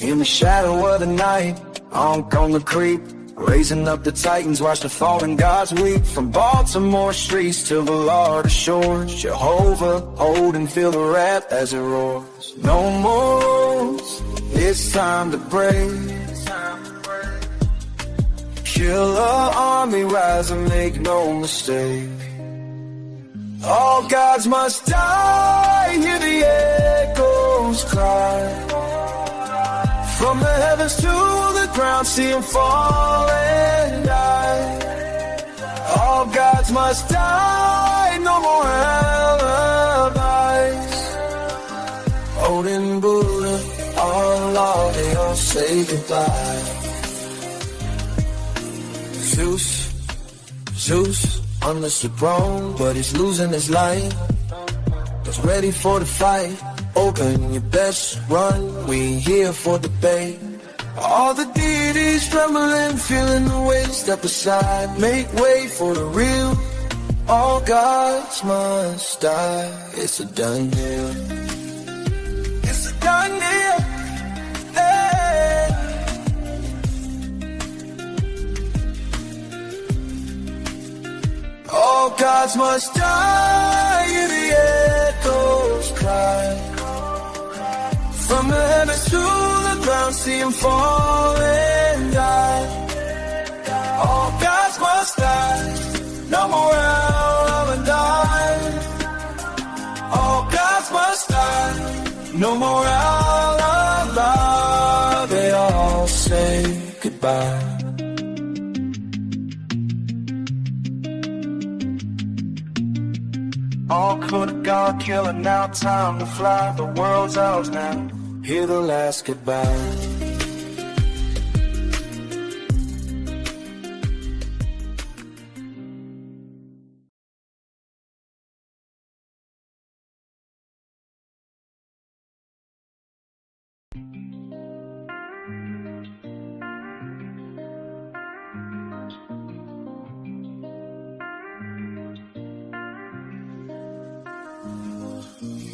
In the shadow of the night, Ankh on the creep, raising up the titans, watch the fallen gods weep. From Baltimore streets to Florida shores, Jehovah, hold and feel the wrath as it roars. No more rules, it's time to break. Killer army rise and make no mistake. All gods must die, hear the echoes cry. From the heavens to the ground, see them fall and die. All gods must die, no more alibis. Odin, Buddha, Allah, they all say goodbye. Zeus, on the throne, but he's losing his life. He's ready for the fight. Open your best run, we here for debate. All the deities trembling, feeling the weight. Step aside, make way for the real. All gods must die. It's a done deal. It's a done deal. Hey. All gods must die. Hear the echoes cry. From the heavens to the ground, see them fall and die. All gods must die, no more alibis. All gods must die, no more alibis. They all say goodbye. All could have gone killer, now time to fly. The world's ours now, hear the last goodbye.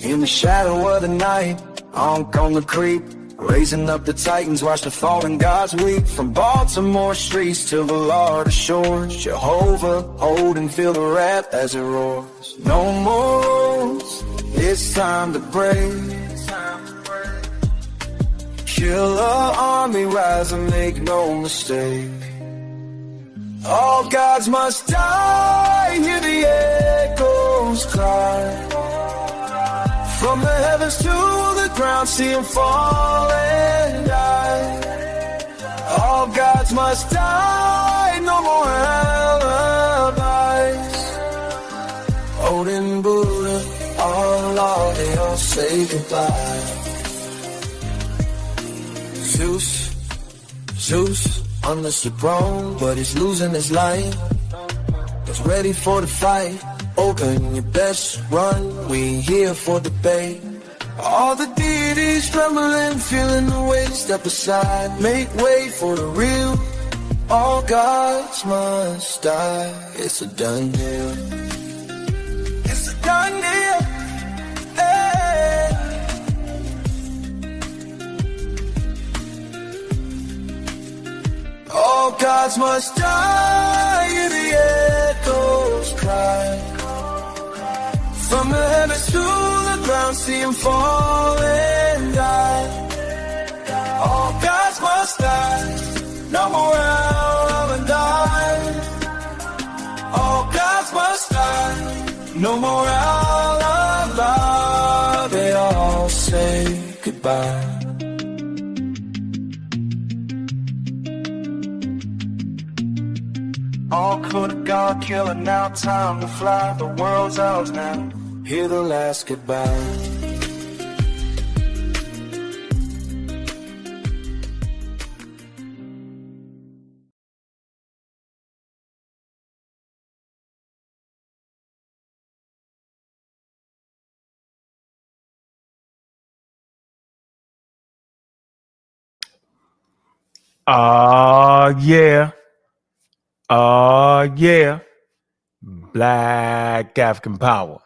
In the shadow of the night, Ankh on the creep, raising up the titans, watch the fallen gods weep. From Baltimore streets to Florida shores, Jehovah, hold and feel the wrath as it roars. No more rules, it's time to break. Killer army rise and make no mistake. All gods must die, hear the echoes cry. From the heavens to the ground, see them fall and die. All gods must die, no more alibis. Odin, Buddha, Allah, they all say goodbye. Zeus, on the throne, but he's losing his life. He's ready for the fight. Open your best run, we here for debate. All the deities trembling, feeling the weight. Step aside, make way for the real. All gods must die. It's a done deal. It's a done deal. Hey. All gods must die. Hear the echoes cry. From the heavens to the ground, see them fall and die. All gods must die, no more alibis. All gods must die, no more alibis. They all say goodbye. All could have gone killer, now time to fly. The world's ours now, hear the last goodbye. Yeah. Black African power.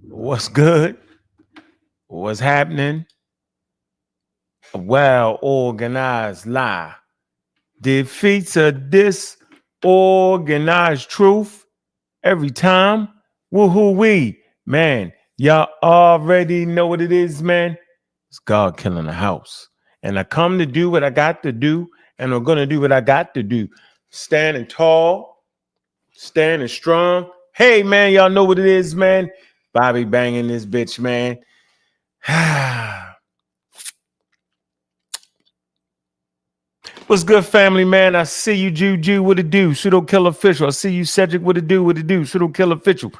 What's good? What's happening? A well-organized lie defeats a disorganized truth every time. Woohoo-wee. Man, y'all already know what it is, man. It's God killing the house. And I come to do what I got to do, and I'm going to do what I got to do. Standing tall, standing strong. Hey, man, y'all know what it is, man. Bobby banging this bitch, man. What's good, family, man? I see you, Juju. What it do? Pseudo Killer Official. I see you, Cedric. What it do? What it do? Pseudo Killer Official.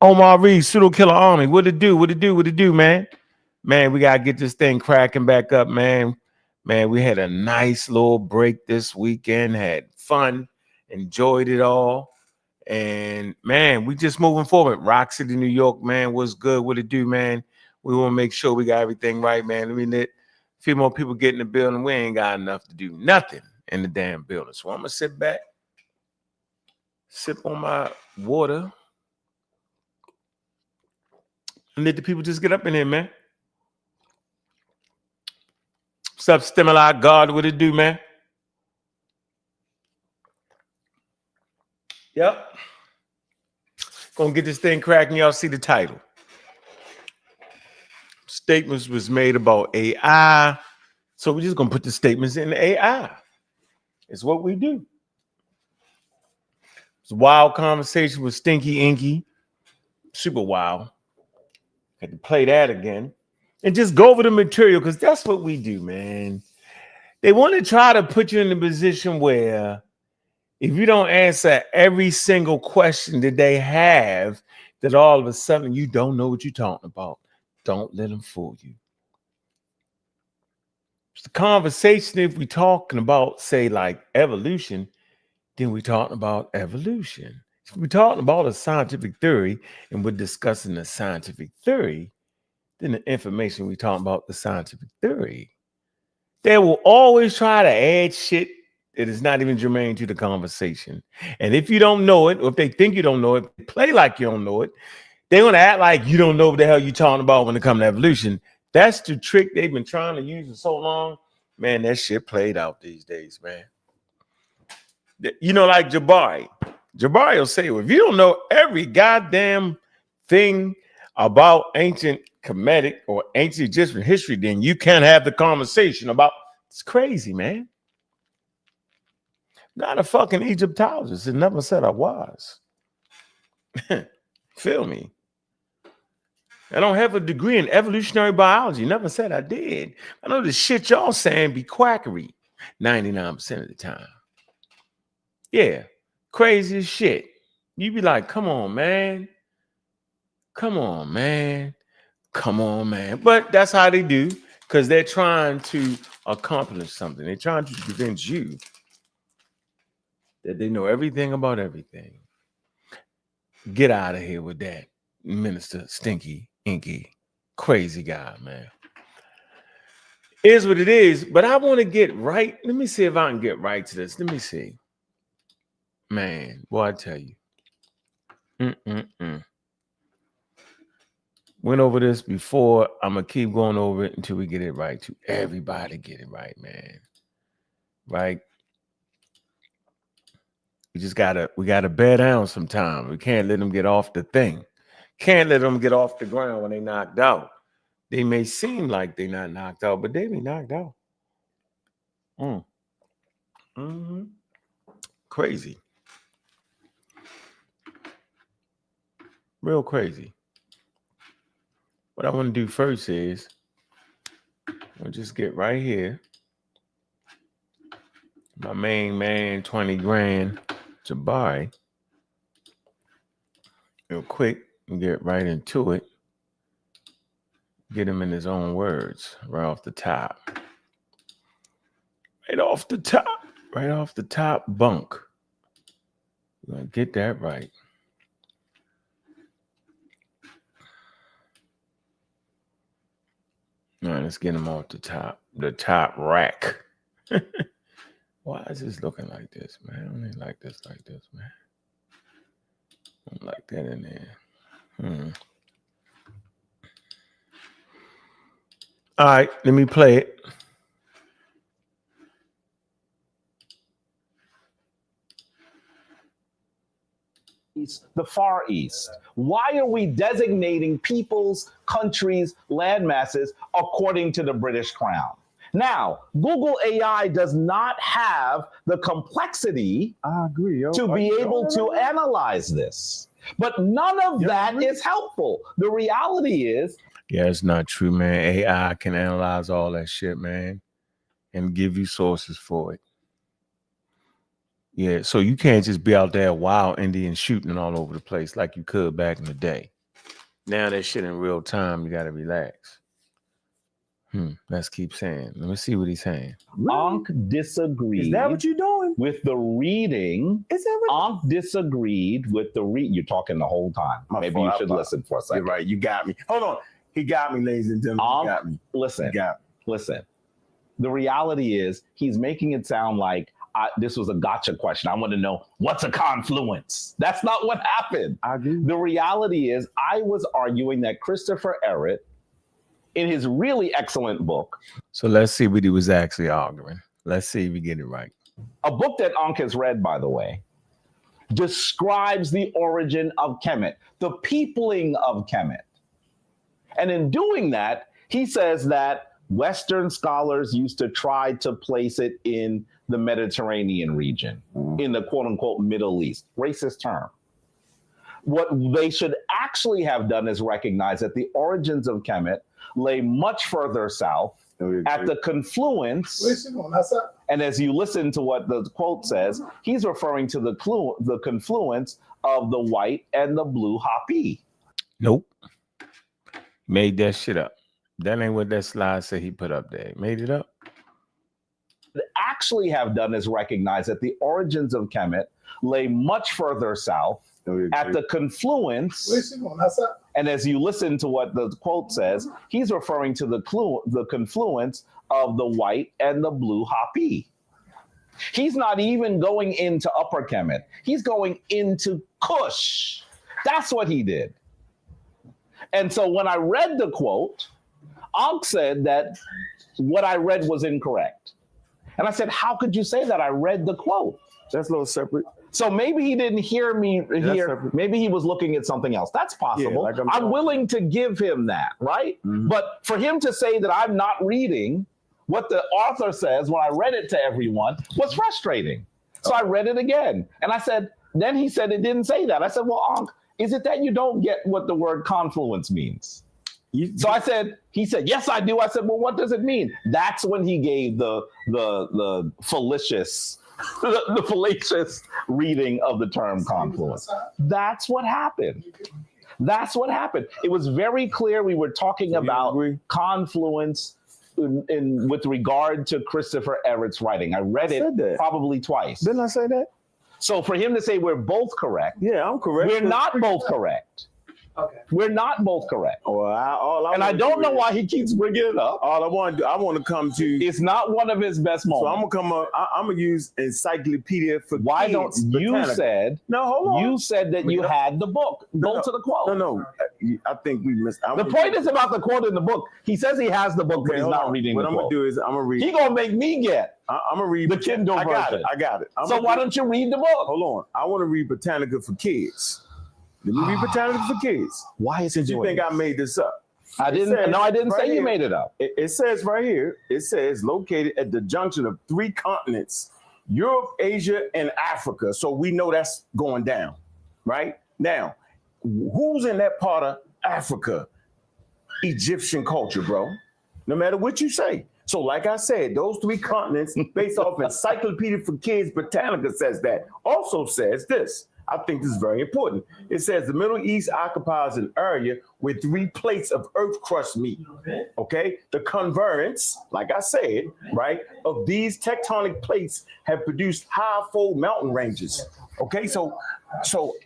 Omar Reed, Pseudo Killer Army. What it do? What it do? What it do, man? Man, we gotta get this thing cracking back up, man. Man, we had a nice little break this weekend. Had fun, enjoyed it all, and man, we just moving forward. Rock City, New York, man. What's good? What it do, man? We want to make sure we got everything right, man. I mean, a few more people get in the building. We ain't got enough to do nothing in the damn building. So I'm gonna sit back, sip on my water, and let the people just get up in here, man. What's up, Stimuli God? What it do, man? Yep. Gonna get this thing cracking. Y'all see the title. Statements was made about AI. So we're just gonna put the statements in AI. It's what we do. It's a wild conversation with Stinky Inky. Super wild. Had to play that again. And just go over the material, because that's what we do, man. They want to try to put you in a position where if you don't answer every single question that they have, that all of a sudden you don't know what you're talking about. Don't let them fool you. It's the conversation, if we're talking about, say, like evolution, then we're talking about evolution. If we're talking about a scientific theory and we're discussing the scientific theory, then the information we're talking about the scientific theory. They will always try to add shit that is not even germane to the conversation. And if you don't know it, or if they think you don't know it, play like you don't know it. They want to act like you don't know what the hell you're talking about when it comes to evolution. That's the trick they've been trying to use for so long. Man, that shit played out these days, man. You know, like Jabari. Jabari will say, well, if you don't know every goddamn thing about ancient Kemetic or ancient Egyptian history, then you can't have the conversation about. It's crazy, man. Not a fucking Egyptologist. It never said I was. Feel me? I don't have a degree in evolutionary biology. Never said I did. I know the shit y'all saying be quackery 99% of the time. Yeah, crazy as shit. You be like, come on, man. Come on, man. Come on, man. But that's how they do, because they're trying to accomplish something. They're trying to convince you that they know everything about everything. Get out of here with that, Minister Stinky Inky. Crazy guy, man. Is what it is, but I want to get right. Let me see if I can get right to this. Let me see. Man, boy, I tell you. Went over this before. I'm going to keep going over it until we get it right. To everybody get it right, man. Right? We gotta bear down sometime. We can't let them get off the thing. Can't let them get off the ground when they knocked out. They may seem like they're not knocked out, but they be knocked out. Crazy. Real crazy. What I want to do first is I'll just get right here. My main man, 20 grand, Jabari. Real quick and get right into it. Get him in his own words right off the top. Right off the top. Right off the top bunk. We're going to get that right. All right, let's get him off the top rack. Why is this looking like this, man? I don't even like this, man. I don't like that in there. All right, let me play it. East, the Far East? Why are we designating peoples, countries, land masses according to the British Crown? Now, Google AI does not have the complexity to be able to analyze this. But none of that is helpful. The reality is... Yeah, it's not true, man. AI can analyze all that shit, man, and give you sources for it. Yeah, so you can't just be out there wild Indian shooting all over the place like you could back in the day. Now that shit in real time, you got to relax. Let's keep saying. Let me see what he's saying. Ankh disagreed. Is that what you're doing? With the reading. Is that what? Ankh disagreed with the You're talking the whole time. Maybe you should listen for a second. You're right. You got me. Hold on. He got me, ladies and gentlemen. He got me. Listen. He got me. Listen. The reality is he's making it sound like this was a gotcha question. I want to know, what's a confluence? That's not what happened. I agree. The reality is I was arguing that Christopher Ehret, in his really excellent book. So let's see what he was actually arguing. Let's see if we get it right. A book that Ankh has read, by the way, describes the origin of Kemet, the peopling of Kemet. And in doing that, he says that Western scholars used to try to place it in the Mediterranean region, in the quote unquote Middle East. Racist term. What they should actually have done is recognize that the origins of Kemet lay much further south at the confluence. And as you listen to what the quote says, he's referring to the confluence of the White and the Blue Hopi. Nope. Made that shit up. That ain't what that slide said he put up there. Made it up. What they actually have done is recognize that the origins of Kemet lay much further south at the confluence. And as you listen to what the quote says, he's referring to the confluence of the White and the Blue Hopi. He's not even going into Upper Kemet. He's going into Kush. That's what he did. And so when I read the quote, Ankh said that what I read was incorrect. And I said, how could you say that? I read the quote. That's a little separate. So maybe he didn't hear me here. Maybe he was looking at something else. That's possible. Yeah, I'm willing to give him that, right? Mm-hmm. But for him to say that I'm not reading what the author says when I read it to everyone was frustrating. So I read it again. And I said, then he said it didn't say that. I said, well, Ankh, is it that you don't get what the word confluence means? So I said, he said, yes, I do. I said, well, what does it mean? That's when he gave the fallacious the fallacious reading of the term confluence. That's what happened. That's what happened. It was very clear we were talking about confluence with regard to Christopher Ehret's writing. I read it probably twice. Didn't I say that? So for him to say we're both correct. Yeah, I'm correct. We're not both correct. Okay. We're not both correct. Well, I don't know why he keeps bringing it up. All I want to do, I want to come to. It's not one of his best moments. So I'm gonna come up. I'm gonna use encyclopedia for why kids. Don't you Botanical. Said no? Hold on. You said that you had the book. Go to the quote. No. I think we missed. The point is about the quote in the book. He says he has the book, but he's not reading the quote. What I'm gonna do is I'm gonna read. He gonna make me get. I'm gonna read the Kindle version. I got it. So why don't you read the book? Hold on. I want to read Botanica for kids. Let me read Botanica for kids. Why is it? You think I made this up? I didn't. No, I didn't say you made it up. It says right here. It says located at the junction of 3 continents: Europe, Asia, and Africa. So we know that's going down, right? Now, who's in that part of Africa? Egyptian culture, bro. No matter what you say. So like I said, those 3 continents, based off Encyclopedia for Kids, Botanica says that. Also says this. I think this is very important. It says the Middle East occupies an area where 3 plates of earth crust meet. Okay? The convergence, like I said, right, of these tectonic plates have produced high-fold mountain ranges. Okay, so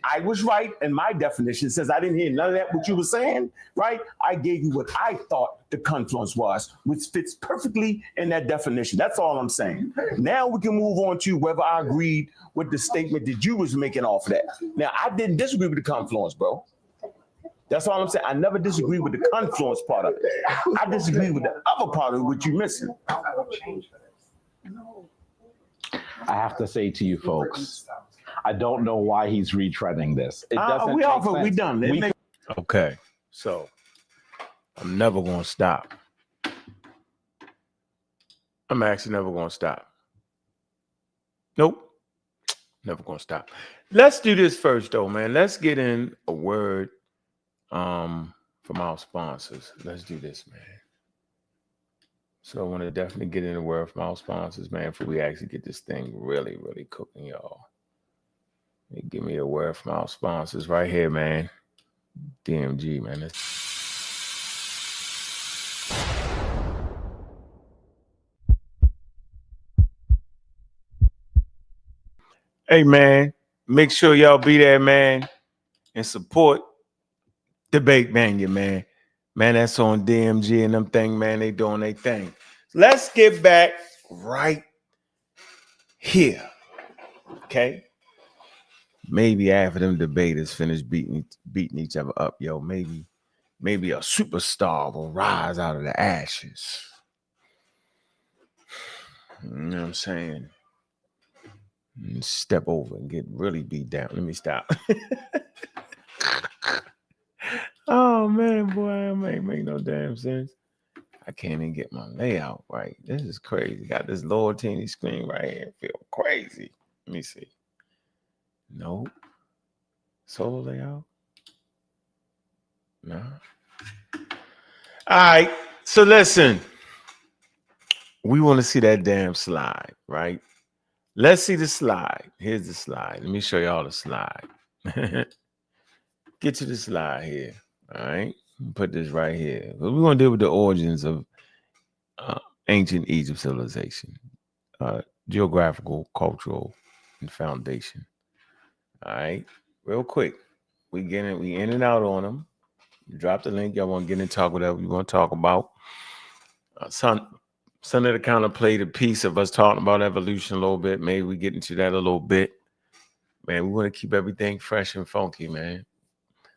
I was right in my definition. Since I didn't hear none of that what you were saying, right? I gave you what I thought the confluence was, which fits perfectly in that definition. That's all I'm saying. Now we can move on to whether I agreed with the statement that you was making off of that. Now, I didn't disagree with the confluence, bro. That's all I'm saying. I never disagree with the confluence part of it. I disagree with the other part of it, which you're missing. I have to say to you folks, I don't know why he's retreading this. It doesn't We make off it. sense. We done. Okay, so I'm never gonna stop. I'm actually never gonna stop. Nope. Never gonna stop. Let's do this first though, man. Let's get in a word from our sponsors. Let's do this, man. So I want to definitely get in a word from our sponsors, man, before we actually get this thing really, really cooking, y'all. Give me a word from our sponsors right here, man. DMG, man. Hey, man, make sure y'all be there, man, and support Debate Mania, man. Man, that's on DMG and them thing, man. They doing their thing. Let's get back right here, okay? Maybe after them debaters finish beating each other up, yo, maybe a superstar will rise out of the ashes. You know what I'm saying? And step over and get really beat down. Let me stop. Oh man, boy, I ain't make no damn sense. I can't even get my layout right. This is crazy. Got this lower teeny screen right here. Feel crazy. Let me see. Nope. Solo layout? No. All right. So listen. We want to see that damn slide, right? Let's see the slide. Here's the slide. Let me show y'all the slide. Get to the slide here. All right. Put this right here. We're going to deal with the origins of ancient Egypt civilization, geographical, cultural, and foundation. All right. Real quick. We in and out on them. Drop the link. Y'all want to get in and talk whatever you want to talk about. Sunday to kind of played a piece of us talking about evolution a little bit. Maybe we get into that a little bit. Man, we want to keep everything fresh and funky, man.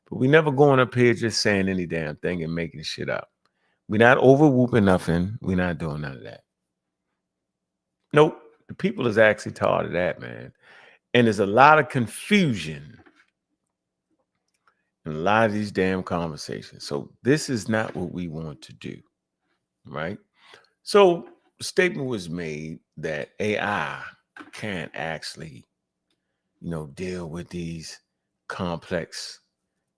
But we never going up here just saying any damn thing and making shit up. We're not over whooping nothing. We're not doing none of that. Nope. The people is actually tired of that, man. And there's a lot of confusion in a lot of these damn conversations. So this is not what we want to do, right? So the statement was made that AI can't actually, deal with these complex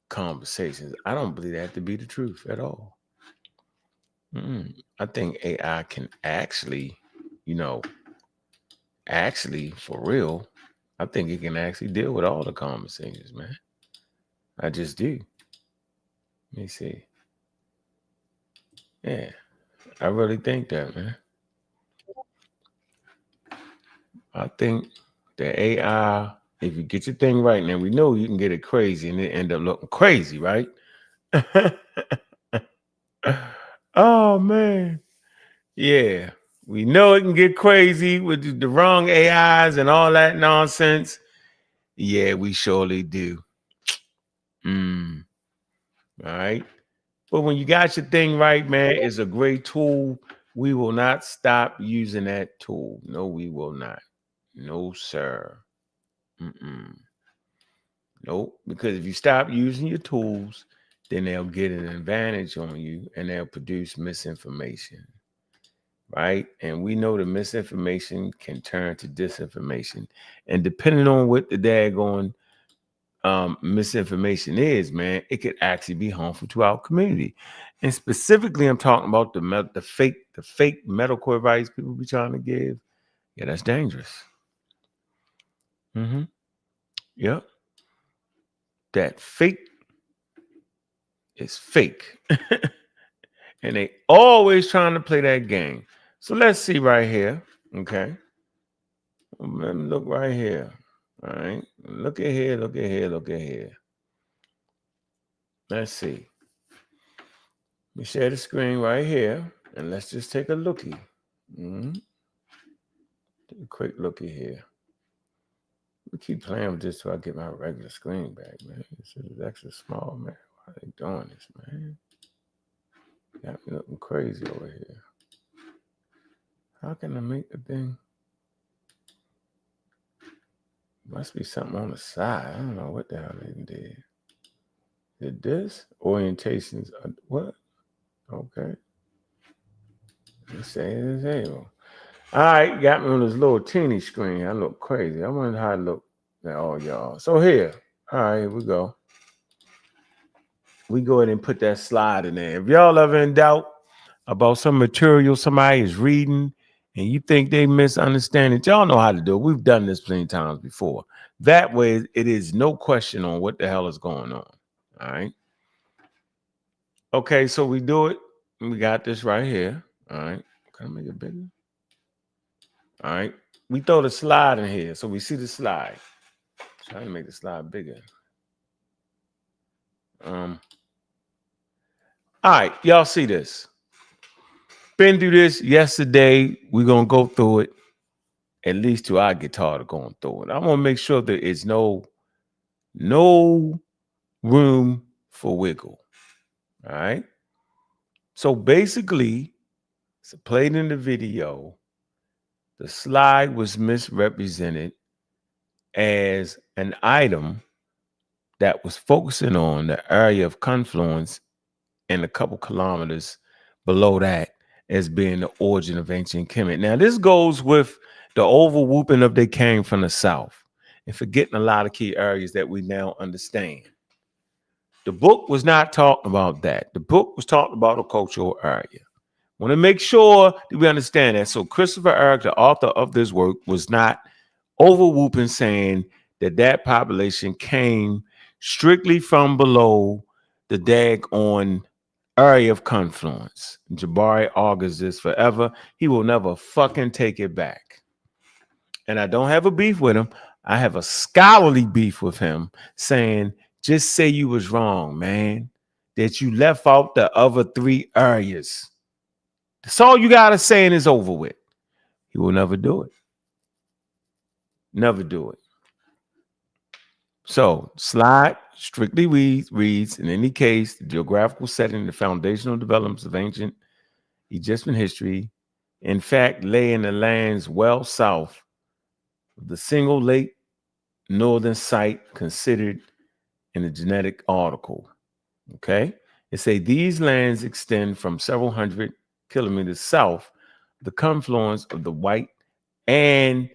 conversations. I don't believe that to be the truth at all. I think AI can actually, for real, I think it can actually deal with all the conversations, man. I just do. Let me see. Yeah, I really think that, man. I think the AI, if you get your thing right, now we know you can get it crazy and it end up looking crazy, right? Oh man. Yeah. We know it can get crazy with the wrong AIs and all that nonsense. Yeah, we surely do. All right. But when you got your thing right, man, it's a great tool. We will not stop using that tool. No, we will not. No, sir. Nope. Because if you stop using your tools, then they'll get an advantage on you and they'll produce misinformation. Right? And we know the misinformation can turn to disinformation. And depending on what the daggone misinformation is, man, it could actually be harmful to our community. And specifically, I'm talking about the fake medical advice people be trying to give. Yeah, that's dangerous. Yep. That fake is fake. And they always trying to play that game. So let's see right here. Okay. Let me look right here. All right. Look at here. Look at here. Look at here. Let's see. Let me share the screen right here. And let's just take a looky. Take a quick looky here. We keep playing with this till I get my regular screen back, man. This is extra small, man. Why are they doing this, man? Got me looking crazy over here. How can I make the thing? Must be something on the side. I don't know what the hell they did. Did this? Orientations. What? Okay. Let's say it's able. All right, got me on this little teeny screen. I look crazy. I wonder how I look at all y'all. So here. All right, here we go. We go ahead and put that slide in there. If y'all ever in doubt about some material somebody is reading and you think they misunderstand it, y'all know how to do it. We've done this plenty of times before. That way, it is no question on what the hell is going on. All right. Okay, so we do it. We got this right here. All right. Can I make it bigger? All right. We throw the slide in here. So we see the slide. Trying to make the slide bigger. All right, y'all see this. Been through this yesterday. We're gonna go through it. At least till I get tired of going through it. I want to make sure there is no room for wiggle. All right. So basically, it's played in the video. The slide was misrepresented as an item that was focusing on the area of confluence and a couple kilometers below that as being the origin of ancient Kemet. Now, this goes with the overwhooping of they came from the south and forgetting a lot of key areas that we now understand. The book was not talking about that. The book was talking about a cultural area. Want to make sure that we understand that. So Christopher Eric, the author of this work, was not overwhooping saying that population came strictly from below the daggone area of confluence. Jabari argues this forever. He will never fucking take it back. And I don't have a beef with him. I have a scholarly beef with him saying, just say you was wrong, man, that you left out the other three areas. That's all you got to say and it's over with. He will never do it. Never do it. So, slide strictly reads, in any case, the geographical setting, the foundational developments of ancient Egyptian history, in fact, lay in the lands well south of the single lake northern site considered in the genetic article. Okay? It say these lands extend from several hundred kilometers south of the confluence of the White and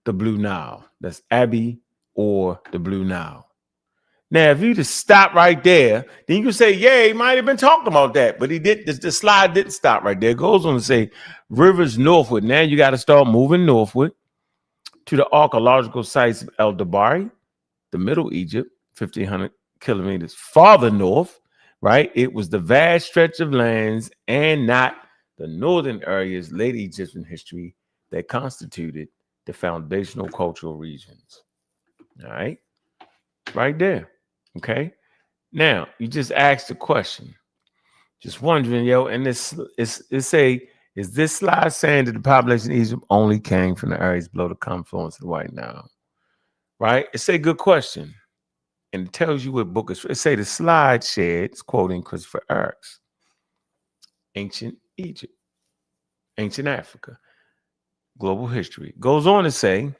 the Blue Nile. That's Abyy or the Blue Nile. Now, if you just stop right there, then you can say, yeah, he might have been talking about that, but he did. The slide didn't stop right there. It goes on to say rivers northward. Now you got to start moving northward to the archaeological sites of El Jabari, the Middle Egypt, 1,500 kilometers farther north, right? It was the vast stretch of lands and not the northern areas, late Egyptian history that constituted the foundational cultural regions. All right, right there. Okay. Now you just asked the question. Just wondering, yo, and this is this slide saying that the population of Egypt only came from the areas below the confluence of the White Nile? Right? It's a good question. And it tells you what book is. It say the slide shared, it's quoting Christopher Eric's Ancient Egypt, Ancient Africa, Global History. Goes on to say,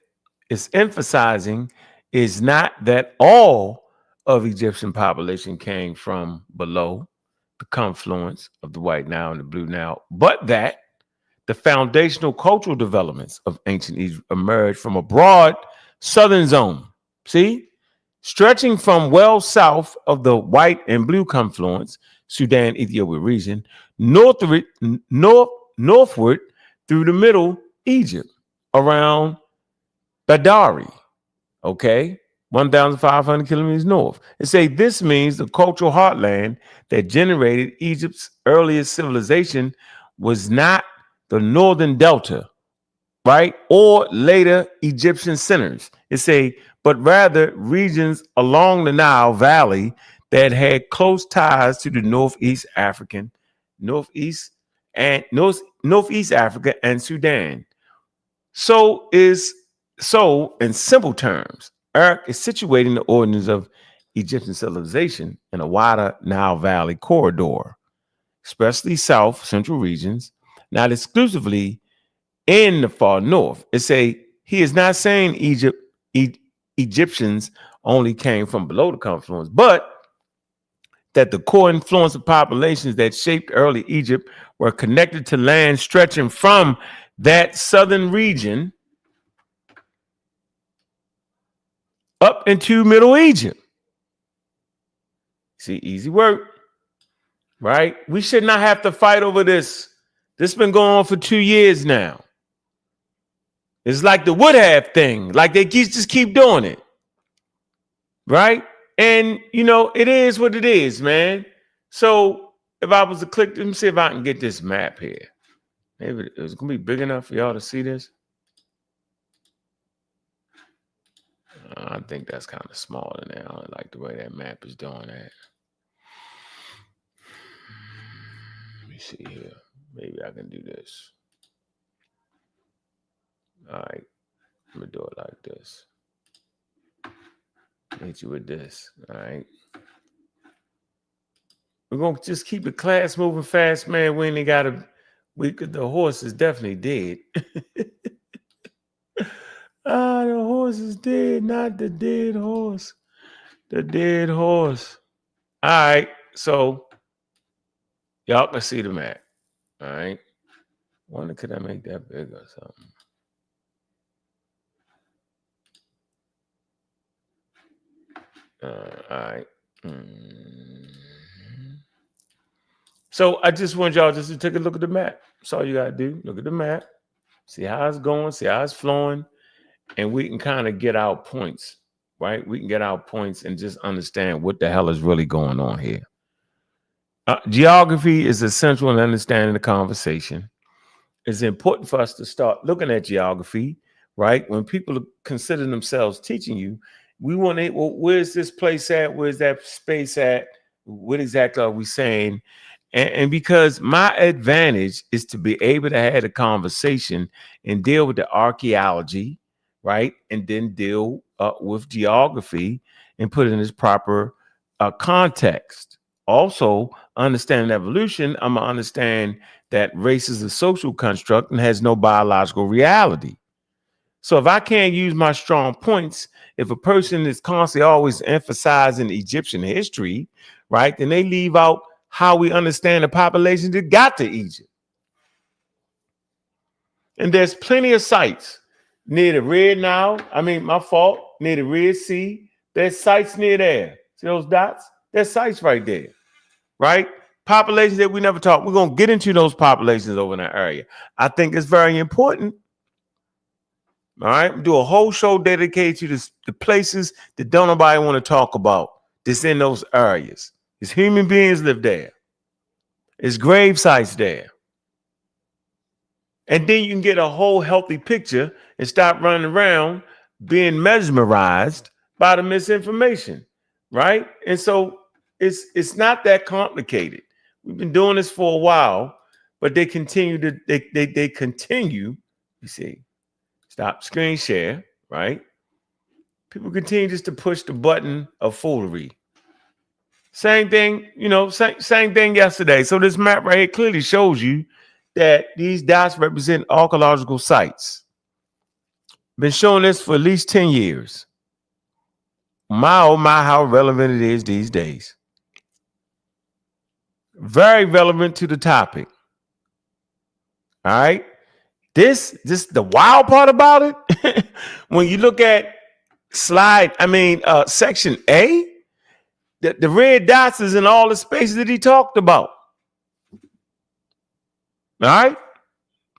it's emphasizing is not that all of Egyptian population came from below the confluence of the White Nile and the Blue Nile, but that the foundational cultural developments of ancient Egypt emerged from a broad southern zone. See? Stretching from well south of the White and Blue confluence, Sudan, Ethiopia region, northward through the Middle Egypt, around Badari, okay, 1,500 kilometers north. It say this means the cultural heartland that generated Egypt's earliest civilization was not the northern delta, right, or later Egyptian centers. It say, but rather regions along the Nile Valley that had close ties to the Northeast Africa and Sudan. So, in simple terms, Eric is situating the origins of Egyptian civilization in a wider Nile Valley corridor, especially South Central regions, not exclusively in the far north. He is not saying Egyptians only came from below the confluence, but that the core influence of populations that shaped early Egypt were connected to land stretching from that southern region up into Middle Egypt. See, easy work, right? We should not have to fight over this. This has been going on for 2 years now. It's like the would have thing, like they just keep doing it, right? And, you know, it is what it is, man. So if I was to click, let me see if I can get this map here. Maybe it's going to be big enough for y'all to see this. I think that's kind of small in there. I don't like the way that map is doing that. Let me see here. Maybe I can do this. All right. I'm going to do it like this. Hit you with this. All right. We're going to just keep the class moving fast, man. We ain't got to. The horse is definitely dead. The horse is dead, not the dead horse. The dead horse. All right, so y'all can see the map. All right. Wonder could I make that big or something? All right. So I just want y'all just to take a look at the map. That's all you gotta do. Look at the map, see how it's going, see how it's flowing, and we can kind of get our points, right? We can get our points and just understand what the hell is really going on here. Geography is essential in understanding the conversation. It's important for us to start looking at geography, right? When people consider themselves teaching you, we want to, well, where's this place at? Where's that space at? What exactly are we saying? And because my advantage is to be able to have a conversation and deal with the archaeology, right? And then deal with geography and put it in its proper context. Also, understanding evolution, I'm going to understand that race is a social construct and has no biological reality. So if I can't use my strong points, if a person is constantly always emphasizing Egyptian history, right, then they leave out how we understand the population that got to Egypt. And there's plenty of sites near the near the Red Sea. There's sites near there. See those dots? There's sites right there, right? Populations that we never talk. We're going to get into those populations over in that area. I think it's very important. All right, do a whole show dedicated to the places that don't nobody want to talk about. That's in those areas. There's human beings live there. There's grave sites there. And then you can get a whole healthy picture and stop running around being mesmerized by the misinformation, right? And so it's not that complicated. We've been doing this for a while, but they continue. You see. Stop screen share, right? People continue just to push the button of foolery. Same thing, same thing yesterday. So this map right here clearly shows you that these dots represent archaeological sites. Been showing this for at least 10 years. My, oh my, how relevant it is these days. Very relevant to the topic. All right. This the wild part about it, when you look at section A, the red dots is in all the spaces that he talked about. All right.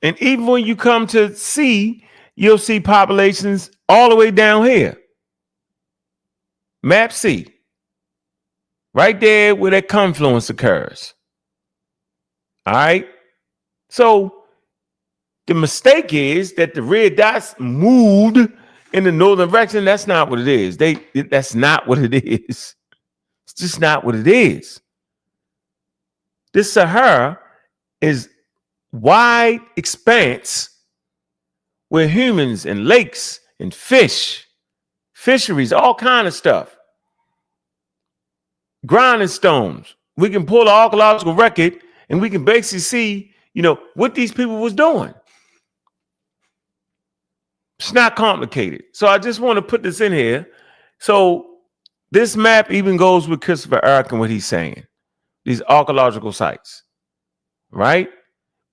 And even when you come to C, you'll see populations all the way down here. Map C. Right there where that confluence occurs. All right. So the mistake is that the red dots moved in the northern direction. That's not what it is. That's not what it is. It's just not what it is. This Sahara is wide expanse where humans and lakes and fisheries, all kind of stuff. Grinding stones. We can pull the archaeological record and we can basically see, what these people was doing. It's not complicated. So I just want to put this in here. So this map even goes with Christopher Eric and what he's saying. These archaeological sites, right?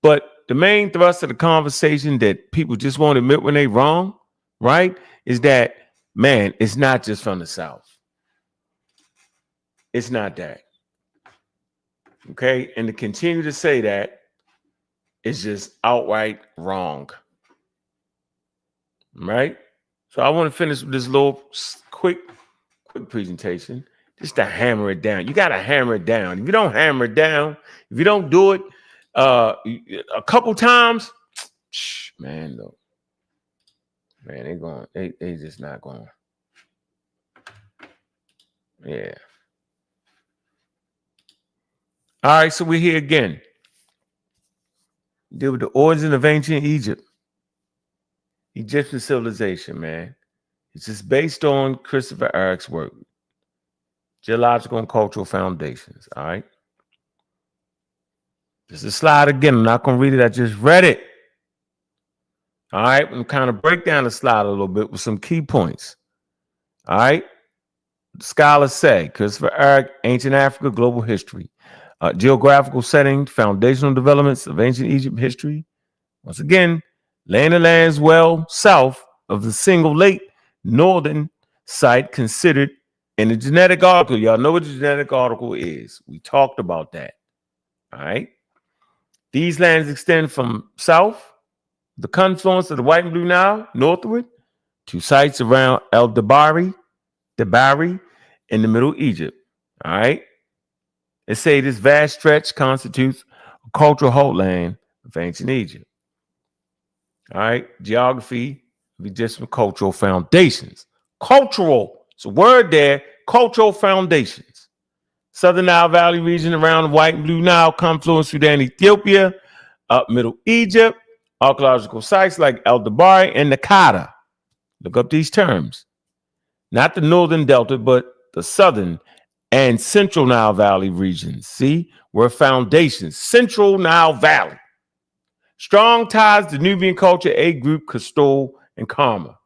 But the main thrust of the conversation that people just won't admit when they're wrong, right, is that, man, it's not just from the South. It's not that. Okay? And to continue to say that is just outright wrong. Right? So I want to finish with this little quick presentation just to hammer it down. You got to hammer it down. If you don't hammer it down, if you don't do it a couple times, man, no. Man, they just not going. Yeah. All right, so we're here again. Deal with the origin of ancient Egypt. Egyptian civilization, man. It's just based on Christopher Eric's work. Geological and cultural foundations, all right? This is a slide again. I'm not going to read it. I just read it. All right? I'm kind of break down the slide a little bit with some key points. All right? Scholars say Christopher Eric, Ancient Africa, Global History. Geographical setting, foundational developments of ancient Egypt history. Once again, laying the lands well south of the single late northern site considered in the genetic article. Y'all know what the genetic article is. We talked about that. All right. These lands extend from south, the confluence of the White and Blue Nile, northward, to sites around El Debari, in the Middle Egypt. All right. They say this vast stretch constitutes a cultural homeland of ancient Egypt. All right. Geography of Egyptian cultural foundations. Cultural. It's a word there. Cultural foundations. Southern Nile Valley region around the White and Blue Nile, confluence Sudan, Ethiopia, up Middle Egypt, archaeological sites like El Debari and Nakada. Look up these terms. Not the northern delta, but the southern and central Nile Valley regions. See, were foundations. Central Nile Valley. Strong ties to Nubian culture, A group, Castol, and Kermer.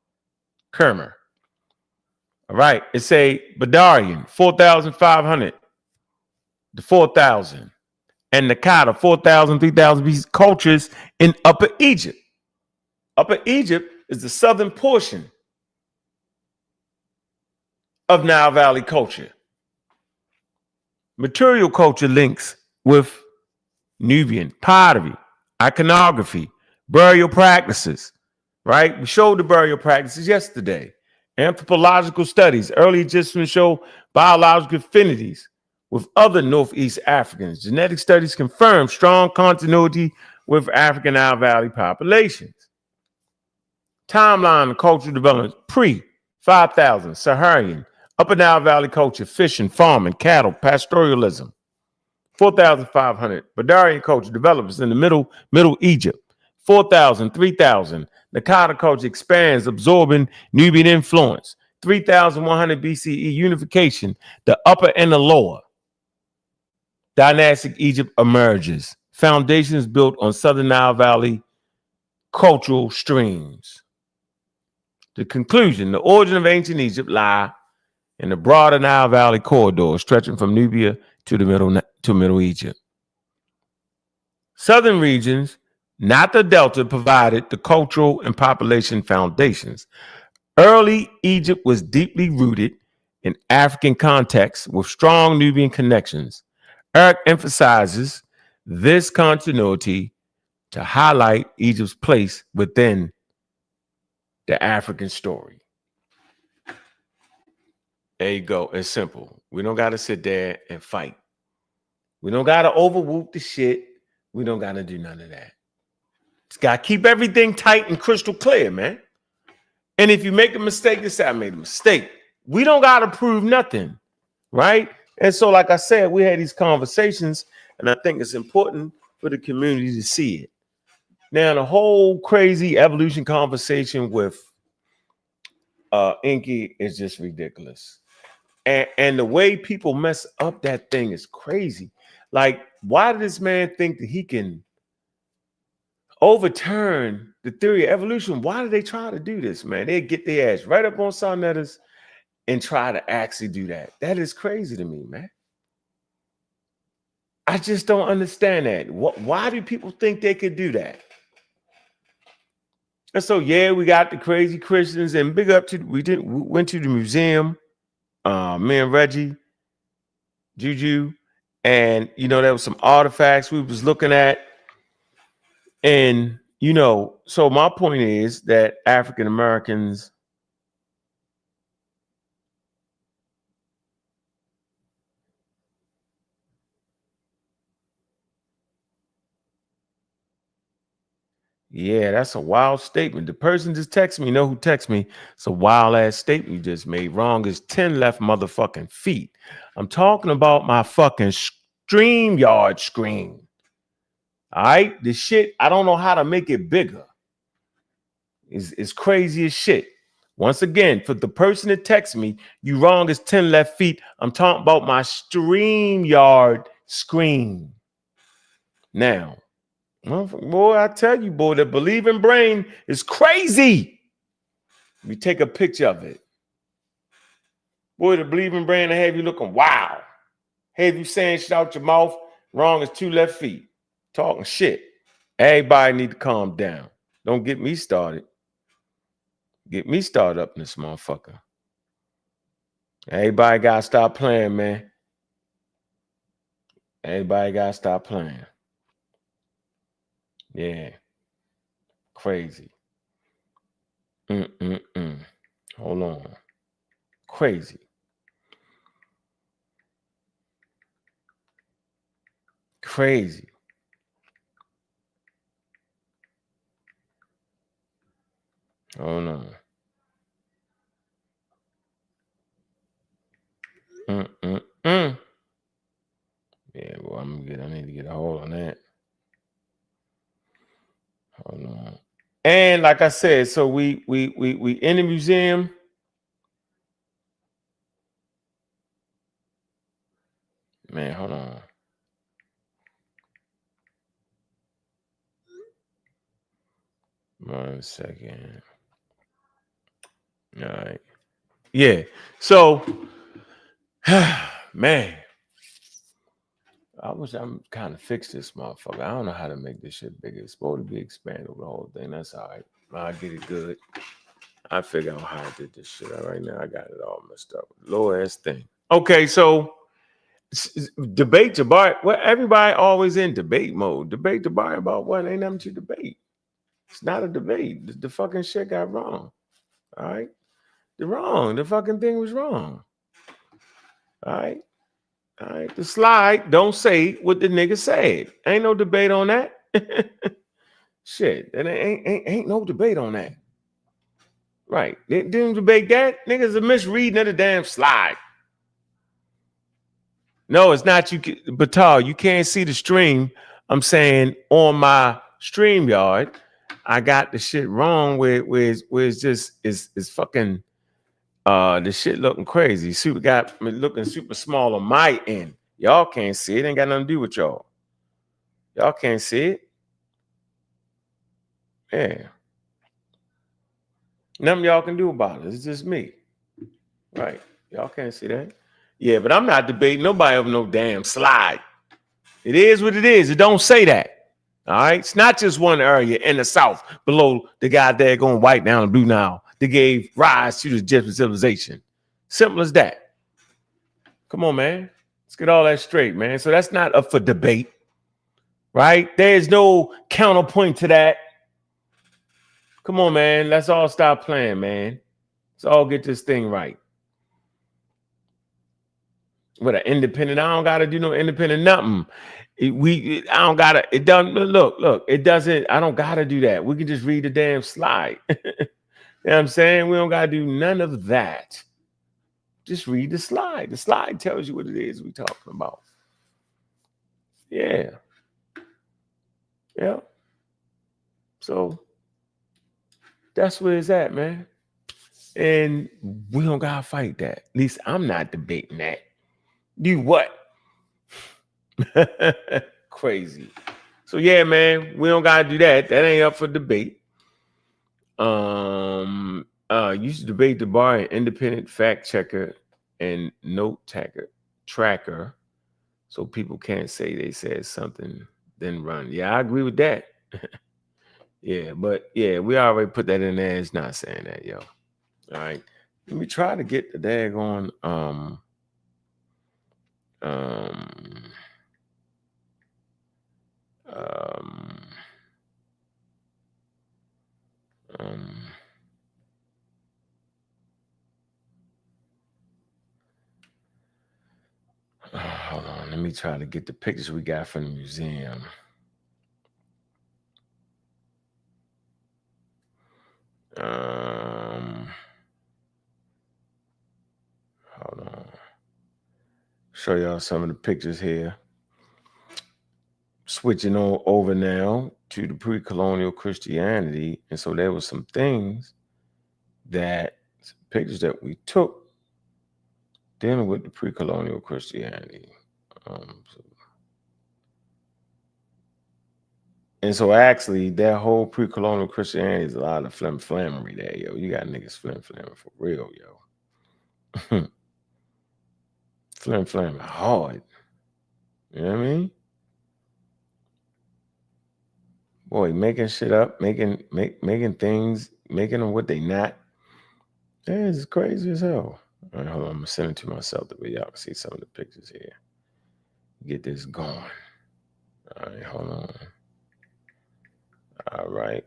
All right. It's a Badarian, 4,500 to 4,000. And Nakada, 4,000, 3,000 BC cultures in Upper Egypt. Upper Egypt is the southern portion of Nile Valley culture. Material culture links with Nubian pottery, iconography, burial practices, right? We showed the burial practices yesterday. Anthropological studies, early Egyptians show biological affinities with other Northeast Africans. Genetic studies confirm strong continuity with African Nile Valley populations. Timeline of cultural development, pre-5,000, Saharan, Upper Nile Valley culture, fishing, farming, cattle, pastoralism. 4,500. Badarian culture develops in the Middle Egypt. 4,000, 3,000. Nakada culture expands, absorbing Nubian influence. 3,100 BCE unification, the upper and the lower. Dynastic Egypt emerges. Foundations built on Southern Nile Valley cultural streams. The conclusion, the origin of ancient Egypt lie in the broader Nile Valley corridor stretching from Nubia to the Middle Egypt. Southern regions, not the Delta, provided the cultural and population foundations. Early Egypt was deeply rooted in African context with strong Nubian connections. Eric emphasizes this continuity to highlight Egypt's place within the African story. There you go. It's simple. We don't got to sit there and fight. We don't got to overwhoop the shit. We don't got to do none of that. It's got to keep everything tight and crystal clear, man. And if you make a mistake, just say, I made a mistake. We don't got to prove nothing, right? And so, like I said, we had these conversations, and I think it's important for the community to see it. Now, the whole crazy evolution conversation with Inky is just ridiculous. And the way people mess up that thing is crazy. Like, why did this man think that he can overturn the theory of evolution. Why do they try to do this, man? They get their ass right up on Sonnetters and try to actually do that. That is crazy to me, man. I just don't understand that. Why do people think they could do that? And so, yeah, we got the crazy Christians, and big up to we went to the museum, me and Reggie, Juju, and there was some artifacts we was looking at, and so my point is that African Americans, yeah, that's a wild statement. The person just texted me, who texted me? It's a wild ass statement you just made. Wrong is 10 left motherfucking feet. I'm talking about my fucking StreamYard screen. All right, the shit, I don't know how to make it bigger. It's crazy as shit. Once again, for the person that texts me, you wrong is 10 left feet. I'm talking about my StreamYard screen. Now, boy, I tell you, boy, the believing brain is crazy. You take a picture of it. Boy, the believing brain will have you looking wow. Have you saying shit out your mouth, wrong is 2 left feet. Talking shit. Everybody need to calm down. Don't get me started. Get me started up in this motherfucker. Everybody got to stop playing, man. Everybody got to stop playing. Yeah. Crazy. Hold on. Crazy. Crazy. Hold on. Yeah, well, I need to get a hold on that. Hold on. And like I said, so we in the museum. Man, hold on. One second. All right. Yeah. So, man, I wish I'm kind of fix this motherfucker. I don't know how to make this shit bigger. It's supposed to be expanded the whole thing. That's all right. I'll get it good. I figure out how I did this shit. All right, now I got it all messed up. Low ass thing. Okay, so debate Jabari. Well, everybody always in debate mode. Debate Jabari about what? Ain't nothing to debate. It's not a debate. The fucking shit got wrong. All right. The fucking thing was wrong. All right. All right. The slide don't say what the nigga said. Ain't no debate on that. Shit. And ain't no debate on that. Right. They didn't debate that. Niggas are misreading of the damn slide. No, it's not you, Batal. You can't see the stream. I'm saying on my StreamYard, I got the shit wrong where it's just is fucking the shit looking crazy. Super got me looking super small on my end. Y'all can't see it. Ain't got nothing to do with y'all. Y'all can't see it. Yeah. Nothing y'all can do about it. It's just me. Right. Y'all can't see that. Yeah, but I'm not debating nobody over no damn slide. It is what it is. It don't say that. All right. It's not just one area in the South below the guy there going white down and blue now that gave rise to the Egyptian civilization. Simple as that. Come on, man. Let's get all that straight, man. So that's not up for debate, right? There's no counterpoint to that. Come on, man. Let's all stop playing, man. Let's all get this thing right. With an independent, I don't gotta do no independent nothing. I don't gotta. It doesn't look. It doesn't. I don't gotta do that. We can just read the damn slide. You know what I'm saying? We don't gotta do none of that. Just read the slide. The slide tells you what it is we're talking about. Yeah. Yeah. So that's where it's at, man. And we don't gotta fight that. At least I'm not debating that. You what? Crazy. So yeah, man, we don't gotta do that. That ain't up for debate. You should debate Jabari, independent fact checker and note tracker, so people can't say they said something then run. Yeah, I agree with that. Yeah, but yeah, we already put that in there. It's not saying that, yo. All right. Let me try to get the daggone um hold on, let me try to get the pictures we got from the museum. Hold on. Show y'all some of the pictures here. Switching on over now to the pre-colonial Christianity. And so there was some things pictures that we took dealing with the pre-colonial Christianity. And so actually that whole pre-colonial Christianity is a lot of flim-flammery there, yo. You got niggas flim-flamming for real, yo. Flim-flamming hard. You know what I mean? Boy, making shit up, making things, making them what they not. Yeah, it's crazy as hell. All right, hold on. I'm gonna send it to myself the way y'all can see some of the pictures here. Get this going. All right, hold on. All right.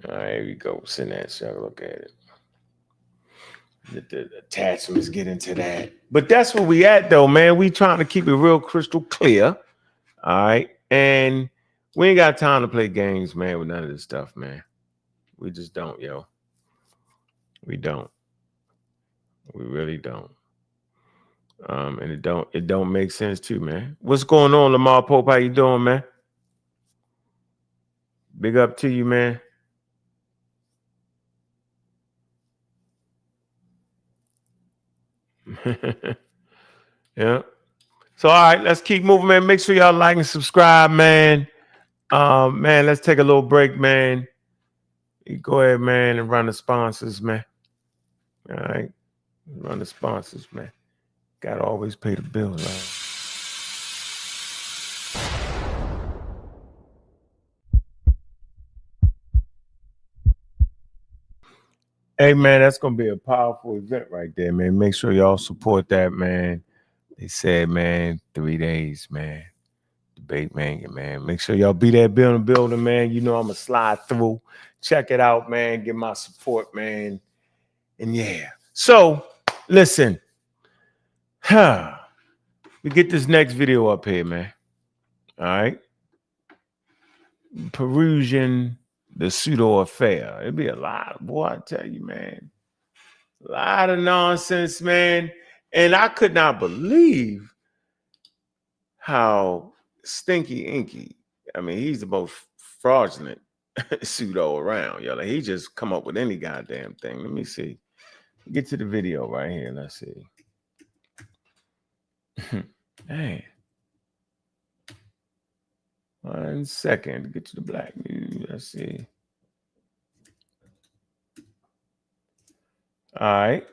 All right, here we go. Send that so y'all look at it. The attachments get into that. But that's where we at though, man. We trying to keep it real crystal clear. All right. And we ain't got time to play games, man, with none of this stuff, man. We just don't, yo. We don't. We really don't. And it don't make sense too, man. What's going on, Lamar Pope? How you doing, man? Big up to you, man. Yeah. So all right, let's keep moving, man. Make sure y'all like and subscribe, man. Man, let's take a little break, man. You go ahead, man, and run the sponsors, man. All right. Run the sponsors, man. Gotta always pay the bills, right? Hey, man, that's going to be a powerful event right there, man. Make sure y'all support that, man. They said, man, 3 days, man. Debate, man. Make sure y'all be there, building, man. You know I'm going to slide through. Check it out, man. Give my support, man. And yeah. So, listen. We get this next video up here, man. All right. Perusing the pseudo affair. It'd be a lot, boy, I tell you, man. A lot of nonsense, man. And I could not believe how stinky inky. I mean, he's the most fraudulent pseudo around. Yo, like he just come up with any goddamn thing. Let me see. Get to the video right here. Let's see. Hey. 1 second to get to the black news. Let's see. All right.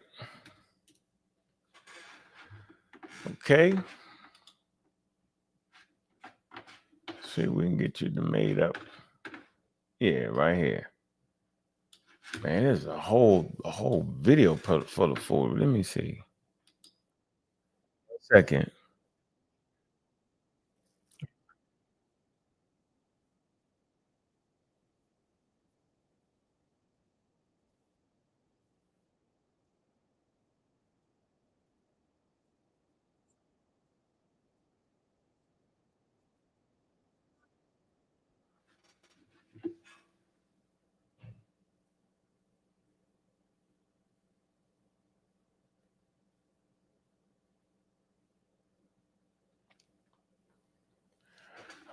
Okay. See if we can get you the made up. Yeah, right here. Man, there's a whole video full of food. Let me see. 1 second.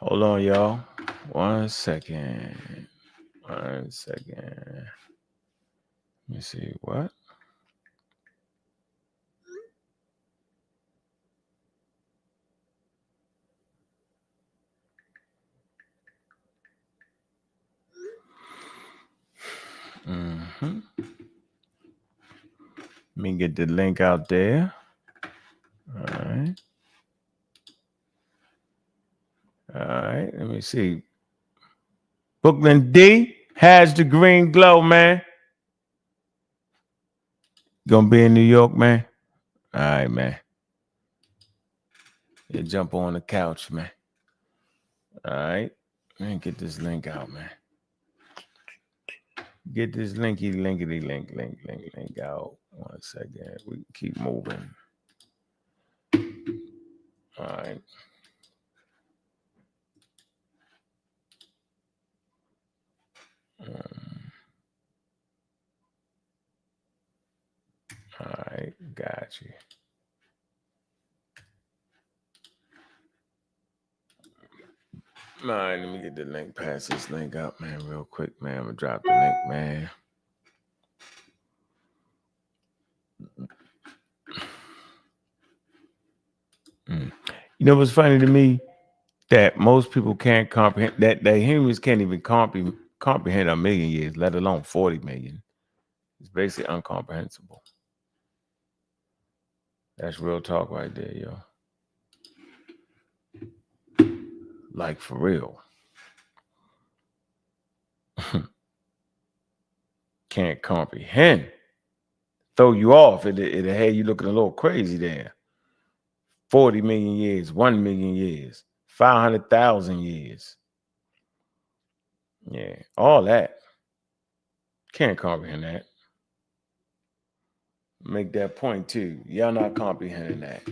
Hold on, y'all. 1 second. 1 second. Let me see. What? Mm-hmm. Let me get the link out there. All right. All right. Let me see. Brooklyn D has the green glow, man. Gonna be in New York, man. All right, man. You jump on the couch, man. All right. Let me get this link out, man. Get this link out. 1 second. We keep moving. All right. All right, got you. All right, let me get the link. Pass this link up, man, real quick, man. I'm gonna drop the link, man. You know what's funny to me? That most people can't comprehend, that humans can't even comprehend a million years, let alone 40 million. It's basically incomprehensible. That's real talk right there, yo. Like, for real. Can't comprehend. Throw you off. It'll have you looking a little crazy there. 40 million years, 1 million years, 500,000 years. Yeah, all that. Can't comprehend that. Make that point too. Y'all not comprehending that.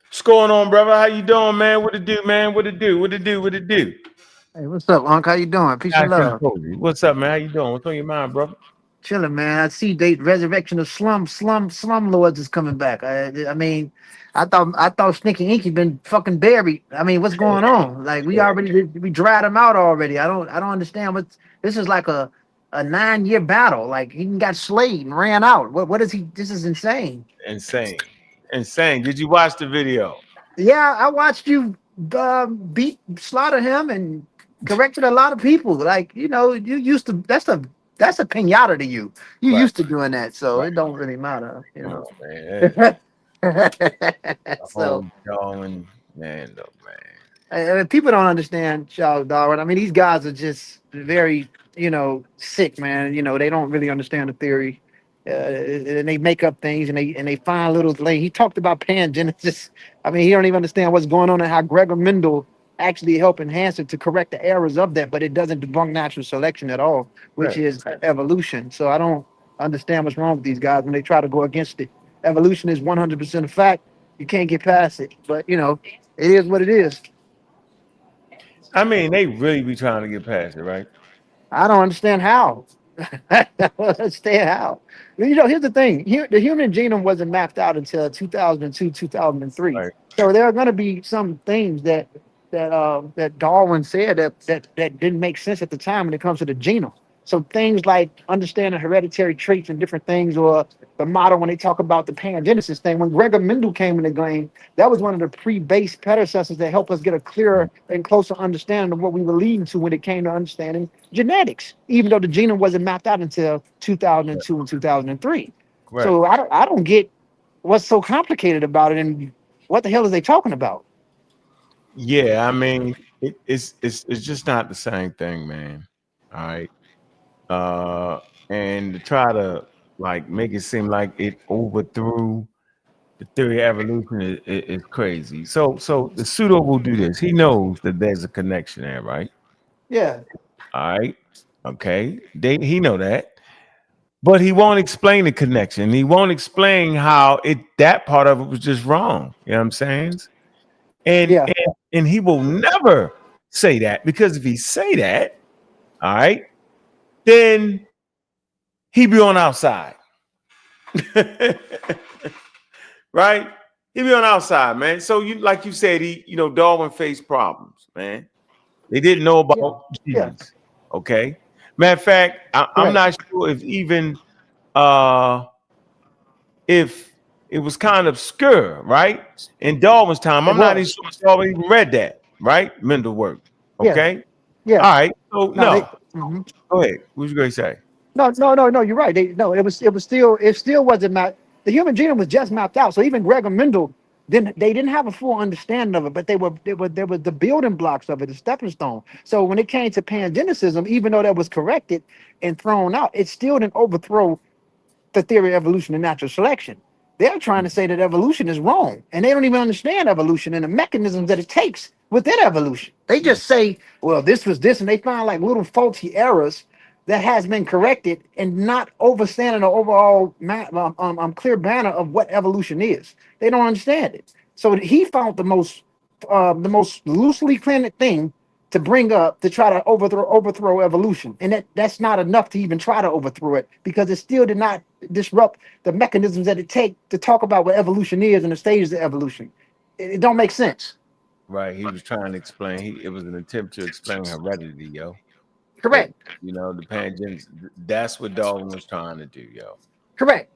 What's going on, brother? How you doing, man? What it do, man? What it do? What it do? What it do? Hey, what's up, Unc? How you doing? Peace and love. What's up, man? How you doing? What's on your mind, brother? Chilling, man. I see the resurrection of slum lords is coming back. I mean, I thought Sneaky Inky been fucking buried. I mean, what's going on? Like we dried him out already. I don't understand what this is like a 9-year battle. Like he got slayed and ran out. What is he? This is insane. Insane. Did you watch the video? Yeah, I watched you slaughter him and corrected a lot of people. Like, you know, you used to that's a pinata to you. You used to doing that, so it don't really matter, you know. Man. So Darwin, man, look, man. people don't understand Charles Darwin. I mean, these guys are just very, sick, man. You know, they don't really understand the theory. And they make up things and they find little things. He talked about Pangenesis. I mean, he don't even understand what's going on and how Gregor Mendel actually helped enhance it to correct the errors of that, but it doesn't debunk natural selection at all, which is evolution. So I don't understand what's wrong with these guys when they try to go against it. Evolution is 100% a fact. You can't get past it, but it is what it is. I mean, they really be trying to get past it, right? I don't understand how. I don't understand how. Here's the thing. The human genome wasn't mapped out until 2002, 2003. Right. So there are going to be some things that Darwin said that didn't make sense at the time when it comes to the genome. So things like understanding hereditary traits and different things, or the model when they talk about the pangenesis thing. When Gregor Mendel came in the game, that was one of the pre-base predecessors that helped us get a clearer and closer understanding of what we were leading to when it came to understanding genetics, even though the genome wasn't mapped out until 2002 and 2003. Correct. So I don't get what's so complicated about it, and what the hell is they talking about? Yeah, I mean, it's just not the same thing, man. All right. And to try to like make it seem like it overthrew the theory of evolution is crazy. So the pseudo will do this. He knows that there's a connection there, right? Yeah. All right. Okay. He know that. But he won't explain the connection. He won't explain how that part of it was just wrong. You know what I'm saying? And he will never say that, because if he say that, all right, then he be on outside. Right? He be on outside, man. So like you said, Darwin faced problems, man. They didn't know about genes. Okay. Matter of fact, I'm not sure if even if it was kind of obscure, right? In Darwin's time, I'm not even sure Darwin even read that, right? Mendel work. Okay. Yeah. All right. So Go go ahead. What was you going to say? No. You're right. It still wasn't mapped. The human genome was just mapped out. So even Gregor Mendel didn't have a full understanding of it, but there were the building blocks of it, the stepping stone. So when it came to pangenesis, even though that was corrected and thrown out, it still didn't overthrow the theory of evolution and natural selection. They're trying to say that evolution is wrong, and they don't even understand evolution and the mechanisms that it takes within evolution. They just say, well, this was this, and they find like little faulty errors that has been corrected and not understanding the overall clear banner of what evolution is. They don't understand it. So he found the most loosely planted thing to bring up to try to overthrow evolution, and that's not enough to even try to overthrow it, because it still did not disrupt the mechanisms that it take to talk about what evolution is and the stages of evolution. It don't make sense. Right. He was trying to explain. It was an attempt to explain heredity, yo. Correct. You know, the pangenesis. That's what Darwin was trying to do, yo. Correct.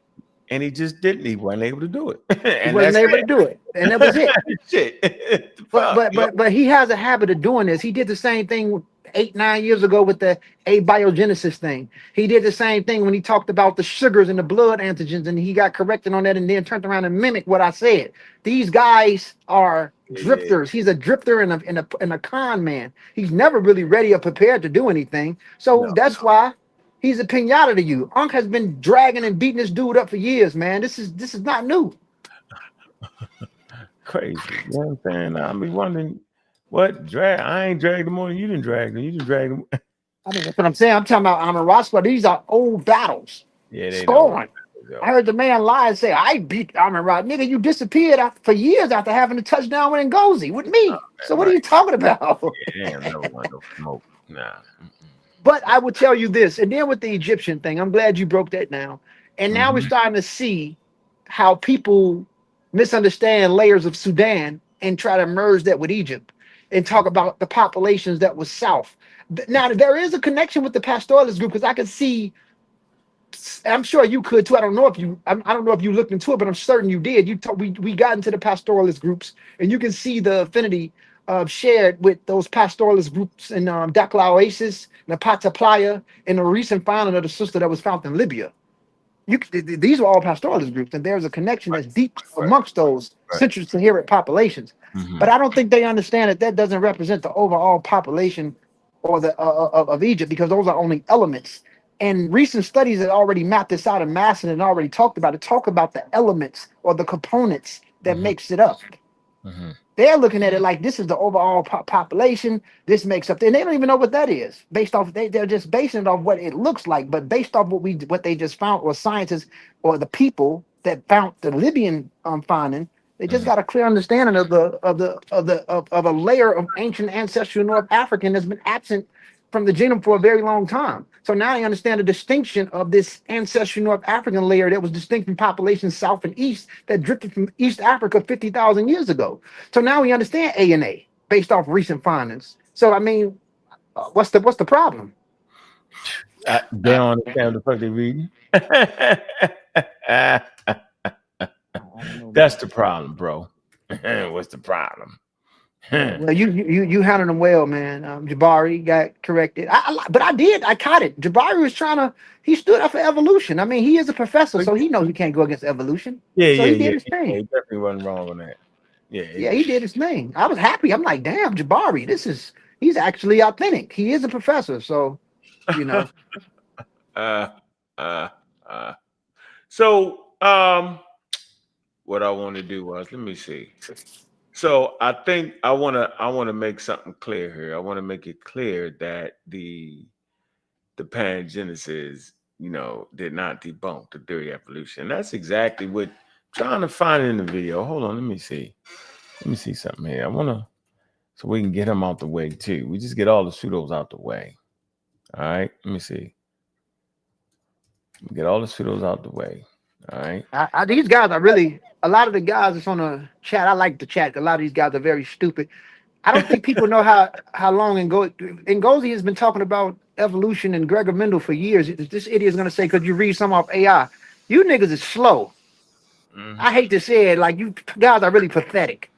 And he just didn't. He wasn't able to do it. He wasn't able to do it, and that was it. Shit. But he has a habit of doing this. He did the same thing 8-9 years ago with the abiogenesis thing. He did the same thing when he talked about the sugars in the blood antigens, and he got corrected on that and then turned around and mimicked what I said. These guys are drifters. He's a drifter and a con man. He's never really ready or prepared to do anything. So that's why he's a pinata to you. Ankh has been dragging and beating this dude up for years, man. This is not new. Crazy. You know what I'm saying? I be wondering what drag. I ain't dragged them more than you didn't drag them. You didn't drag them. I mean, that's what I'm saying. I'm talking about Amaraspa. These are old battles. Yeah, they scoring. Know. I heard the man lie and say, I beat Amaraspa. Nigga, you disappeared for years after having a touchdown with Ngozi with me. So what are you talking about? Yeah, damn, never want no smoke. Nah. But I would tell you this, and then with the Egyptian thing, I'm glad you broke that down. And now we're starting to see how people misunderstand layers of Sudan and try to merge that with Egypt and talk about the populations that was south. Now, there is a connection with the pastoralist group, because I could see, I'm sure you could too. I don't know if you looked into it, but I'm certain you did. We got into the pastoralist groups, and you can see the affinity shared with those pastoralist groups in Dakla Oasis, Napata Playa, and the recent founding of the sister that was found in Libya. These are all pastoralist groups, and there's a connection that's deep amongst those Central Saharan populations. But I don't think they understand that doesn't represent the overall population or the of Egypt, because those are only elements. And recent studies that already mapped this out in Masson and already talk about the elements or the components that makes it up. They're looking at it like this is the overall population. This makes up, and they don't even know what that is. Based off, they're just basing it off what it looks like. But based off what they just found, or scientists or the people that found the Libyan finding, they just got a clear understanding of a layer of ancient ancestral North African that's been absent from the genome for a very long time. So now they understand the distinction of this ancestral North African layer that was distinct from populations south and east that drifted from East Africa 50,000 years ago. So now we understand ANA based off recent findings. So I mean, what's the problem? They don't understand the fuck they reading. That's the problem, bro. What's the problem? Well, you handled them well, man. Jabari got corrected. I caught it. Jabari was he stood up for evolution. I mean, he is a professor, so he knows he can't go against evolution. He did his thing. He definitely wasn't wrong on that. Yeah, he did his thing. I was happy. I'm like, damn, Jabari, he's actually authentic. He is a professor, so you know. So what I want to do was, let me see. So I think I want to make something clear here. I want to make it clear that the Pangenesis, did not debunk the theory of evolution. That's exactly what I'm trying to find in the video. Hold on, let me see. Let me see something here. So we can get them out the way too. We just get all the pseudos out the way. All right, let me see. Get all the pseudos out the way. All right. These guys are really, a lot of the guys that's on the chat. I like the chat. A lot of these guys are very stupid. I don't think people know how long Ngozi has been talking about evolution and Gregor Mendel for years. This idiot is going to say, because you read some off AI, you niggas is slow. I hate to say it, like, you guys are really pathetic.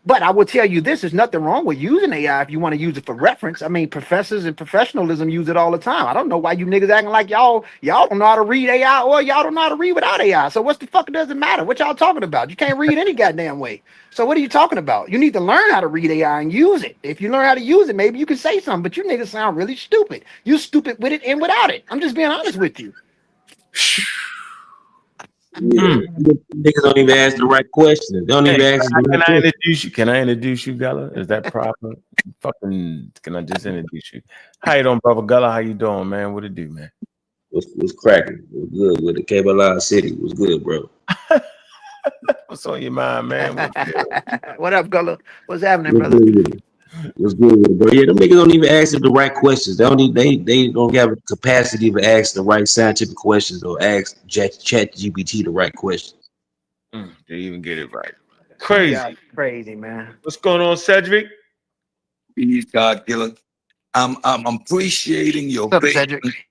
But I will tell you this: there's nothing wrong with using AI if you want to use it for reference. I mean, professors and professionalism use it all the time. I don't know why you niggas acting like y'all don't know how to read AI, or y'all don't know how to read without AI. So what's the fuck? It doesn't matter. What y'all talking about? You can't read any goddamn way. So what are you talking about? You need to learn how to read AI and use it. If you learn how to use it, maybe you can say something. But you niggas sound really stupid. You stupid with it and without it. I'm just being honest with you. Yeah, niggas don't even ask the right questions. They don't even ask the right questions. Introduce you? Can I introduce you, Gullah? Is that proper? Fucking, can I just introduce you? How you doing, brother Gullah? How you doing, man? What it do, man? Was cracking. Was good with the Cable City. Was good, bro. What's on your mind, man? What up, Gullah? What's happening, Was brother? good with it. Was good with it, bro. Yeah, them niggas don't even ask the right questions. They don't have the capacity to ask the right scientific questions or ask Chat GPT the right questions. They even get it right. Crazy. Yeah, crazy, man. What's going on, Cedric? Peace, God, Gillen. I'm appreciating your What's up, patience. Cedric?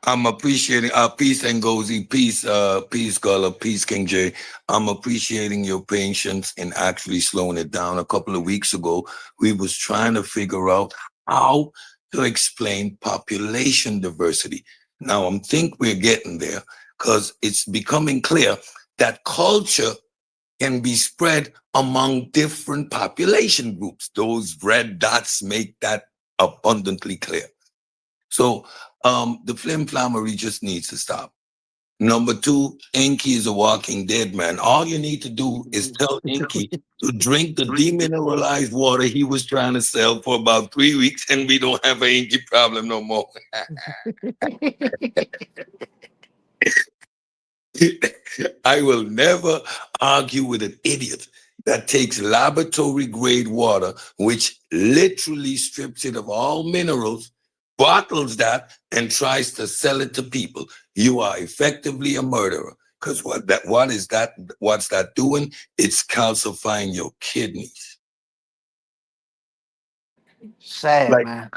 I'm appreciating peace Ngozi, peace Gullah, peace King J. I'm appreciating your patience in actually slowing it down. A couple of weeks ago, we was trying to figure out how to explain population diversity. Now I think we're getting there because it's becoming clear that culture can be spread among different population groups. Those red dots make that abundantly clear. So the flimflammery just needs to stop. Number two, Enki is a walking dead man. All you need to do is tell Enki to drink the demineralized water he was trying to sell for about 3 weeks, and we don't have an Enki problem no more. I will never argue with an idiot that takes laboratory grade water, which literally strips it of all minerals, bottles that, and tries to sell it to people. You are effectively a murderer. Because what's that doing? It's calcifying your kidneys. Sad, man.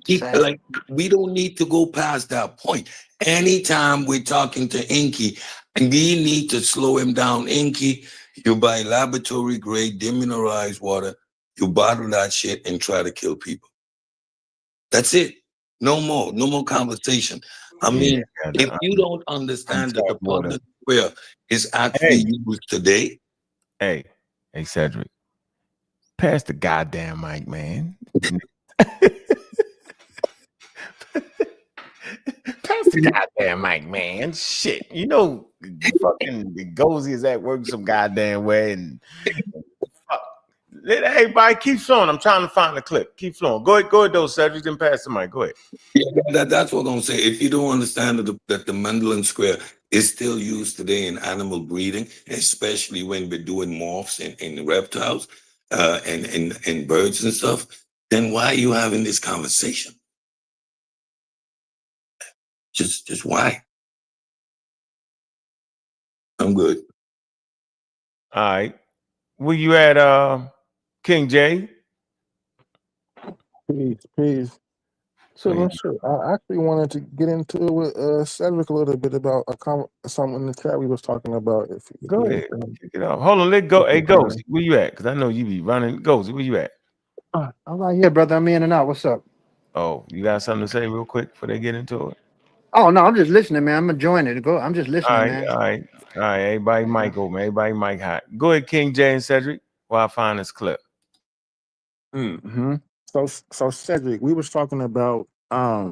Sad. Like, we don't need to go past that point. Anytime we're talking to Inky, we need to slow him down. Inky, you buy laboratory grade demineralized water, you bottle that shit and try to kill people. That's it. No more conversation. I mean, if you don't understand that the public square is actually used today. Hey, Cedric, pass the goddamn mic, man. Pass the goddamn mic, man. Shit, you know, fucking Gozy is at work some goddamn way, and fuck. Hey, everybody, keep flowing. I'm trying to find the clip. Keep flowing. Go ahead, though, Cedric. Then pass the mic. Go ahead. Yeah, that's what I'm gonna say. If you don't understand that the Mendelian square is still used today in animal breeding, especially when we're doing morphs in reptiles and birds and stuff, then why are you having this conversation? Just why? I'm good. All right. Where you at, King J? Peace. So I actually wanted to get into it with Cedric a little bit about something in the chat we was talking about. Go ahead. Kick it off. Hold on. Let go. Hey, Ghost, where you at? Because I know you be running. Ghost, where you at? I'm right here, brother. I'm in and out. What's up? Oh, you got something to say real quick before they get into it? Oh no, I'm just listening, man. I'm enjoying it. I'm just listening, man. All right. Everybody mic open. Everybody mic hot. Go ahead, King J and Cedric, while I find this clip. So Cedric, we was talking about the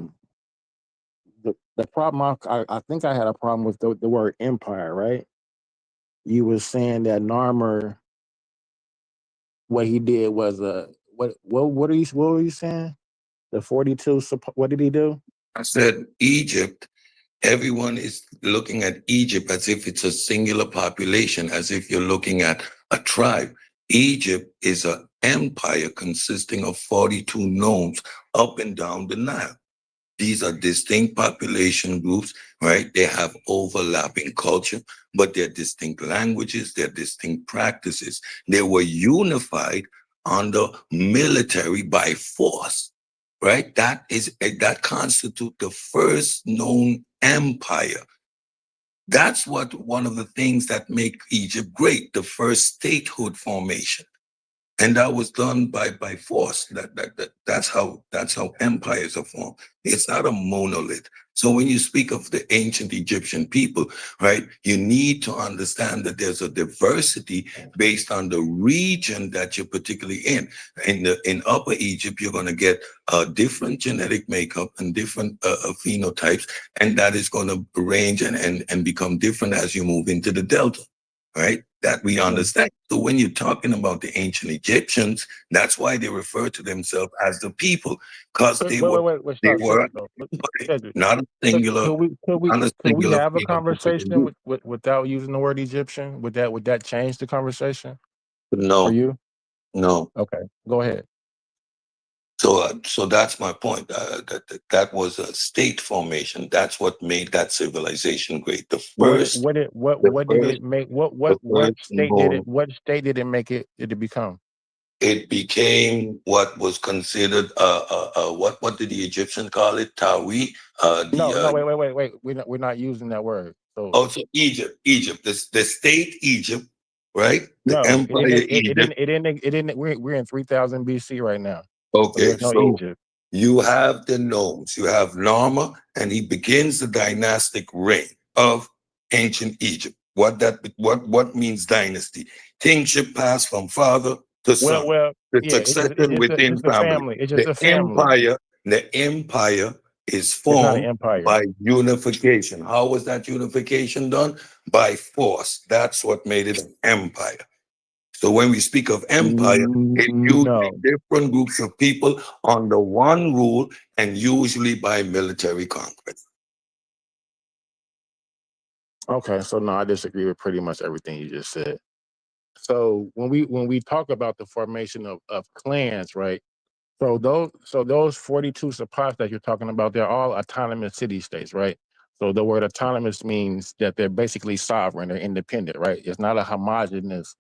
problem. I think I had a problem with the word empire, right? You was saying that Narmer, what he did was what were you saying? The 42. What did he do? I said Egypt. Everyone is looking at Egypt as if it's a singular population, as if you're looking at a tribe. Egypt is an empire consisting of 42 nomes up and down the Nile. These are distinct population groups, right? They have overlapping culture, but they're distinct languages, they're distinct practices. They were unified under military by force, right? That constitutes the first known empire. That's one of the things that make Egypt great, the first statehood formation. And that was done by force. That's how empires are formed. It's not a monolith. So when you speak of the ancient Egyptian people, right, you need to understand that there's a diversity based on the region that you're particularly in. In Upper Egypt, you're going to get a different genetic makeup and different phenotypes, and that is going to range and become different as you move into the Delta. Right, that we understand. So when you're talking about the ancient Egyptians, that's why they refer to themselves as the people, because they were Cedric, not a singular, could we have a conversation phenotypical. without using the word Egyptian? Would that change the conversation for No, you? no. Okay, go ahead. So that's my point. That was a state formation. That's what made that civilization great. The What first did it make? What state did it make it become? it became what was considered what did the Egyptians call it? Tawi. No, wait. We're not using that word. So Also Egypt, the state Egypt, right? The no, empire Egypt. it didn't. We're in 3000 BC right now. So Okay, there's no so Egypt. you have the gnomes, you have Narmer, and he begins the dynastic reign of ancient Egypt. What means dynasty? Kingship passed from father to son. Well, The yeah. succession It's within just a family. family. It's just a family. The empire is It's not an formed empire. by unification. How was that unification done? By force. That's what made it an empire. So when we speak of empire, it's usually different groups of people under one rule and usually by military conquest. Okay, so no, I disagree with pretty much everything you just said. So when we talk about the formation of clans, right? So those 42 supplies that you're talking about, they're all autonomous city states, right? So the word autonomous means that they're basically sovereign or independent, right? It's not a homogeneous.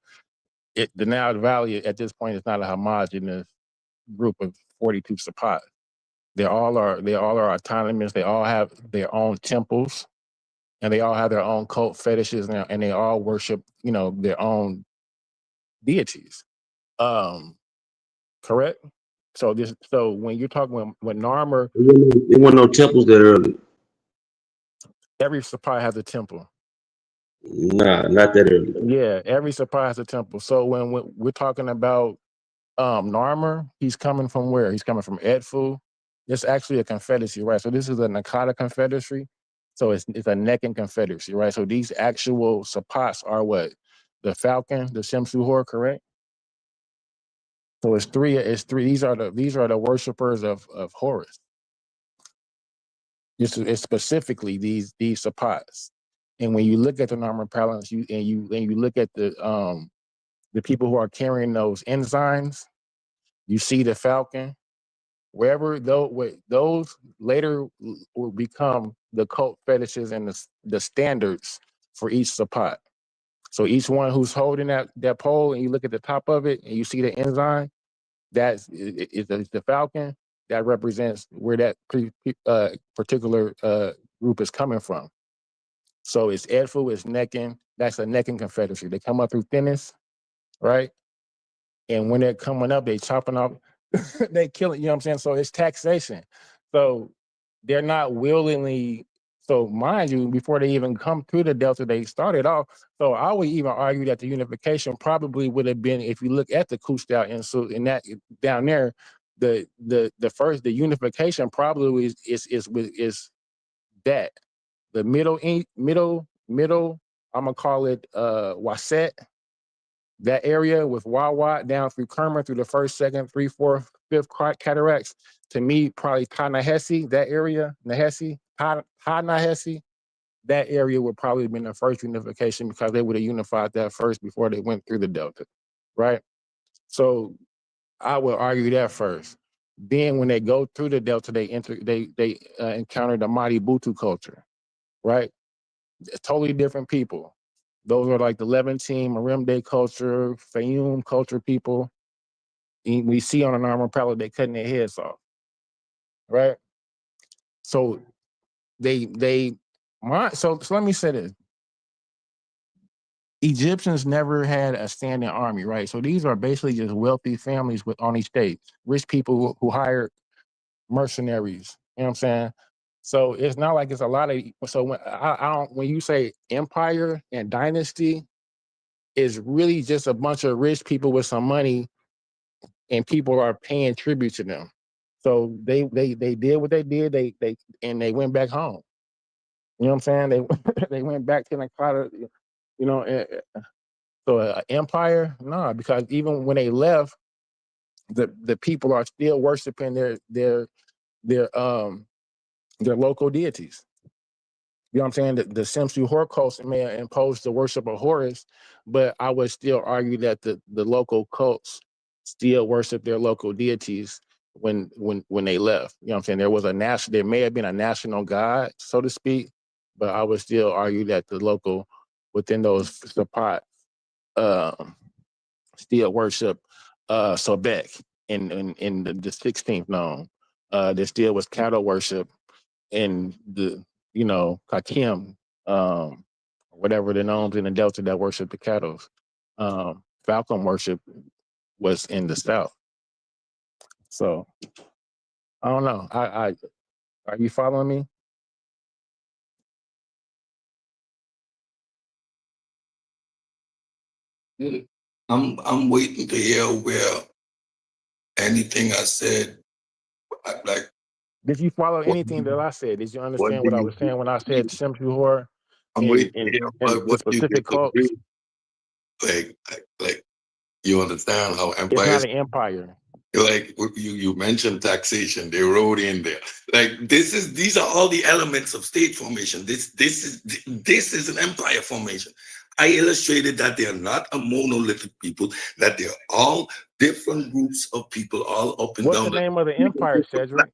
The Nile Valley at this point is not a homogeneous group of 42 supplies. They all are autonomous. They all have their own temples, and they all have their own cult fetishes, and they all worship, their own deities. Correct. So when you're talking when Narmer, There weren't no temples that early. every supply has a temple. Nah, not that early. Yeah, every supply has a temple. So when we're talking about Narmer, he's coming from where? He's coming from Edfu. It's actually a confederacy, right? So this is a Nakata confederacy. So it's a Neccan confederacy, right? So these actual Sapats are what? The Falcon, the Shemsuhor, correct? So it's three. These are the worshipers of Horus. It's specifically these Sapats. And when you look at the Narmer Palance, you look at the people who are carrying those enzymes, you see the Falcon. Wherever those later will become the cult fetishes and the standards for each Sapat. So each one who's holding that pole, and you look at the top of it, and you see the enzyme, that's the Falcon. That represents where that particular group is coming from. So it's Edfu, it's Neccan. That's a Neccan confederacy. They come up through Thinis, right? And when they're coming up, they chopping off, they kill it, you know what I'm saying? So it's taxation. So they're not willingly, so mind you, before they even come through the Delta, they started off. So I would even argue that the unification probably would have been, if you look at the Kushtau Institute and that down there, the unification probably is that. The middle, I'm gonna call it Waset, that area with Wawa down through Kerma through the first, second, 3, 4, 5th cataracts. To me, probably Ta-Nehesi, that area, Nehesi, Ta-Nehesi, that area would probably have been the first unification because they would have unified that first before they went through the Delta, right? So I would argue that first. Then when they go through the Delta, they encounter the Madi Butu culture, right? It's totally different people. Those are like the Levantine, Marimde culture, Fayum culture people. And we see on an armor pallet, they cutting their heads off, right? So so let me say this. Egyptians never had a standing army, right? So these are basically just wealthy families with on each state, rich people who hired mercenaries. You know what I'm saying? So it's not like it's a lot of. So when I don't, when you say empire and dynasty, it's really just a bunch of rich people with some money, and people are paying tribute to them. So they did what they did. They went back home. You know what I'm saying? They went back to the cloud. You know, so empire, no, because even when they left, the people are still worshiping their local deities. You know what I'm saying? The Simsu Horcrux may impose the worship of Horus, but I would still argue that the local cults still worship their local deities when they left. You know what I'm saying? There may have been a national god, so to speak, but I would still argue that the local within those Sapat still worship Sobek in the 16th known. There still was cattle worship in the Kakim, whatever the gnomes in the Delta that worship the cattle. Falcon worship was in the South. So I don't know. I are you following me? I'm waiting to hear where anything I said, like, Did you follow what, anything that I said? Did you what understand do what I was saying when I said Shemsu Hor I'm and waiting to hear the what you specific cults? disagree. Like, you understand how It's not empires, an empire. like you mentioned taxation, they wrote in there. Like these are all the elements of state formation. This is an empire formation. I illustrated that they are not a monolithic people, that they're all different groups of people all up and What's down the name of the empire, Cedric?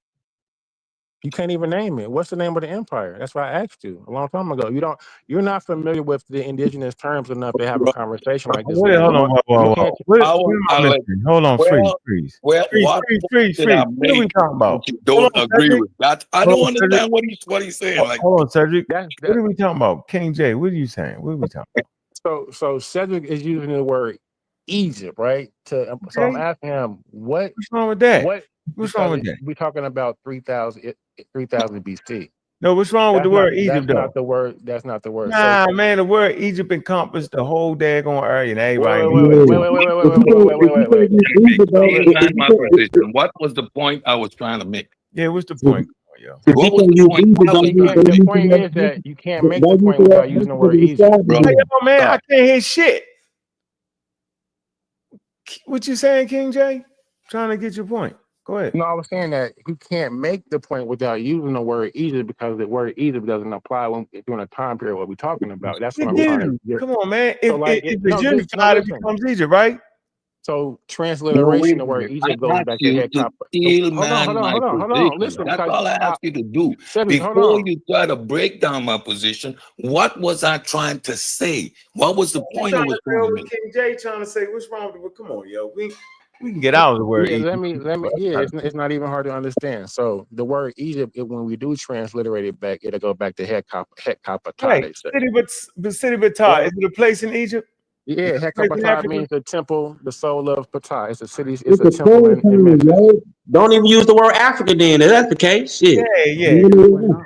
You can't even name it. What's the name of the empire? That's why I asked you a long time ago. You're not familiar with the indigenous terms enough to have a conversation like this with Wait, me. hold on, You whoa. can't. What I am was I like, missing? Hold on, freeze. what did I What are we make talking about? that you Hold don't on, agree Cedric. with? That I Hold don't on, Cedric. understand what he's saying. Like, Hold on, Cedric. That What are we talking about? King J, what are you saying? What are we talking about? so Cedric is using the word Egypt, right? So I'm Okay. asking him what's wrong with that? what What's wrong with that? we're talking about 3000 BC. No, what's wrong with the word Egypt, That's though? not the word. That's not the word. Nah, man, the word Egypt encompassed the whole daggone area, and everybody Wait. So listen. land my position. What was the point I was trying to make? Yeah, what's the point, yo? What was the point I was trying to The make? point is that you can't make the point without using the word Egypt. Bro, Hey, yo, man, I stop. can't hear shit. What you saying, King J? Trying to get your point. Go ahead. No, I was saying that he can't make the point without using the word Egypt because the word Egypt doesn't apply during a time period what we're talking about. That's what It I'm trying to do. get. Come on, man. So like, If it's unified, it listen. becomes Egypt, right? So No, transliteration, wait the a word minute. I Egypt goes asked back to you head to cop. still Hold on. man my position. Listen, That's because all I asked you to do. Cedric, hold Before on. you try to break down my position, what was I trying to say? What was the point I was trying to make? King J trying to say, what's wrong with it? Come on, yo. We can get out of the word Yeah, Egypt. let me. Yeah, it's not even hard to understand. So the word Egypt, when we do transliterate it back, it'll go back to Het Kapata. Right. They say. City Batar. Right. Is it a place in Egypt? Yeah, Het Place in Kapata Africa? means the temple, the soul of Ptah. It's a city. It's It's a a temple cold in time, Memphis. right? Don't even use the word Africa then. If that's the case, shit. Yeah.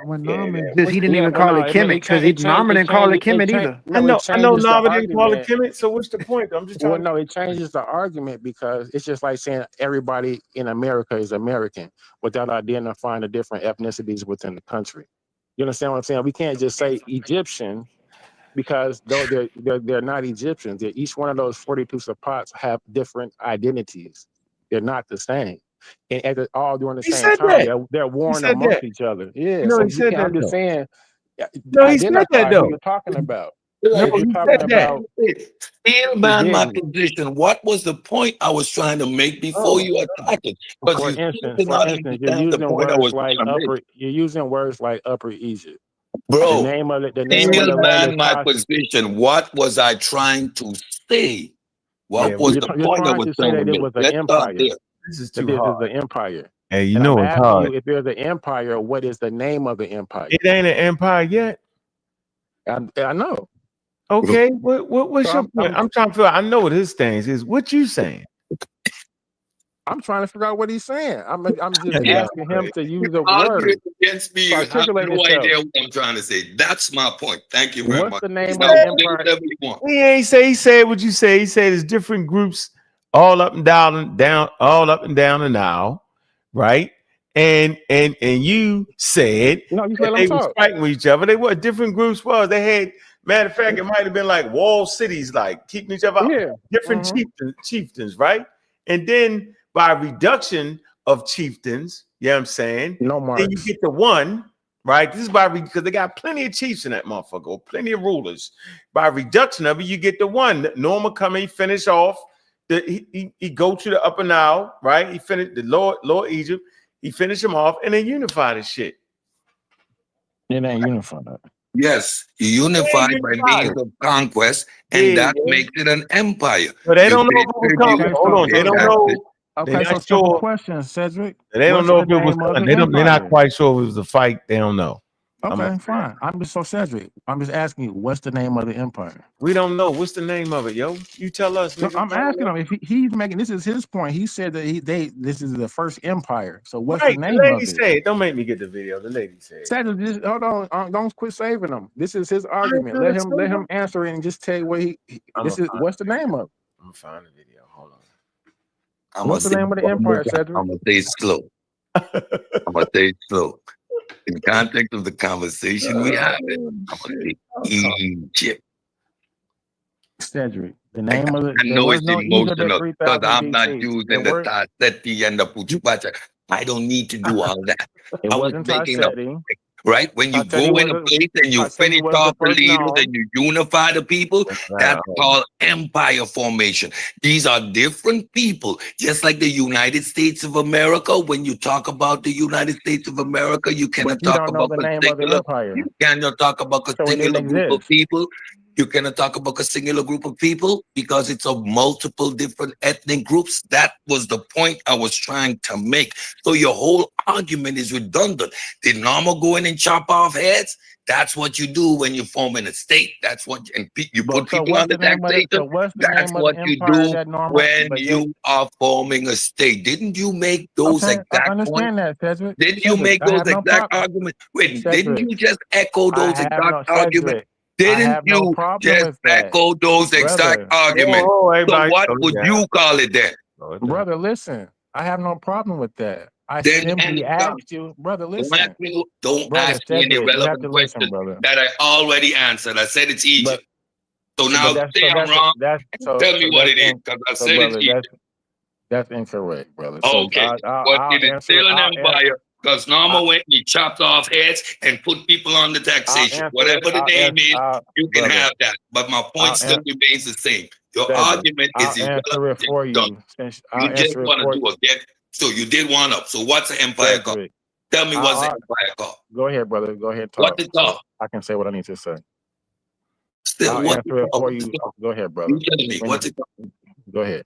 When Norman, he didn't even but call no, it Kemet because Norman didn't call it Kemet either. I No, know it changes the Nava didn't call it argument. Kemet, so what's the point? I'm just Well, trying to. no, it changes the argument because it's just like saying everybody in America is American without identifying the different ethnicities within the country. You understand what I'm saying? We can't just say Egyptian because though they're not Egyptians. Each one of those 42 Sapots have different identities. They're not the same. And all during the He same said time, that. they're He warring said amongst that. each other. Yeah, No, so he you said can't. that I'm just though. saying, No, he said that identify who though. you're talking about. Like, If No, you're he talking said that. about, still he man my didn't. position. What was the point I was trying to make before Oh, you attacked it? Because For you still instance, did not you're understand the using point I words was like trying to make. Upper Egypt. The Bro, name of it, the name of still the land is man my position. What was I trying to say? yeah. What was the you're point I trying was to say trying to that it make? was an Let's start empire. there. This is That too this hard. is the empire. Hey, you And know I'm it's asking hard. you, if there's an empire, what is the name of the empire? It ain't an empire yet. I know. Okay, what's So your point? I'm trying to figure out. I know what his stance is. What you saying? I'm trying to figure out what he's saying. I'm just Yeah, asking him to use a Arguing word against me, to you have articulate no itself. idea what I'm trying to say. That's my point. Thank you very What's much. the name Now, of the say empire? whatever you want. He ain't say. He said what you say. He said it's different groups, all up and down, all up and down the Nile, right? And you said No, you just that let him they were talk. fighting with each other. They were different groups. Was they had? Matter of fact, it might have been like walled cities, like keeping each other out. Yeah. Different chieftains, right? And then by reduction of chieftains, you know what I'm saying? No Then marks. you get the one, right? This is by because they got plenty of chiefs in that motherfucker, or plenty of rulers. By reduction of it, you get the one. Norma come in, finish off. He go to the Upper Nile, right? He finished the lower Egypt. He finished him off and then unify the shit. It ain't unified. Yes, you unify by means of conquest, and that makes it an empire. But they don't know if it was conquest. Hold on, they don't know. Okay, so simple question, Cedric. They don't know if it was. They're not quite sure if it was a fight. They don't know. Okay, fine. I'm just Cedric. I'm just asking you, what's the name of the empire? We don't know. What's the name of it, yo? You tell us. No, I'm asking him if he's making. This is his point. He said that this is the first empire. So what's the name the lady of it? said, don't make me get the video. The lady said. Cedric, just hold on. Don't quit saving him. This is his argument. Let him answer it and just tell you what what's the name of it. I'm gonna find the video. Hold on. What's the name of the empire, Cedric? I'm gonna say slow. I'm gonna say slow. In the context of the conversation we had, I'm gonna say Egypt. Cedric, the name of it. I know it's emotional because I'm not using the Taseti and the Puchupacha. I don't need to do all that. It wasn't Taseti. Right? When you go in a place and you finish off the leaders and you unify the people, that's called empire formation. These are different people. Just like the United States of America, when you talk about the United States of America, you cannot talk about the name of the empire. You cannot talk about a singular group of people. You cannot talk about a singular group of people because it's of multiple different ethnic groups. That was the point I was trying to make. So your whole argument is redundant. Did Norma go in and chop off heads? That's what you do when you're forming a state. That's what you put people on the taxation. That's what you do when you are forming a state. Didn't you make those exact points? I understand that, Cedric. Didn't you make those exact arguments? Wait, didn't you just echo those exact arguments? Didn't you just echo those exact arguments? So what would you call it then? Brother, listen, I have no problem with that. I simply asked you, brother, listen. Don't ask me any relevant questions that I already answered. I said it's Egypt. So now say I'm wrong. Tell me what it is, because I said it's Egypt. That's incorrect, brother. Okay, but it is still an empire. Because Norma went and he chopped off heads and put people on the taxation. Whatever the name is, you can have that. But my point still remains the same. Your argument is irrelevant. For you. You just want to do a get. So you did one up. So what's the empire called? Tell me what's the empire called. Go ahead, brother. Go ahead. Talk. What's it called? I can say what I need to say. Still, I'll answer it for you. Go ahead, brother. You tell me. What's it called? Go ahead.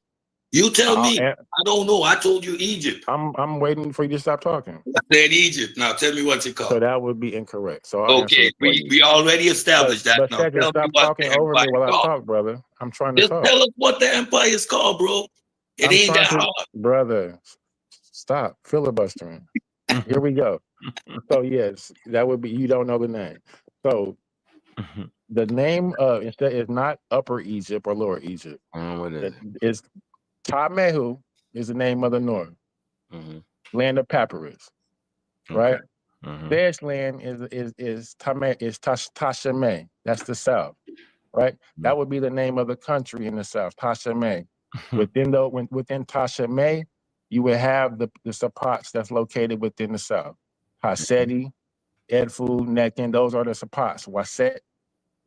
You tell me. I don't know. I told you Egypt. I'm waiting for you to stop talking. I said Egypt. Now tell me what's it called. So that would be incorrect. So okay, we already established that. But now Cedric, stop talking over me while I talk, brother. I'm trying to talk. Just tell us what the empire is called, bro. It ain't that hard. Brother, stop filibustering. Here we go. So yes, that would be, you don't know the name. So the name of instead is not Upper Egypt or Lower Egypt. What is it? It's Tamehu is the name of the north, land of papyrus, right? There's land is Tasheme. That's the south, right? That would be the name of the country in the south, Tasheme. Within Tasheme, you would have the Sapats that's located within the south. Hasedi, Edfu, Nekin, those are the Sapats. Waset,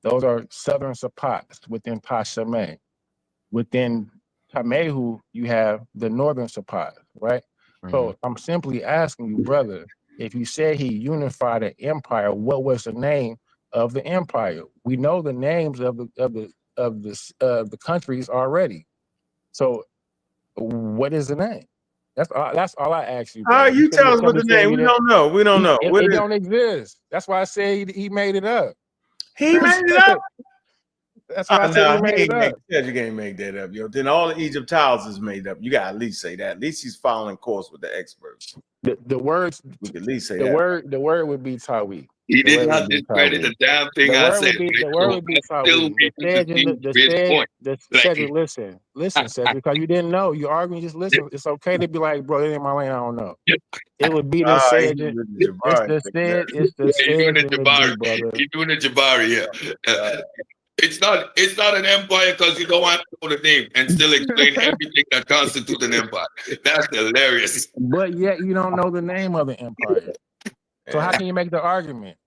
those are southern Sapats within Tasheme. Within Tamehu, you have the northern Sapat, right? So I'm simply asking you, brother, if you said he unified an empire, what was the name of the empire? We know the names of the countries already. So what is the name? That's all I asked you. Brother. You tell us what the name. We don't know. We don't know. It don't exist. That's why I say he made it up. He made it up. That's what I said. No, He made it up. Cedric ain't make that up, yo. Then all the Egypt tiles is made up. You got to at least say that. At least he's following course with the experts. The words, We can at least say the that. word would be Tawi. He The did word not would be discredit Tawi. the damn thing The I word said. would be Right? the word So would be I still Tawi. The able to Cedric, demonstrate the point. Cedric, listen, Cedric, because you didn't know. You arguing, just listen. It's okay to be like, bro, it ain't my lane, I don't know. It would be the Cedric. It's the Ced, it's the You're doing Ced the and the Jabari. G, brother. You're doing the Jabari, yeah. It's not an empire because you don't want to know the name and still explain everything that constitutes an empire. That's hilarious. But yet you don't know the name of the empire. So how can you make the argument?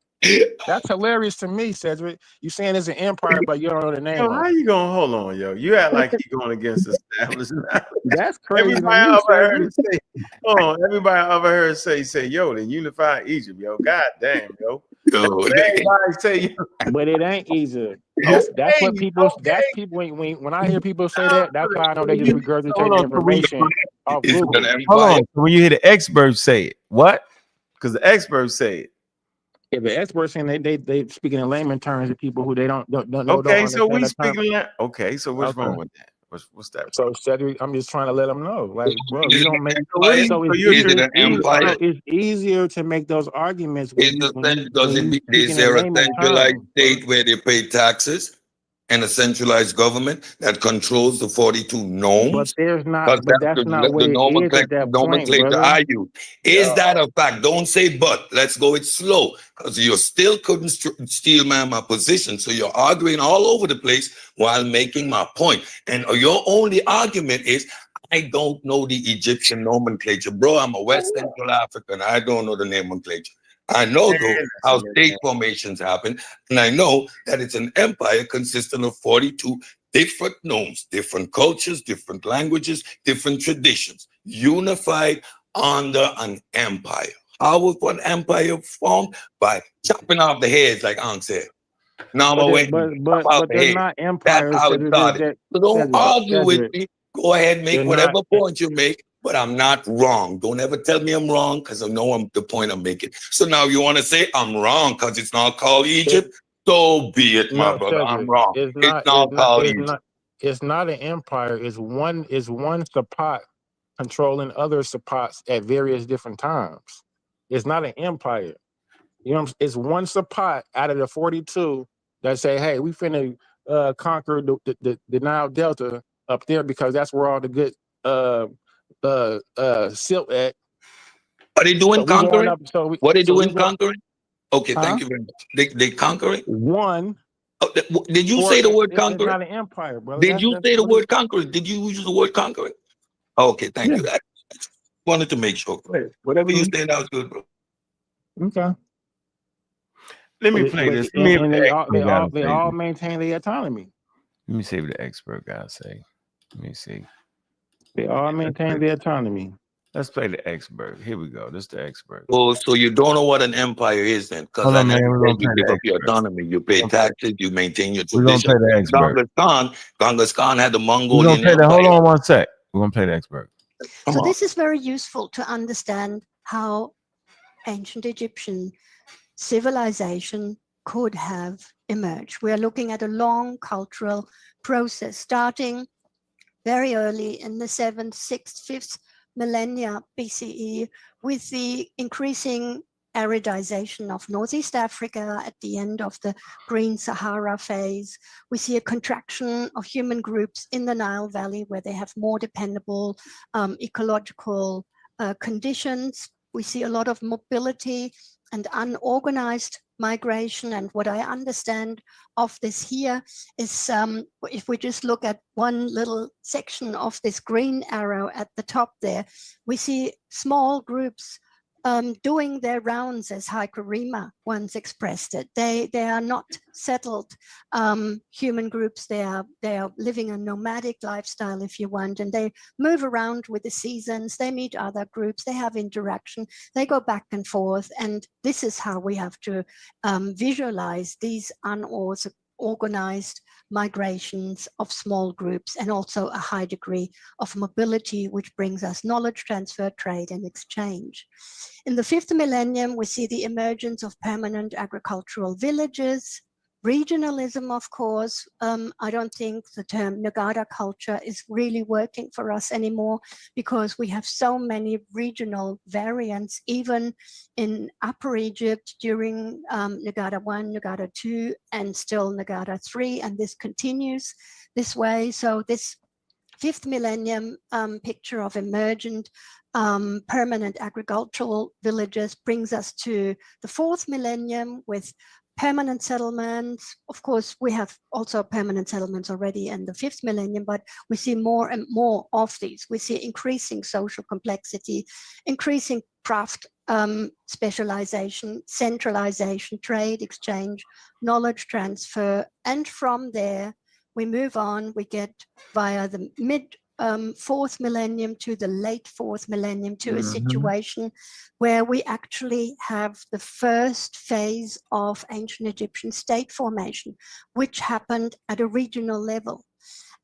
That's hilarious to me, Cedric. You saying it's an empire, but you don't know the name. Yo, how you gonna hold on, yo? You act like he going against establishment. That's crazy. Everybody I ever heard say, everybody I ever heard say, yo, the unified Egypt, yo. God damn, yo. Everybody say, but it ain't Egypt. That's what people. That's people. When I hear people say that, that's how I know they just regurgitate the information off Google. Hold on. When you hear the experts say it, what? Because the experts say it. If the experts saying they speaking in layman terms to people who they don't Okay, so we understand speaking that. Okay, so what's wrong with that? What's that? So Cedric, I'm just trying to let them know, like, bro, you don't make so it's easier to make those arguments when is there a centralized state where they pay taxes and a centralized government that controls the 42 nomes? But there's not. But that's not what it is at that point, brother. I use. Is that a fact? Don't say but. Let's go it slow because you still couldn't steal my position. So you're arguing all over the place while making my point. And your only argument is, I don't know the Egyptian nomenclature. Bro, I'm a West Central African. I don't know the nomenclature. I know though how state formations happen, and I know that it's an empire consisting of 42 different nomes, different cultures, different languages, different traditions, unified under an empire. How was one empire formed? By chopping off the heads, like Ankh said. Now but they're not empires. That's how it started. So don't argue with me. Go ahead, make whatever point you make. But I'm not wrong. Don't ever tell me I'm wrong because I know the point I'm making. So now you want to say I'm wrong because it's not called Egypt? So be it, my brother. Cedric, I'm wrong. It's not called Egypt. It's not an empire. It's one sapat controlling other sapats at various different times. It's not an empire. You know, it's one sapat out of the 42 that say, hey, we finna conquer the Nile Delta up there because that's where all the good silk at. Are they doing conquering? What are they doing conquering? Okay, thank you very much. They conquering? One. Oh, did you say the word conquering? It's not an empire, brother. Did you say the word conquering? Did you use the word conquering? Okay, thank you. I wanted to make sure. Whatever you say, that was good, bro. Okay. Let me play this. And they all maintain their autonomy. Let me see what the expert guys say. Let me see. They all maintain their autonomy. Let's play the expert. Here we go. This is the expert. Oh, so you don't know what an empire is then? Because you give up your autonomy, you pay taxes, you maintain your tradition. We're gonna play the expert. Genghis Khan had the Mongolian Empire. Hold on one sec. We're gonna play the expert. So this is very useful to understand how ancient Egyptian civilization could have emerged. We are looking at a long cultural process starting very early in the 7th, 6th, 5th millennia BCE with the increasing aridization of Northeast Africa at the end of the Green Sahara phase. We see a contraction of human groups in the Nile Valley where they have more dependable ecological conditions. We see a lot of mobility and unorganized migration. And what I understand of this here is if we just look at one little section of this green arrow at the top there, we see small groups doing their rounds, as Heike Riemer once expressed it. They are not settled human groups. They are living a nomadic lifestyle, if you want, and they move around with the seasons. They meet other groups. They have interaction. They go back and forth, and this is how we have to visualize these unorganized migrations of small groups, and also a high degree of mobility, which brings us knowledge transfer, trade, and exchange. In the 5th millennium, we see the emergence of permanent agricultural villages, Regionalism, of course, I don't think the term Nagada culture is really working for us anymore, because we have so many regional variants, even in Upper Egypt during Nagada 1, Nagada 2, and still Nagada 3, and this continues this way. So this 5th millennium picture of emergent permanent agricultural villages brings us to the 4th millennium with permanent settlements. Of course, we have also permanent settlements already in the 5th millennium, but we see more and more of these. We see increasing social complexity, increasing craft specialization, centralization, trade exchange, knowledge transfer, and from there we move on. We get via the mid 4th millennium to the late 4th millennium to a situation where we actually have the first phase of ancient Egyptian state formation, which happened at a regional level.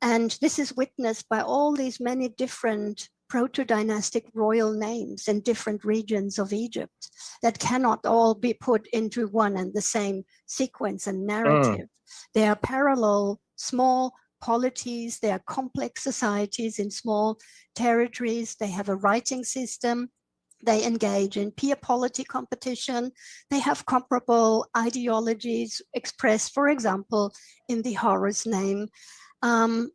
And this is witnessed by all these many different proto-dynastic royal names in different regions of Egypt that cannot all be put into one and the same sequence and narrative. They are parallel, small polities, they are complex societies in small territories, they have a writing system, they engage in peer polity competition, they have comparable ideologies expressed, for example, in the Horus name, and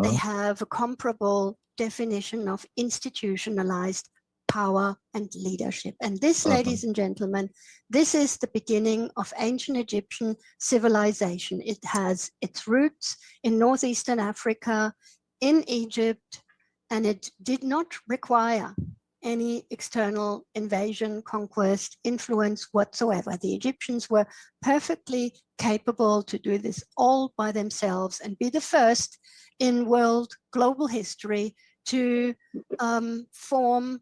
they have a comparable definition of institutionalized power and leadership. And this, ladies and gentlemen, this is the beginning of ancient Egyptian civilization. It has its roots in northeastern Africa, in Egypt, and it did not require any external invasion, conquest, influence whatsoever. The Egyptians were perfectly capable to do this all by themselves and be the first in world global history to form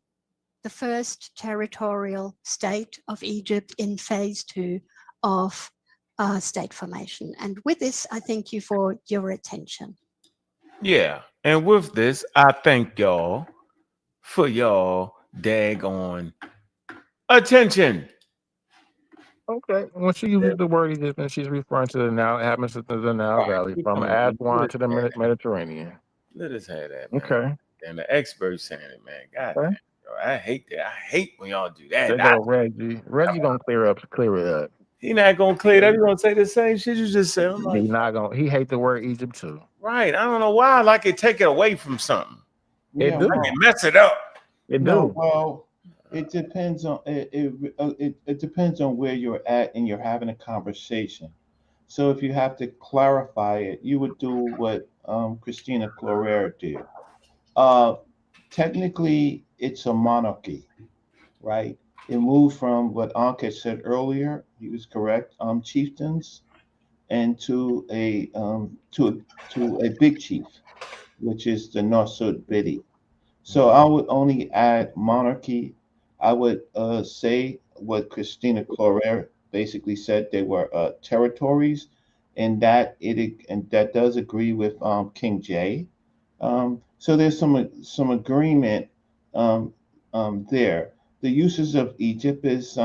the first territorial state of Egypt in phase 2 of state formation. And with this, I thank you for your attention. Yeah, and with this, I thank y'all for y'all daggone attention. Okay. When she uses the word Egyptian, she's referring to the now happens to the Nile Valley from Aswan to the Mediterranean. Let us have that, man. Okay. And the experts saying it, man. God Okay. damn, yo, I hate that. I hate when y'all do that. There go Reggie. Reggie gonna clear it up. He not gonna clear it up. He gonna say the same shit you just said. I'm like, He's not gonna. He hate the word Egypt too. right. I don't know why I like it. Take it away from something. It do. Like it mess it up. It No, do. well, it depends on it depends on where you're at and you're having a conversation. So if you have to clarify it, you would do what Christina Clorer did. Technically, it's a monarchy, right? It moved from what Ankh had said earlier. He was correct. Chieftains, and to a big chief, which is the Nosut Bidi. So I would only add monarchy. I would say what Christina Clorer basically said. They were territories, and that does agree with King J. So there's some agreement there. The uses of Egypt is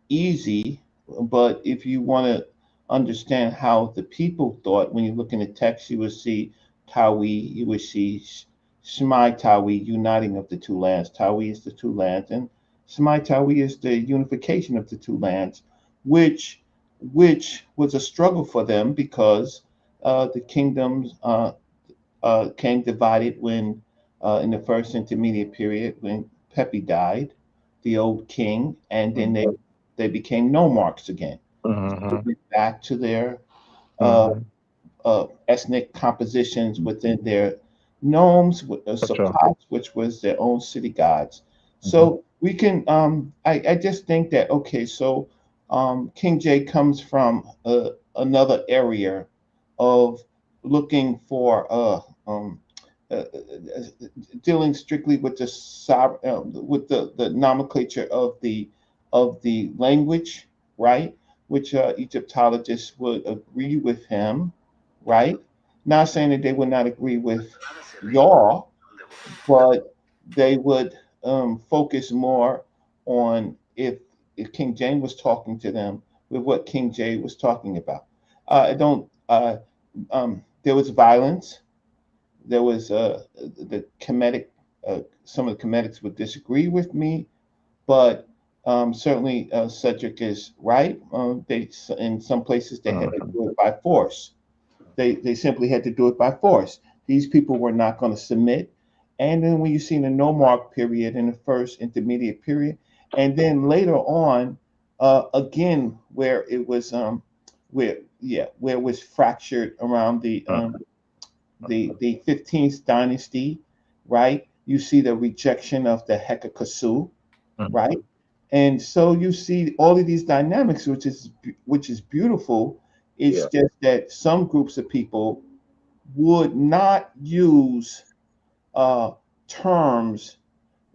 easy, but if you want to understand how the people thought, when you look in the text, you will see Tawi, you will see Shmai Tawi, uniting of the two lands. Tawi is the two lands, and Shmai Tawi is the unification of the two lands, which was a struggle for them because the kingdoms came divided when in the first intermediate period when Pepi died, the old king, and then they became nomarchs again. So they went back to their ethnic compositions within their nomes, Sapat, which was their own city gods. So we can, I just think that, okay, so King J comes from another area of looking for dealing strictly with the nomenclature of the language, right? Which Egyptologists would agree with him, right? Not saying that they would not agree with y'all, but they would focus more on if King James was talking to them, with what King J was talking about. I don't. There was violence. There was the Kemetic. Some of the Kemetics would disagree with me, but certainly Cedric is right. They in some places they had to do it by force. They simply had to do it by force. These people were not going to submit. And then when you see the no mark period in the first intermediate period, and then later on, again where it was where it was fractured around the 15th dynasty, right? You see the rejection of the Hekakasu, right? And so you see all of these dynamics, which is beautiful. It's just that some groups of people would not use terms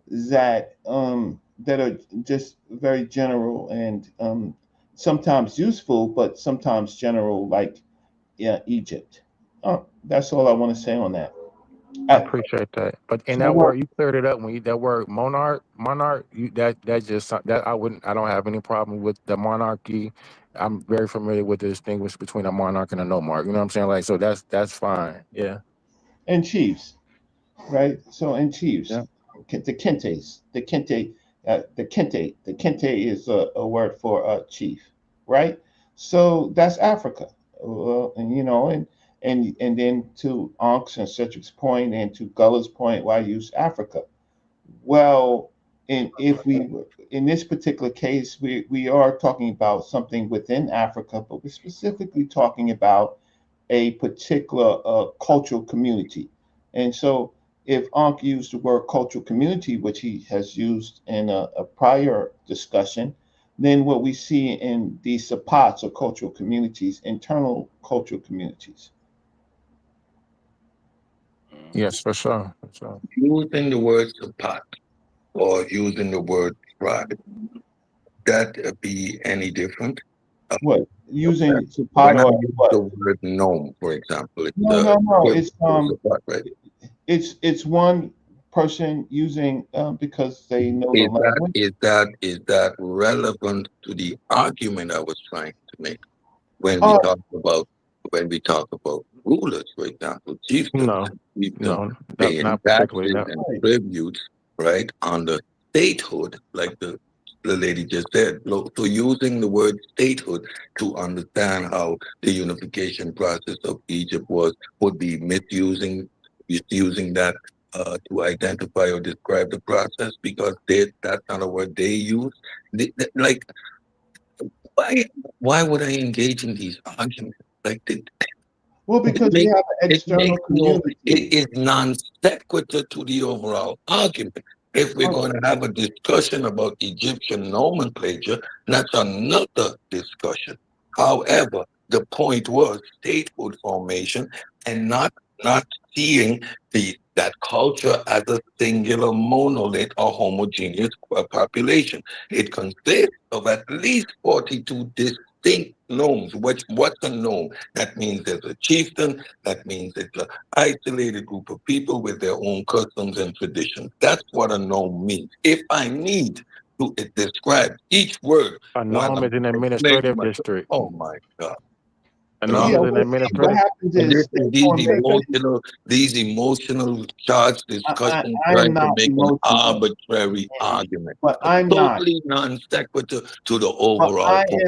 that are just very general and sometimes useful, but sometimes general, like Egypt. That's all I want to say on that. I appreciate that. But in that So word, you cleared it up when you that word monarch, that just that I don't have any problem with the monarchy. I'm very familiar with the distinguish between a monarch and a nomarch. You know what I'm saying? Like, so that's fine. Yeah. and chiefs, right? So and chiefs, Yeah. the kentes, the kente is a word for chief, right? So that's Africa, and and then to Ankh's and Cedric's point, and to Gulla's point, why use Africa? Well, and if we in this particular case, we are talking about something within Africa, but we're specifically talking about a particular cultural community. And so if Ankh used the word cultural community, which he has used in a prior discussion, then what we see in these sapats or cultural communities, internal cultural communities. Yes, for sure. For sure. Using the word support or using the word tribe, that be any different? What using When sapat I or use what? the word gnome, for example, it's No. support, right? It's one person using because they know the language. Is that relevant to the argument I was trying to make when Uh, when we talk about rulers, for example, chieftains, No, paying not particularly. taxes No. and tributes, right, on the statehood, like the lady just said. So using the word statehood to understand how the unification process of Egypt would be misusing that to identify or describe the process because that's not a word they use. Like, why would I engage in these arguments? Like, well, because we have an it external makes community. it is non sequitur to the overall argument. If we're going to have a discussion about Egyptian nomenclature, that's another discussion. However, the point was statehood formation and not seeing that culture as a singular monolith or homogeneous population. It consists of at least 42 distinct nomes. What's a nome? That means there's a chieftain. That means it's an isolated group of people with their own customs and traditions. That's what a nome means. If I need to describe each word A while nome I'm is an explaining administrative myself, district. oh my God. A You nome know, is an What administrative. happens and is these emotional charged discussions I am trying to not make an emotional, arbitrary argument. but I'm not. Totally non sequitur to the But overall point.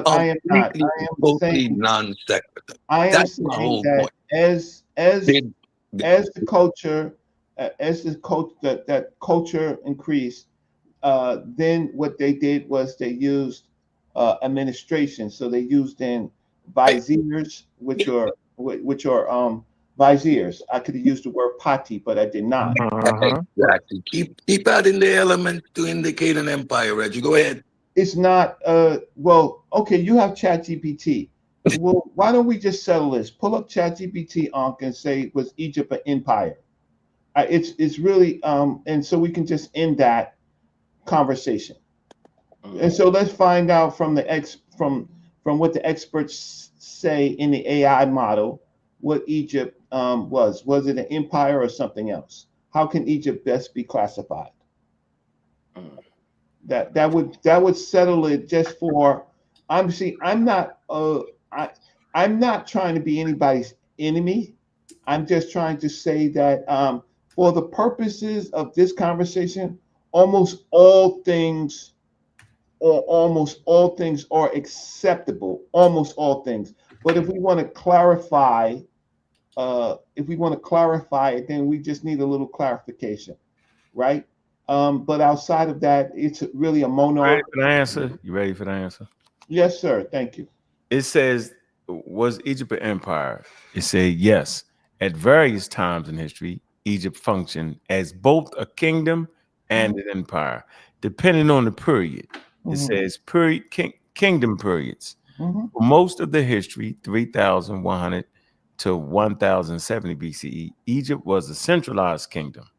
I am not. Totally non sequitur. I am That's my saying whole that point. as Big, big, the culture that culture increased, then what they did was they used administration. So they used in viziers, which are viziers. I could have used the word pati, but I did not. exactly. Keep adding the elements to indicate an empire, Reggie. Go ahead. It's not well, okay, you have ChatGPT. Well, why don't we just settle this? Pull up ChatGPT, Ankh, and say, was Egypt an empire? It's really and so we can just end that conversation. And so let's find out from from what the experts say in the AI model what Egypt was. Was it an empire or something else? How can Egypt best be classified? That would settle it just for I'm not I'm not trying to be anybody's enemy. I'm just trying to say that for the purposes of this conversation, almost all things almost all things are acceptable, almost all things. But if we want to clarify, it, then we just need a little clarification, right? But outside of that, it's really a mono. Ready for the answer? You ready for the answer? Yes, sir. Thank you. It says, was Egypt an empire? It said yes. At various times in history, Egypt functioned as both a kingdom and an empire, depending on the period. It says kingdom periods. For most of the history, 3,100 to 1,070 BCE, Egypt was a centralized kingdom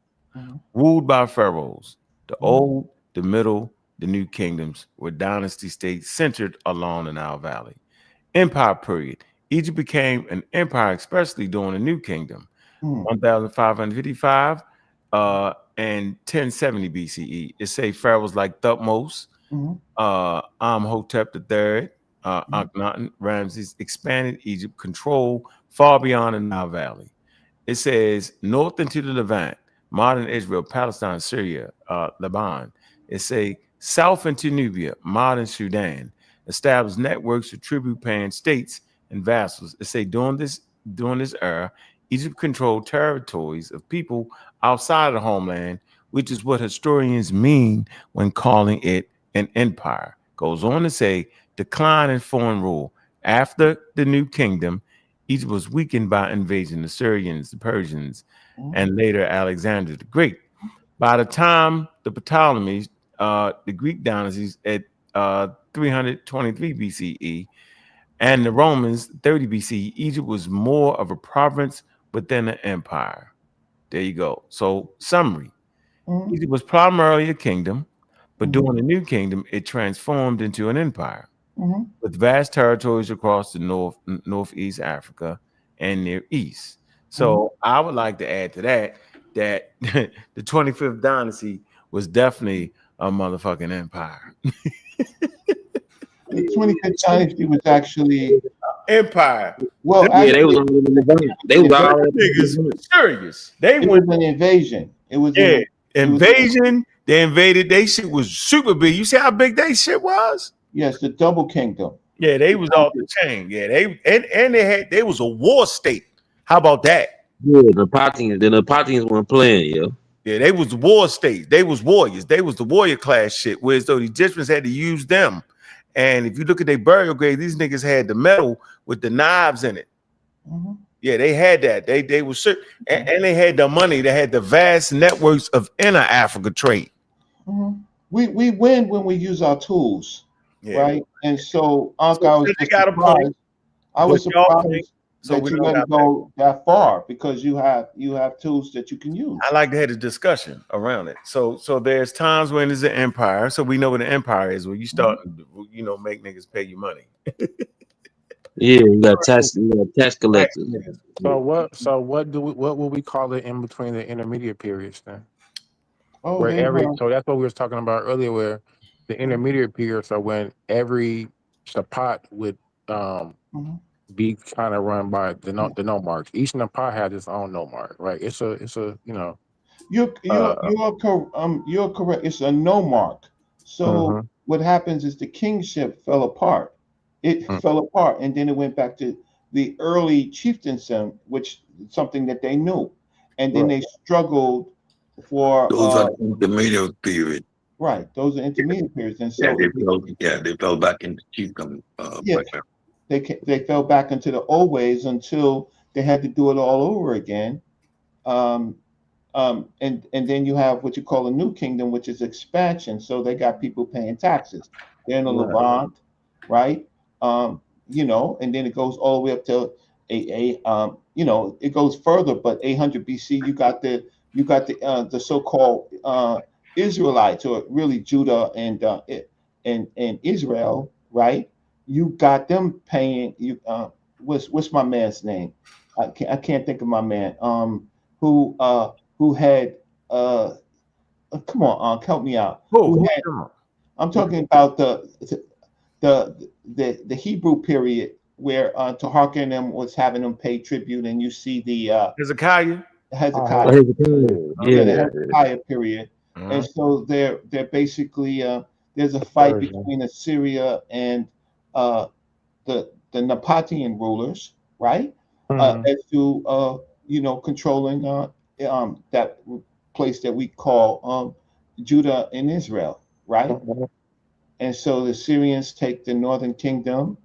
ruled by pharaohs. The old, the middle, the new kingdoms were dynasty states centered along the Nile Valley. Empire period. Egypt became an empire, especially during the New Kingdom, 1555 and 1070 BCE. It say pharaohs like Thutmose, Amhotep III, Akhenaten, Ramses expanded Egypt control far beyond the Nile Valley. It says north into the Levant, modern Israel, Palestine, Syria, Lebanon. It say south into Nubia, modern Sudan, established networks of tribute-paying states and vassals. It say during this era, Egypt controlled territories of people outside of the homeland, which is what historians mean when calling it an empire. Goes on to say decline in foreign rule. After the New Kingdom, Egypt was weakened by invasion, the Syrians, the Persians, and later Alexander the Great. By the time the Ptolemies, the Greek dynasties at 323 BCE, and the Romans 30 BCE, Egypt was more of a province within an empire. There you go. So, summary. Egypt was primarily a kingdom, but during the New Kingdom, it transformed into an empire with vast territories across the northeast Africa and Near East. So I would like to add to that the 25th dynasty was definitely a motherfucking empire. The 25th dynasty was actually empire. well. Yeah, they was Actually, all in the Levant. They was all in niggas the serious. They it went was an invasion. It was yeah, it was invasion. They invaded. They shit was super big. You see how big they shit was? yes, the double kingdom. Yeah, they was off the chain. Yeah, they was a war state. How about that? Yeah, the Parthians weren't playing, yo. Yeah, they was war state. They was warriors. They was the warrior class shit. Whereas though the Egyptians had to use them. And if you look at their burial grave, these niggas had the metal with the knives in it. Yeah, they had that. They were certain, and they had the money. They had the vast networks of inner Africa trade. We win when we use our tools, right? And so, Unc, I was they just got a point, surprised. I was but y'all think- surprised so that we you don't let got it go that far because you have tools that you can use. I like to have a discussion around it. So there's times when it's an empire. So we know what an empire is when you start, make niggas pay you money. Yeah, you got tax collectors. So what will we call it in between the intermediate periods then? Oh, So that's what we were talking about earlier, where the intermediate periods are when every Sapat would be kind of run by the nomarchs. Each Sapat has its own nomarch, right? It's a You're correct. It's a nomarch. So what happens is the kingship fell apart. It fell apart, and then it went back to the early chieftaindom, which is something that they knew, and then they struggled for. Those are the intermediate period. Right, those are intermediate periods, and so they fell back into chiefdom. Yes, they fell back into the old ways until they had to do it all over again. And then you have what you call a new kingdom, which is expansion. So they got people paying taxes. They're in the Levant, right? And then it goes all the way up to it goes further. But 800 BC, you got the so-called Israelites, or really Judah and Israel, right? You got them paying. What's my man's name? I can't think of my man. Who had come on, help me out. I'm talking about the the Hebrew period where Taharka and them was having them pay tribute, and you see the Hezekiah. Hezekiah, yeah, the Yeah. Hezekiah period, and so they're basically there's a fight Persia. between Assyria and the Napatian rulers, right? As to controlling that place that we call Judah and Israel, right? And so the Syrians take the northern kingdom,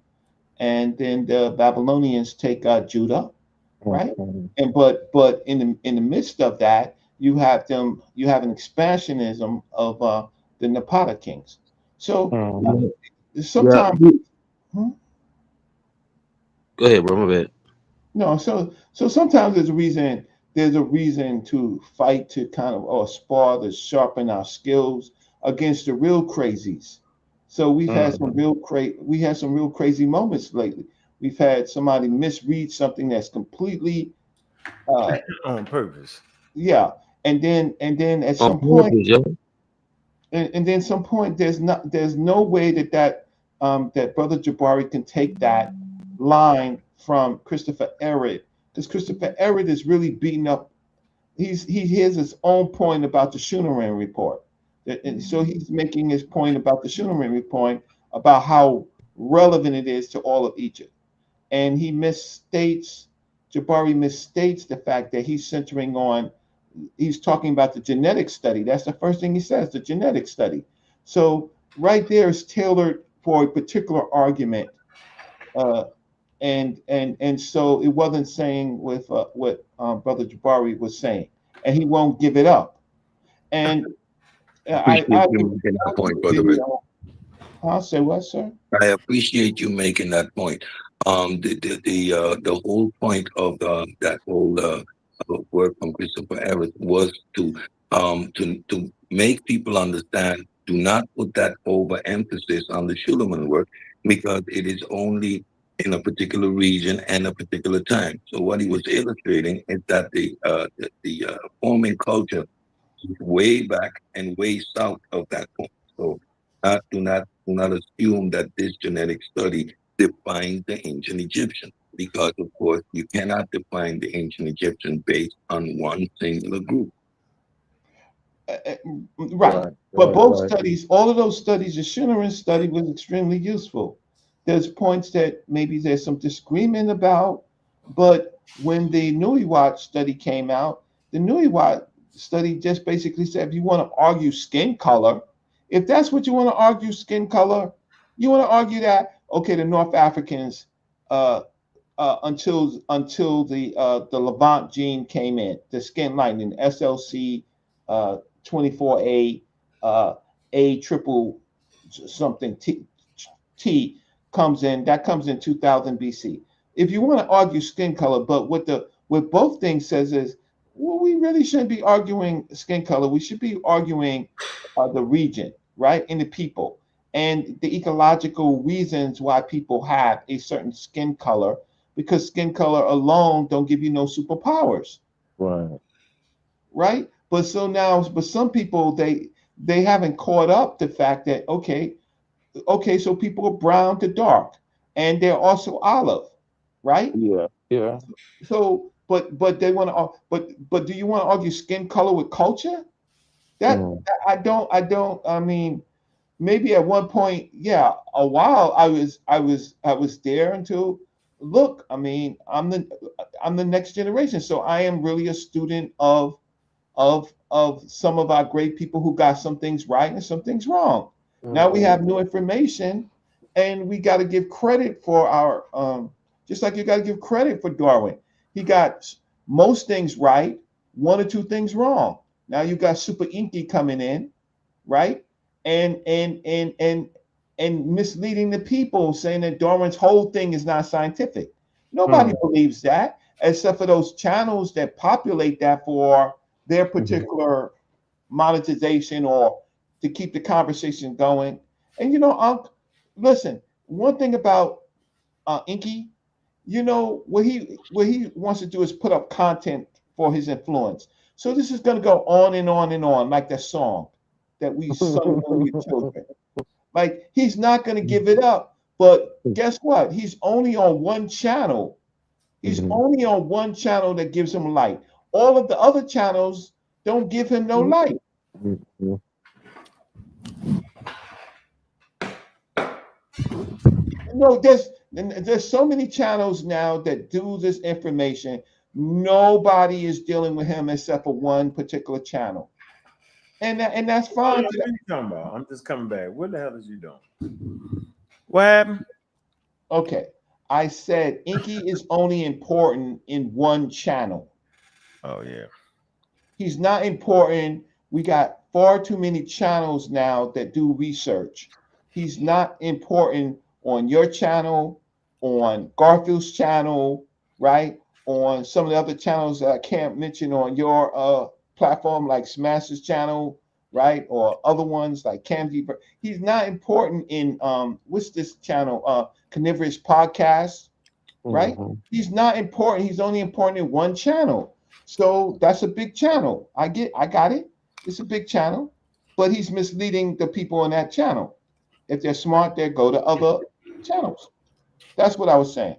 and then the Babylonians take Judah, right? And but in the midst of that, you have an expansionism of the Napata kings. So Yeah. sometimes, hmm? Go ahead, bro. My bad. No, so sometimes there's a reason to fight to kind of or spar to sharpen our skills against the real crazies. So we had some real crazy moments lately. We've had somebody misread something that's completely On purpose. yeah, and then at On some point purpose, yo. and then some point there's no way that Brother Jabari can take that line from Christopher Ehret, because Christopher Ehret is really beating up. He has his own point about the Schuneman report, and so he's making his point about the Schuneman report about how relevant it is to all of Egypt, and Jabari misstates the fact that he's talking about the genetic study. That's the first thing he says, the genetic study. So right there is tailored for a particular argument, and so it wasn't saying with what Brother Jabari was saying, and he won't give it up. And Appreciate you making that point, brother. I'll say what, sir? I appreciate you making that point. The whole point of that whole work from Christopher Everett was to make people understand. Do not put that overemphasis on the Schuleman work, because it is only in a particular region and a particular time. So what he was illustrating is that the forming culture is way back and way south of that point. So do not assume that this genetic study defines the ancient Egyptian, because of course you cannot define the ancient Egyptian based on one singular group. Right. But both studies, all of those studies, the Schuneman study was extremely useful. There's points that maybe there's some disagreement about, but when the Nui-Wat study came out, the Nui-Wat study just basically said if you want to argue skin color, if that's what you want to argue, skin color, you want to argue that, okay, the North Africans uh, until the Levant gene came in, the skin lightening, SLC 24A A triple something T comes in. That comes in 2000 BC. If you want to argue skin color, but what both things says is, well, we really shouldn't be arguing skin color. We should be arguing the region, right, and the people, and the ecological reasons why people have a certain skin color, because skin color alone don't give you no superpowers. Right. But some people they haven't caught up the fact that okay, so people are brown to dark, and they're also olive, right? Yeah. So but they want to but do you want to argue skin color with culture? That I mean, maybe at one point, yeah, a while I was there until, look, I mean, I'm the next generation, so I am really a student of some of our great people who got some things right and some things wrong. Now we have new information, and we got to give credit for our just like you got to give credit for Darwin. He got most things right, one or two things wrong. Now you got Super Inky coming in, right? And misleading the people, saying that Darwin's whole thing is not scientific. Nobody believes that, except for those channels that populate that for their particular monetization or to keep the conversation going. And listen, one thing about Inky, what he wants to do is put up content for his influence. So this is going to go on and on and on, like that song that we sung when we were children. Like, he's not going to give it up. But guess what? He's only on one channel. He's only on one channel that gives him light. All of the other channels don't give him no light. No, there's so many channels now that do this information. Nobody is dealing with him except for one particular channel, and that's fine. What are you talking about? I'm just coming back. What the hell is you doing? What happened? Okay, I said Inky is only important in one channel. Oh yeah. He's not important. We got far too many channels now that do research. He's not important on your channel, on Garfield's channel, right? On some of the other channels that I can't mention on your platform, like Smash's channel, right? Or other ones like Camdy. He's not important in what's this channel? Carnivorous Podcast, right? He's not important. He's only important in one channel. So that's a big channel. I got it. It's a big channel, but he's misleading the people on that channel. If they're smart, they go to other channels. That's what I was saying.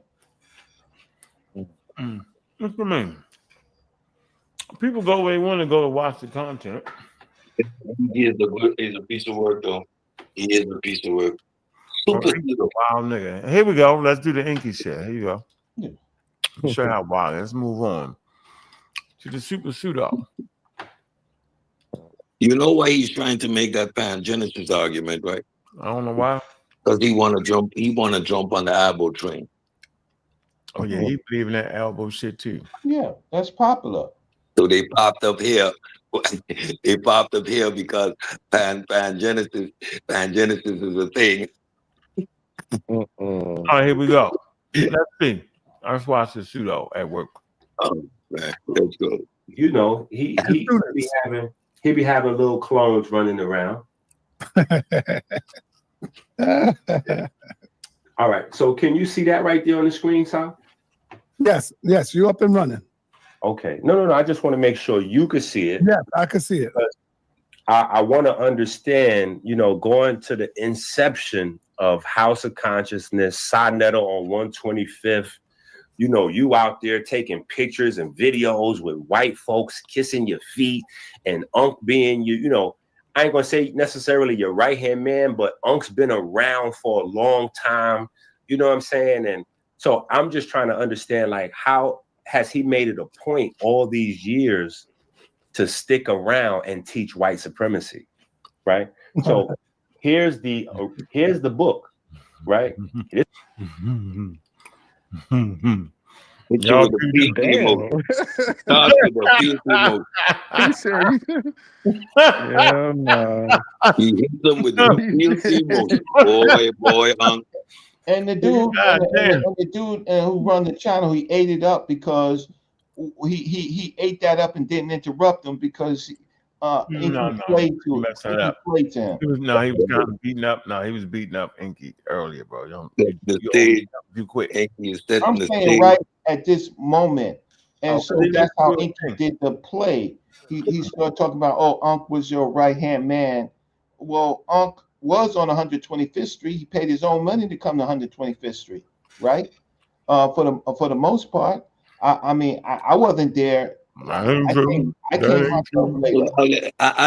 What's the mean? People go where they want to go to watch the content. He is a piece of work, though. He is a piece of work. Super wild nigga. Here we go. Let's do the Inky shit. Here you go. Yeah. Show how wild. Let's move on to the super pseudo. You know why he's trying to make that Pangenesis argument, right? I don't know why. Because he want to jump on the elbow train. Oh yeah, he believe in that elbow shit too. Yeah, that's popular. So they popped up here. They popped up here because Pangenesis is a thing. All right, here we go. Let's see. Let's watch the pseudo at work. Oh man, let's go. You know, he be having little clones running around. All right. So can you see that right there on the screen, Sal? Yes, you're up and running. Okay. No. I just want to make sure you could see it. Yes, I can see it. I want to understand, going to the inception of House of Consciousness, Sonetto on 125th. You out there taking pictures and videos with white folks kissing your feet and Ankh being I ain't gonna say necessarily your right-hand man, but Ankh's been around for a long time. You know what I'm saying? And so I'm just trying to understand, like, how has he made it a point all these years to stick around and teach white supremacy, right? So here's the book, right? Y'all Yeah, no. He hit them with the emotion. Boy, And the dude, who run the channel, he ate it up because he ate that up and didn't interrupt him because he played to him. He was kind of beating up. No, he was beating up Inky earlier, bro. You quit. I'm saying right at this moment, and so that's how Inky did the play. He started talking about, Ankh was your right hand man. Well, Ankh was on 125th Street. He paid his own money to come to 125th Street, right? For the most part. I mean, I wasn't there. I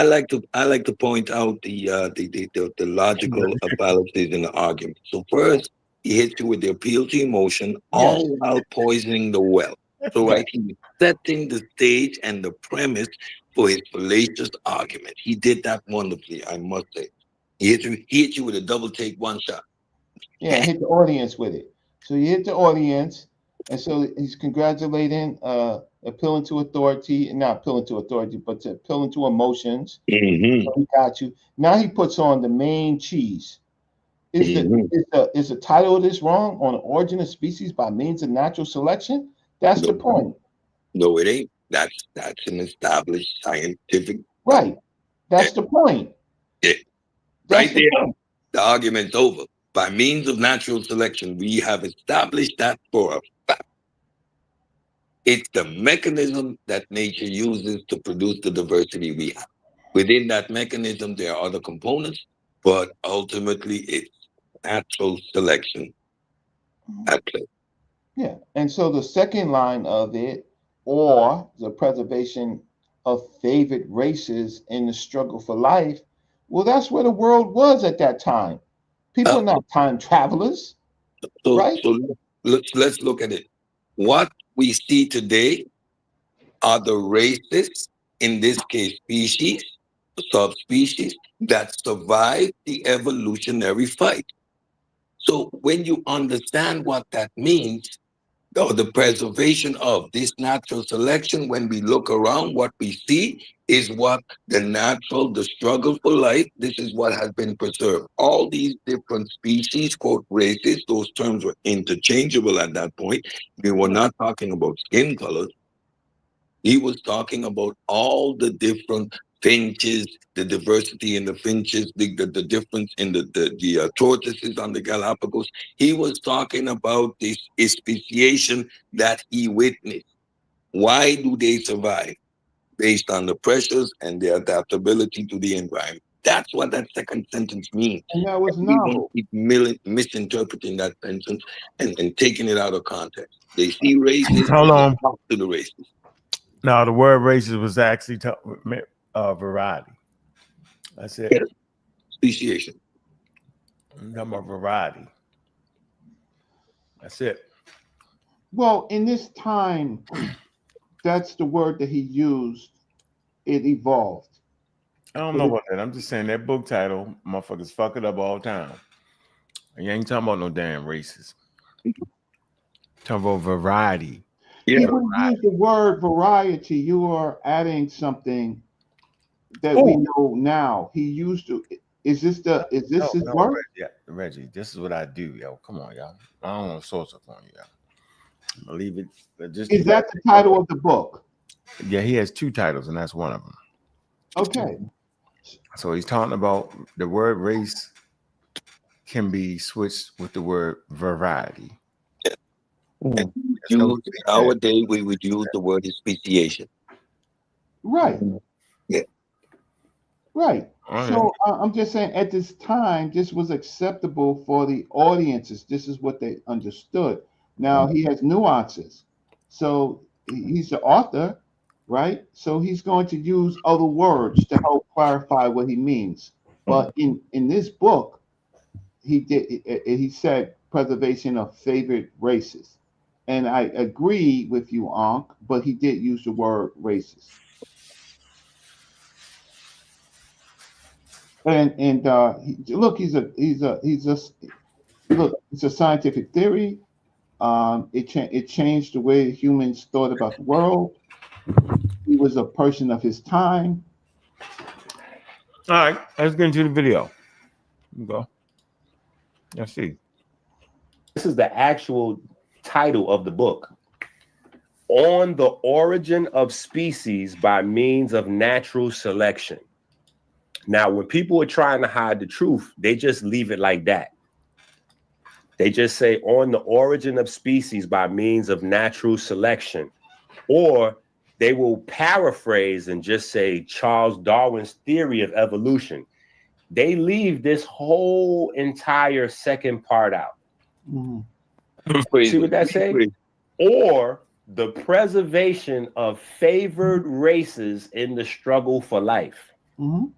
like to point out the logical fallacies in the argument. So first, he hits you with the appeal to emotion, all while poisoning the well. So right, he's setting the stage and the premise for his fallacious argument. He did that wonderfully, I must say. He hit you with a double take, one shot. Yeah, hit the audience with it. So he hit the audience, and so he's congratulating, appealing to authority, and not appealing to authority, but to appealing to emotions. Mm-hmm. So he got you. Now he puts on the main cheese. Is the title of this wrong? On the origin of species by means of natural selection? That's the point. No, it ain't. That's an established scientific. Right. That's the point. Right there, the argument's over. By means of natural selection, we have established that for a fact. It's the mechanism that nature uses to produce the diversity we have. Within that mechanism, there are other components. but ultimately it's natural selection at play. Yeah. And so the second line of it, or the preservation of favored races in the struggle for life, well, that's where the world was at that time. People are not time travelers, right? So let's look at it. What we see today are the races, in this case species, subspecies, that survive the evolutionary fight. So when you understand what that means, or the preservation of this natural selection, when we look around, what we see is what the struggle for life, this is what has been preserved. All these different species, quote, races, those terms were interchangeable at that point. We were not talking about skin colors. He was talking about all the different finches, the diversity in the finches, the difference in the tortoises on the Galapagos. He was talking about this speciation that he witnessed. Why do they survive? Based on the pressures and their adaptability to the environment. That's what that second sentence means. And that was Everyone novel. keeps misinterpreting that sentence and taking it out of context. They see races Hold and they on. talk to the races. No, the word races was actually variety. That's it. Speciation. I'm talking about variety. That's it. Well, in this time, that's the word that he used. It evolved. I don't know about that. I'm just saying that book title, motherfuckers fuck it up all the time. You ain't talking about no damn races. Talking about variety. Yeah, when you use the word variety, you are adding something that we know now. He used to. Is this his word? Reggie, this is what I do, yo. Come on, y'all. I don't want to source up on you, y'all. Believe it. Is that the title of the book? Yeah, he has two titles, and that's one of them. Okay. So he's talking about the word race can be switched with the word variety. Nowadays, we would use the word speciation. Right. Yeah. Right. So I'm just saying at this time, this was acceptable for the audiences. This is what they understood. Now he has nuances. So he's the author, right? So he's going to use other words to help clarify what he means. But in this book, he said preservation of favored races. And I agree with you, Ankh, but he did use the word racist. And look, it's a scientific theory. It changed the way humans thought about the world. He was a person of his time. All right, let's get into the video. Go. Let's see. This is the actual title of the book. On the Origin of Species by Means of Natural Selection. Now, when people are trying to hide the truth, they just leave it like that. They just say on the origin of species by means of natural selection, or they will paraphrase and just say Charles Darwin's theory of evolution. They leave this whole entire second part out. See what that say? Or the preservation of favored races in the struggle for life. You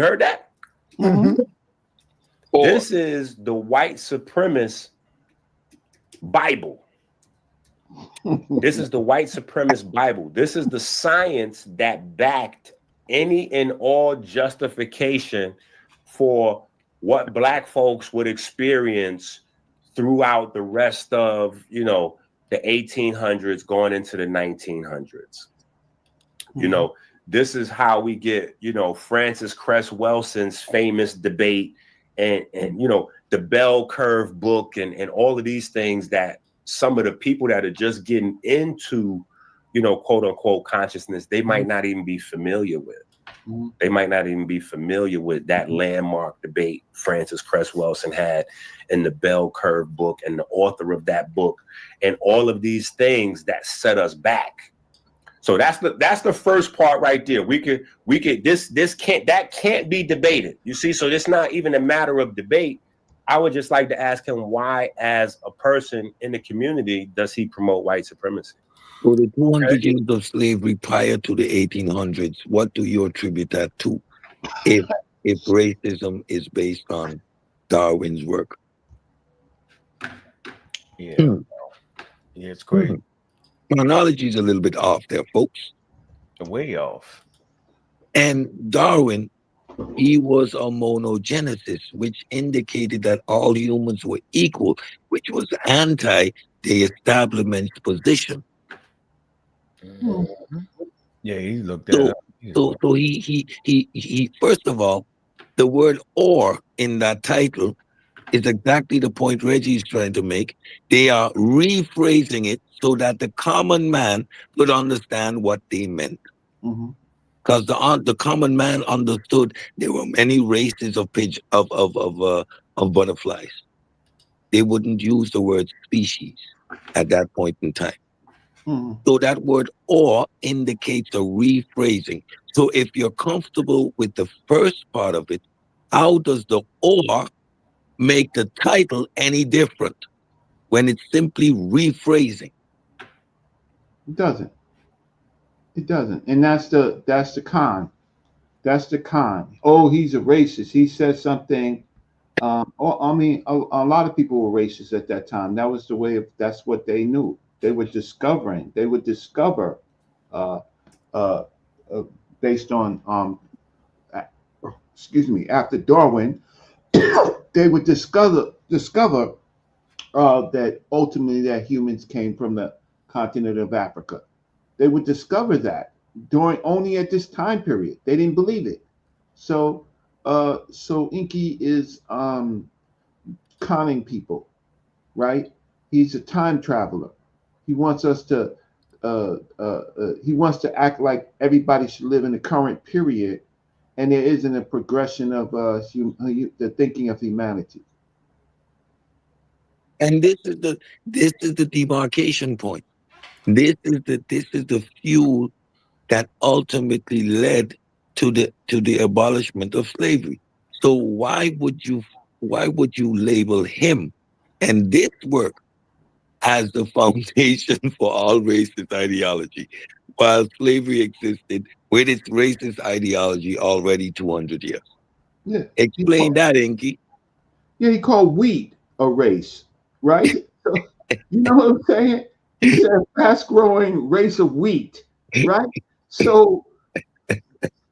heard that? This is the white supremacist Bible. This is the white supremacist Bible. This is the science that backed any and all justification for what Black folks would experience throughout the rest of, the 1800s going into the 1900s. You know, this is how we get, Francis Cress Welson's famous debate and the bell curve book and all of these things that some of the people that are just getting into, quote unquote consciousness, they might not even be familiar with. They might not even be familiar with that landmark debate Francis Cress Welson had in the bell curve book and the author of that book and all of these things that set us back. So that's the first part right there. We could that can't be debated. You see, so it's not even a matter of debate. I would just like to ask him why, as a person in the community, does he promote white supremacy? So the 200 years of slavery prior to the 1800s, what do you attribute that to? If racism is based on Darwin's work. Yeah, yeah, it's great. My knowledge is a little bit off there, folks. Way off. And Darwin, he was a monogenesis, which indicated that all humans were equal, which was anti the establishment's position. Yeah, he looked that up. So he first of all, the word "or" in that title is exactly the point Reggie's trying to make. They are rephrasing it so that the common man would understand what they meant. Because the common man understood there were many races of butterflies. They wouldn't use the word species at that point in time. So that word "or" indicates a rephrasing. So if you're comfortable with the first part of it, how does the "or" make the title any different when it's simply rephrasing? It doesn't. It doesn't. And that's the con. That's the con. Oh, he's a racist. He said something. I mean, a lot of people were racist at that time. That was the way. That's what they knew. They were discovering. They would discover, uh, uh, based on, after Darwin, they would discover that ultimately that humans came from the continent of Africa. They would discover that during only at this time period. They didn't believe it. So Inky is conning people, right? He's a time traveler. He wants us to he wants to act like everybody should live in the current period, and there isn't a progression of the thinking of humanity. And this is the demarcation point. This is the fuel that ultimately led to the abolishment of slavery. So why would you label him and this work as the foundation for all racist ideology, while slavery existed with its racist ideology already 200 years? Yeah. Explain that, Inky. Yeah, he called wheat a race, right? So, you know what I'm saying? He said fast growing race of wheat, right? So,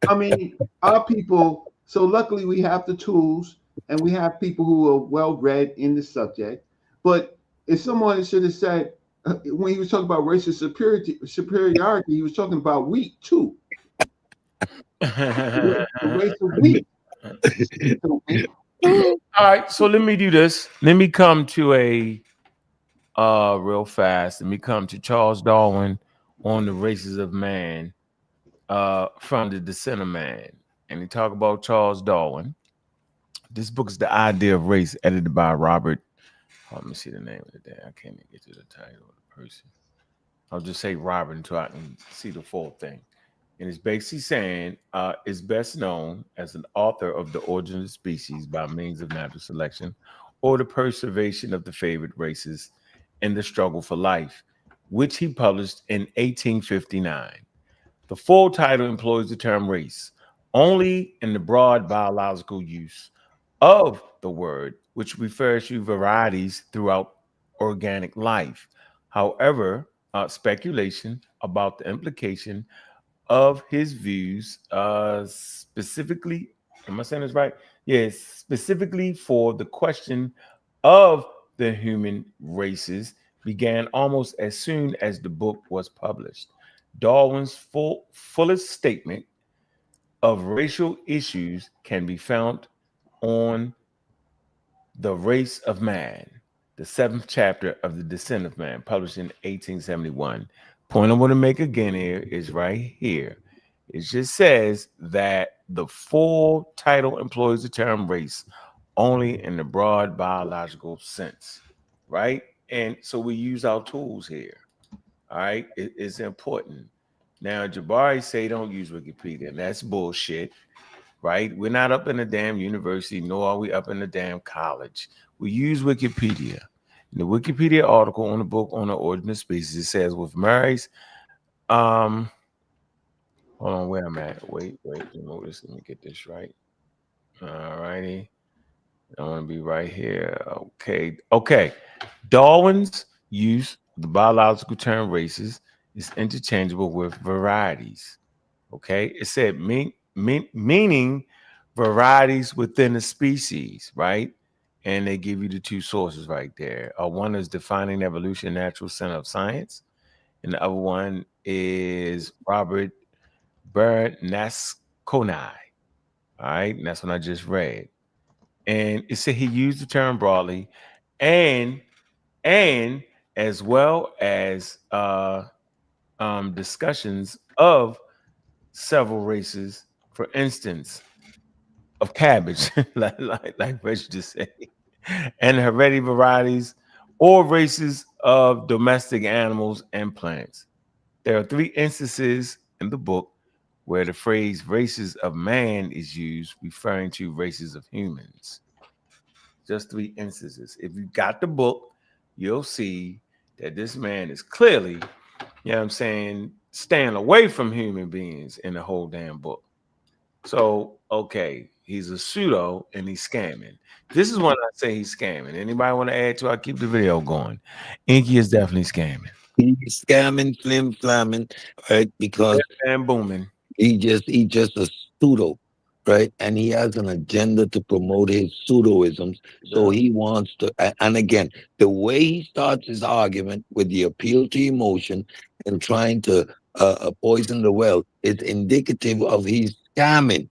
I mean, our people, so luckily we have the tools and we have people who are well read in the subject. But if someone should have said, when he was talking about racial superiority, he was talking about wheat too. The race of wheat. All right, so let me do this. Let me come to a real fast. Let me come to Charles Darwin on the races of man from the Descent of Man. And he talk about Charles Darwin. This book is The Idea of Race, edited by Robert. Let me see the name of the day. I can't even get to the title of the person. I'll just say Robert until I can see the full thing. And it's basically saying is best known as an author of The Origin of Species by Means of Natural Selection, or The Preservation of the Favored Races in the Struggle for Life, which he published in 1859. The full title employs the term race only in the broad biological use of the word, which refers to varieties throughout organic life. However, speculation about the implication of his views, specifically, am I saying this right? Yes, specifically for the question of the human races, began almost as soon as the book was published. Darwin's fullest statement of racial issues can be found on The Race of Man, the seventh chapter of The Descent of Man, published in 1871. Point I want to make again here is right here. It just says that the full title employs the term race only in the broad biological sense, right? And so we use our tools here. All right, it's important. Now, Jabari say don't use Wikipedia, and that's bullshit, right? We're not up in a damn university, nor are we up in a damn college. We use Wikipedia. In the Wikipedia article on the book on the origin of species, it says with Mary's, hold on, where I'm at. Wait, let me get this right. All righty. I want to be right here. Okay. Darwin's use of the biological term races is interchangeable with varieties. Okay, it said meaning varieties within a species, right? And they give you the two sources right there. One is Defining Evolution, Natural Center of Science, and the other one is Robert Bernasconi. All right, and that's what I just read. And it said he used the term broadly, and as well as discussions of several races, for instance, of cabbage, like Rich just said, and hereditary varieties or races of domestic animals and plants. There are 3 instances in the book where the phrase races of man is used, referring to races of humans. Just 3 instances. If you got the book, you'll see that this man is clearly, you know what I'm saying, staying away from human beings in the whole damn book. So, okay, he's a pseudo and he's scamming. This is when I say he's scamming. Anybody want to add to? I keep the video going. Inky is definitely scamming. He's scamming, flim flamming, right? Because and booming. He just a pseudo, right? And he has an agenda to promote his pseudoisms. So he wants to, and again, the way he starts his argument with the appeal to emotion and trying to poison the well is indicative of he's scamming.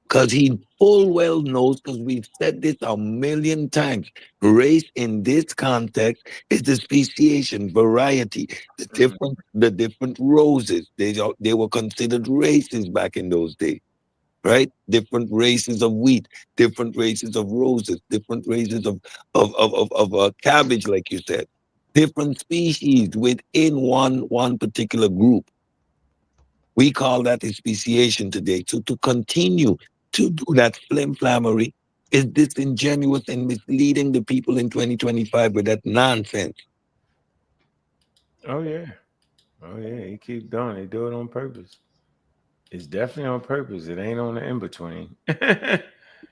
Because he full well knows, because we've said this a million times, race in this context is the speciation, variety, the different roses. They were considered races back in those days, right? Different races of wheat, different races of roses, different races of cabbage, like you said, different species within one particular group. We call that a speciation today. So to continue to do that flimflammery is disingenuous and misleading the people in 2025 with that nonsense. Oh yeah, he keep doing it. They do it on purpose. It's definitely on purpose. It ain't on the in between.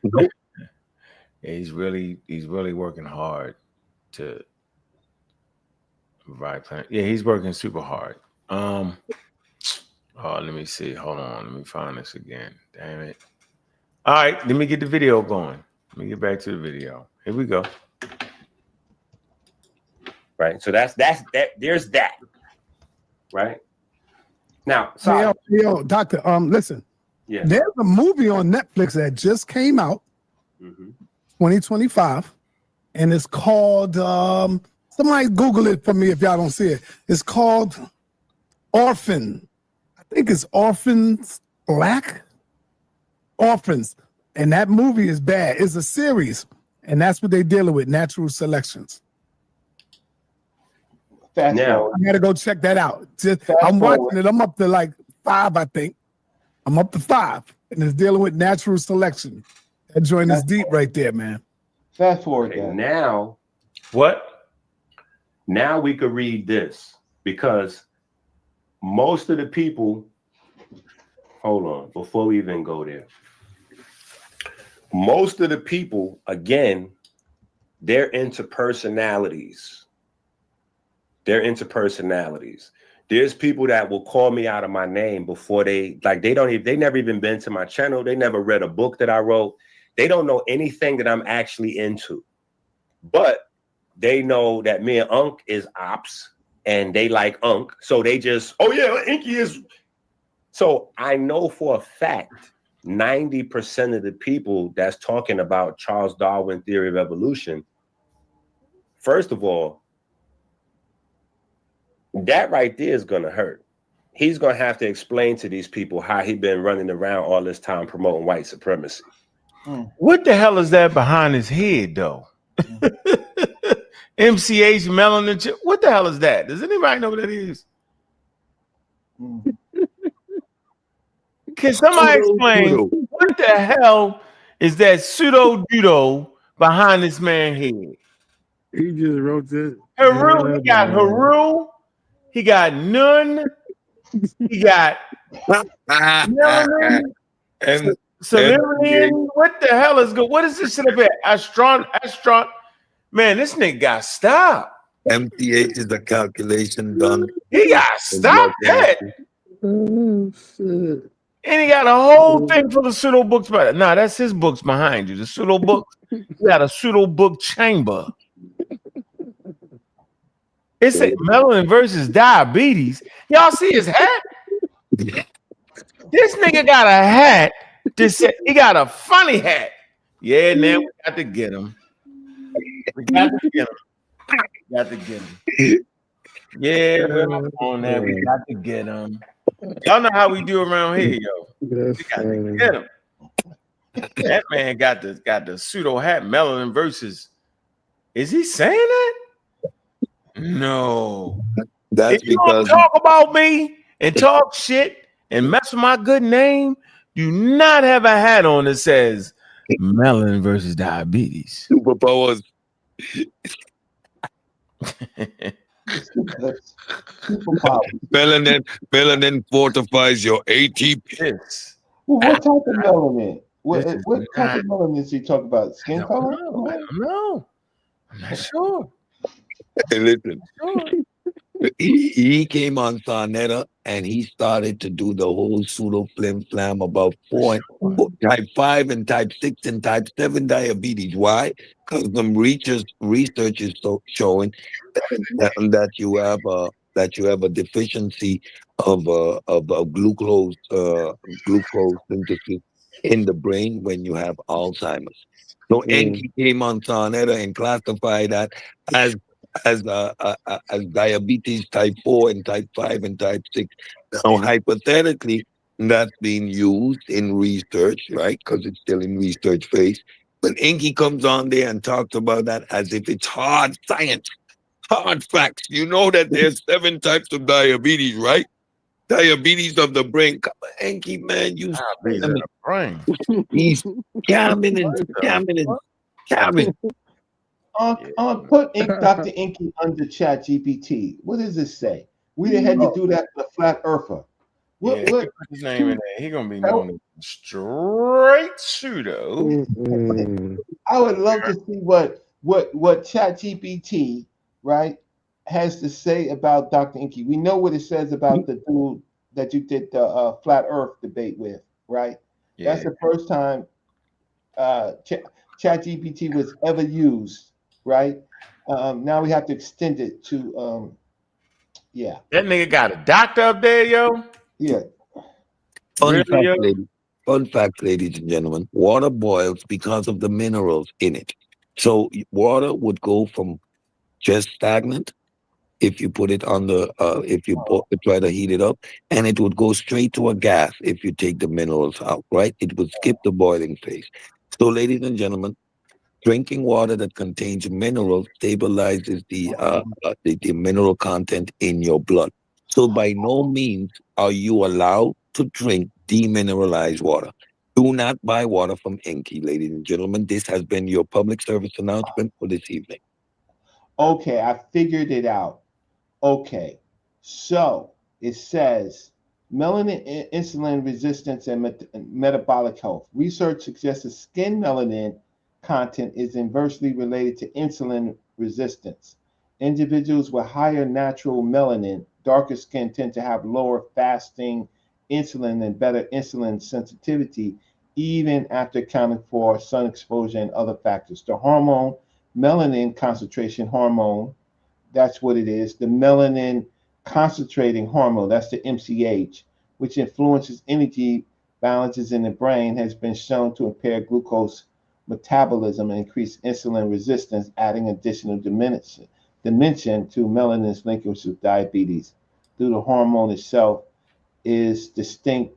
Nope. He's really working hard to provide plan. Yeah, he's working super hard. Oh, let me see. Hold on. Let me find this again. Damn it. All right, let me get the video going. Let me get back to the video. Here we go. Right. So that's that. There's that. Right. Now, sorry. Yo, Doctor, listen. Yeah. There's a movie on Netflix that just came out, 2025, and it's called somebody Google it for me if y'all don't see it. It's called Orphan. I think it's Orphans Black. Orphans. And that movie is bad. It's a series, and that's what they're dealing with, natural selections. Now, I gotta go check that out. I'm watching it. I'm up to like 5, I think. I'm up to 5, and it's dealing with natural selection. That joint is deep right there, man. Fast forward. Okay, now, now we could read this, because most of the people, hold on, before we even go there. Most of the people, again, they're into personalities. There's people that will call me out of my name before they never even been to my channel. They never read a book that I wrote. They don't know anything that I'm actually into, but they know that me and Ankh is ops and they like Ankh. So they just, oh yeah, Inky is. So I know for a fact, 90% of the people that's talking about Charles Darwin theory of evolution, first of all, that right there is going to hurt. He's going to have to explain to these people how he's been running around all this time promoting white supremacy. What the hell is that behind his head, though? MCH melanin chip. What the hell is that? Does anybody know what that is? Can somebody explain what the hell is that pseudo judo behind this man's head? He just wrote this. Haru, he got Haru, he got Nun, he got Melanin, and Solarian. What the hell is good? What is this shit up here? Astron. Man, this nigga got stopped. MTH is a calculation done. He got stopped that. Oh, shit. And he got a whole thing full of pseudo books. But nah, that's his books behind you. The pseudo books. You got a pseudo book chamber. It's a melanin versus diabetes. Y'all see his hat? This nigga got a hat. He got a funny hat. Yeah, now we got to get him. We got to get him. We got to get him. Yeah, we're on that. We got to get him. Y'all know how we do around here, yo. We got to get him. That man got the pseudo hat melanin versus. Is he saying that? No. That's if you because don't talk about me and talk shit and mess with my good name, do not have a hat on that says melanin versus diabetes. Superpowers. Melanin fortifies your ATP. Yes. Well, what type of melanin? What type of melanin is he talking about? Skin color? No, I'm not sure. Hey, listen, he came on Sarnetta and he started to do the whole pseudo flim flam about type 5 and type 6 and type 7 diabetes. Why? Because some research is showing that you have a deficiency of glucose synthesis in the brain when you have Alzheimer's. So Enki came on Sarnetta and classified that as diabetes type 4 and type 5 and type 6. Now, hypothetically, that's being used in research, right? Because it's still in research phase. But Enki comes on there and talks about that as if it's hard science, hard facts. You know that there's 7 types of diabetes, right? Diabetes of the brain. Come on, Enki, man, you Diabetes of the brain. He's scamming and scamming and scamming. Put Dr. Inky under Chat GPT. What does this say? We didn't have to do that for the flat earther. What put his name in there. He's gonna be known as straight pseudo. I would love to see what Chat GPT, right, has to say about Dr. Inky. We know what it says about the dude that you did the flat earth debate with, right? Yeah. That's the first time Chat GPT was ever used. Right now we have to extend it to that nigga got a doctor up there, yo. Yeah. Fun fact, ladies and gentlemen, water boils because of the minerals in it. So water would go from just stagnant if you put it on the if you try to heat it up, and it would go straight to a gas if you take the minerals out, right? It would skip the boiling phase. So ladies and gentlemen, drinking water that contains minerals stabilizes the mineral content in your blood. So by no means are you allowed to drink demineralized water. Do not buy water from Enki, ladies and gentlemen. This has been your public service announcement for this evening. Okay, I figured it out. Okay, so it says melanin, insulin resistance, and metabolic health. Research suggests that skin melanin content is inversely related to insulin resistance. Individuals with higher natural melanin, darker skin, tend to have lower fasting insulin and better insulin sensitivity, even after accounting for sun exposure and other factors. The hormone, melanin concentration hormone, that's what it is. The melanin concentrating hormone, that's the MCH, which influences energy balances in the brain, has been shown to impair glucose metabolism and increase insulin resistance, adding additional dimension to melanin's linkage with diabetes. Though the hormone itself is distinct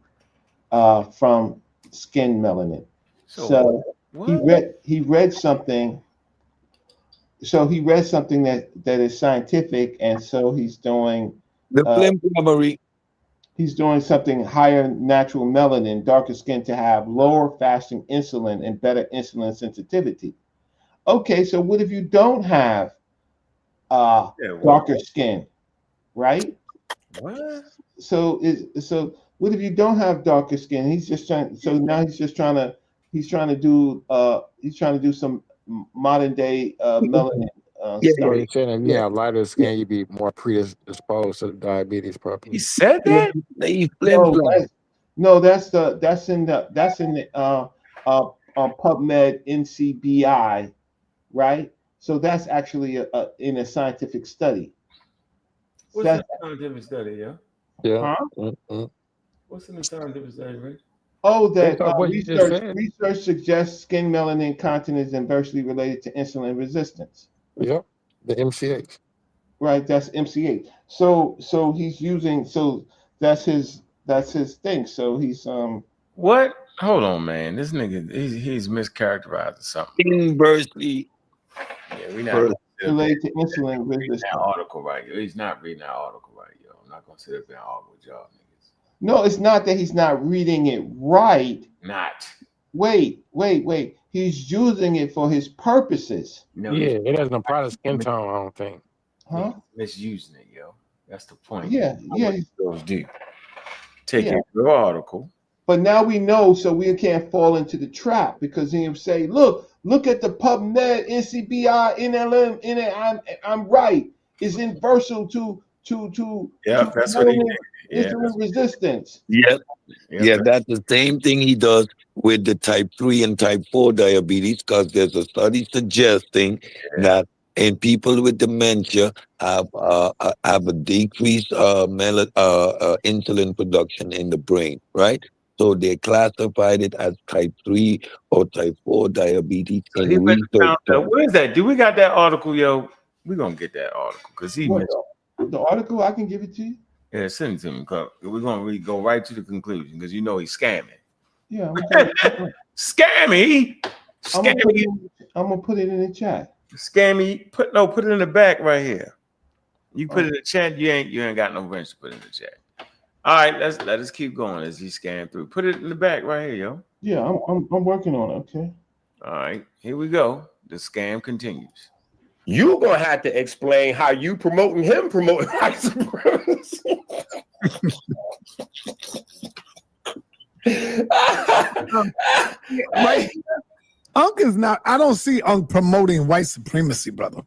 from skin melanin. So he read something. So he read something that is scientific, and so he's doing the flim-flammery. He's doing something higher natural melanin, darker skin to have lower fasting insulin and better insulin sensitivity. Okay, so what if you don't have darker skin, right? What? So what if you don't have darker skin? He's just trying. So now he's just trying to. He's trying to do some modern day melanin Yeah, stuff. you're saying if you have lighter skin, you'd be more predisposed to diabetes. He Probably. said that? They No, that's in the PubMed NCBI, right? So that's actually in a scientific study. What's in the scientific study, yo? Yeah. Huh? What's in the scientific study, Rick? Oh, that Based off what you just said. research suggests skin melanin content is inversely related to insulin resistance. Yep. The MCH. Right, that's MCH. So he's using that's his thing. So he's What? Hold on, man. This nigga, he's mischaracterized or something. inversely Yeah, we not related to insulin reading resistance. that article right. Yo. He's not reading that article right, yo. I'm not gonna sit up there and argue with y'all niggas. No, it's not that he's not reading it right. Not. Wait. He's using it for his purposes. No, Yeah, it doesn't apply to skin tone, I don't think. Huh? Misusing it, yo. That's the point. Yeah. Those do. Take Yeah. your article. But now we know, so we can't fall into the trap because he'll say, look at the PubMed, NCBI, NLM, I'm right. It's inversal to That's what he did. insulin resistance. Yeah, that's the same thing he does with the type 3 and type 4 diabetes, because there's a study suggesting that in people with dementia have a decreased insulin production in the brain, right? So they classified it as type 3 or type 4 diabetes So in research. Where is that? Do we got that article, yo? We're gonna get that article because he missed the article. I can give it to you. Yeah, send it to me. We're gonna really go right to the conclusion because you know he's scamming. Yeah, Scammy. I'm gonna put it in the chat. Scammy. Put it in the back right here. You put it in the chat. You ain't got no wrench to put in the chat. All right, let us keep going as he scan through. Put it in the back right here, yo. Yeah, I'm working on it. Okay. All right, here we go. The scam continues. You're gonna have to explain how you promoting white supremacy. Ankh is not. I don't see Ankh promoting white supremacy, brother.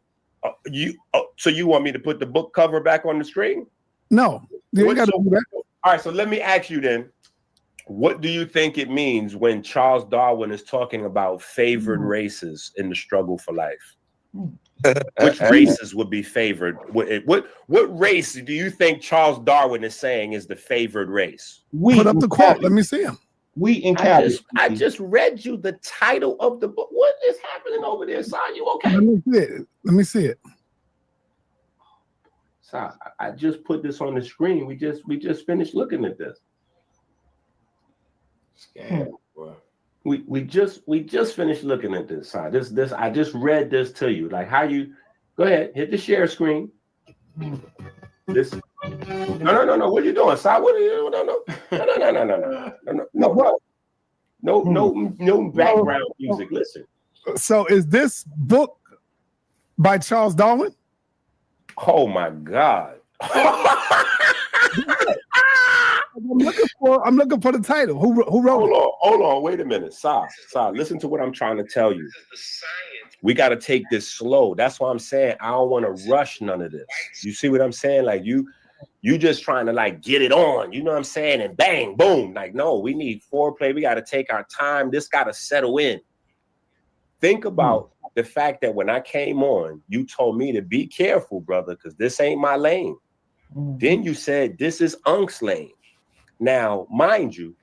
So you want me to put the book cover back on the screen? No, you ain't got to do that. All right, so let me ask you then. What do you think it means when Charles Darwin is talking about favored races in the struggle for life? Which races would be favored? What race do you think Charles Darwin is saying is the favored race? Put up the quote. Let me see him. Wheat and I cabbage. just read you the title of the book. What is happening over there, Si? You okay? Let me see it. Si, I just put this on the screen. We just finished looking at this. Scam, bro. We just finished looking at this. Si. This I just read this to you. Like how you go ahead, hit the share screen. This no. What are you doing, Si? What are you no background music. Listen. So is this book by Charles Darwin? Oh my God. I'm looking for the title. Who wrote it? Hold on, wait a minute. Si, listen to what I'm trying to tell you. We got to take this slow. That's why I'm saying I don't want to rush none of this. You see what I'm saying? Like you just trying to like get it on, you know what I'm saying? And bang, boom. Like, no, we need foreplay. We got to take our time. This got to settle in. Think about the fact that when I came on, you told me to be careful, brother, because this ain't my lane. Then you said this is Ankh's lane. Now, mind you,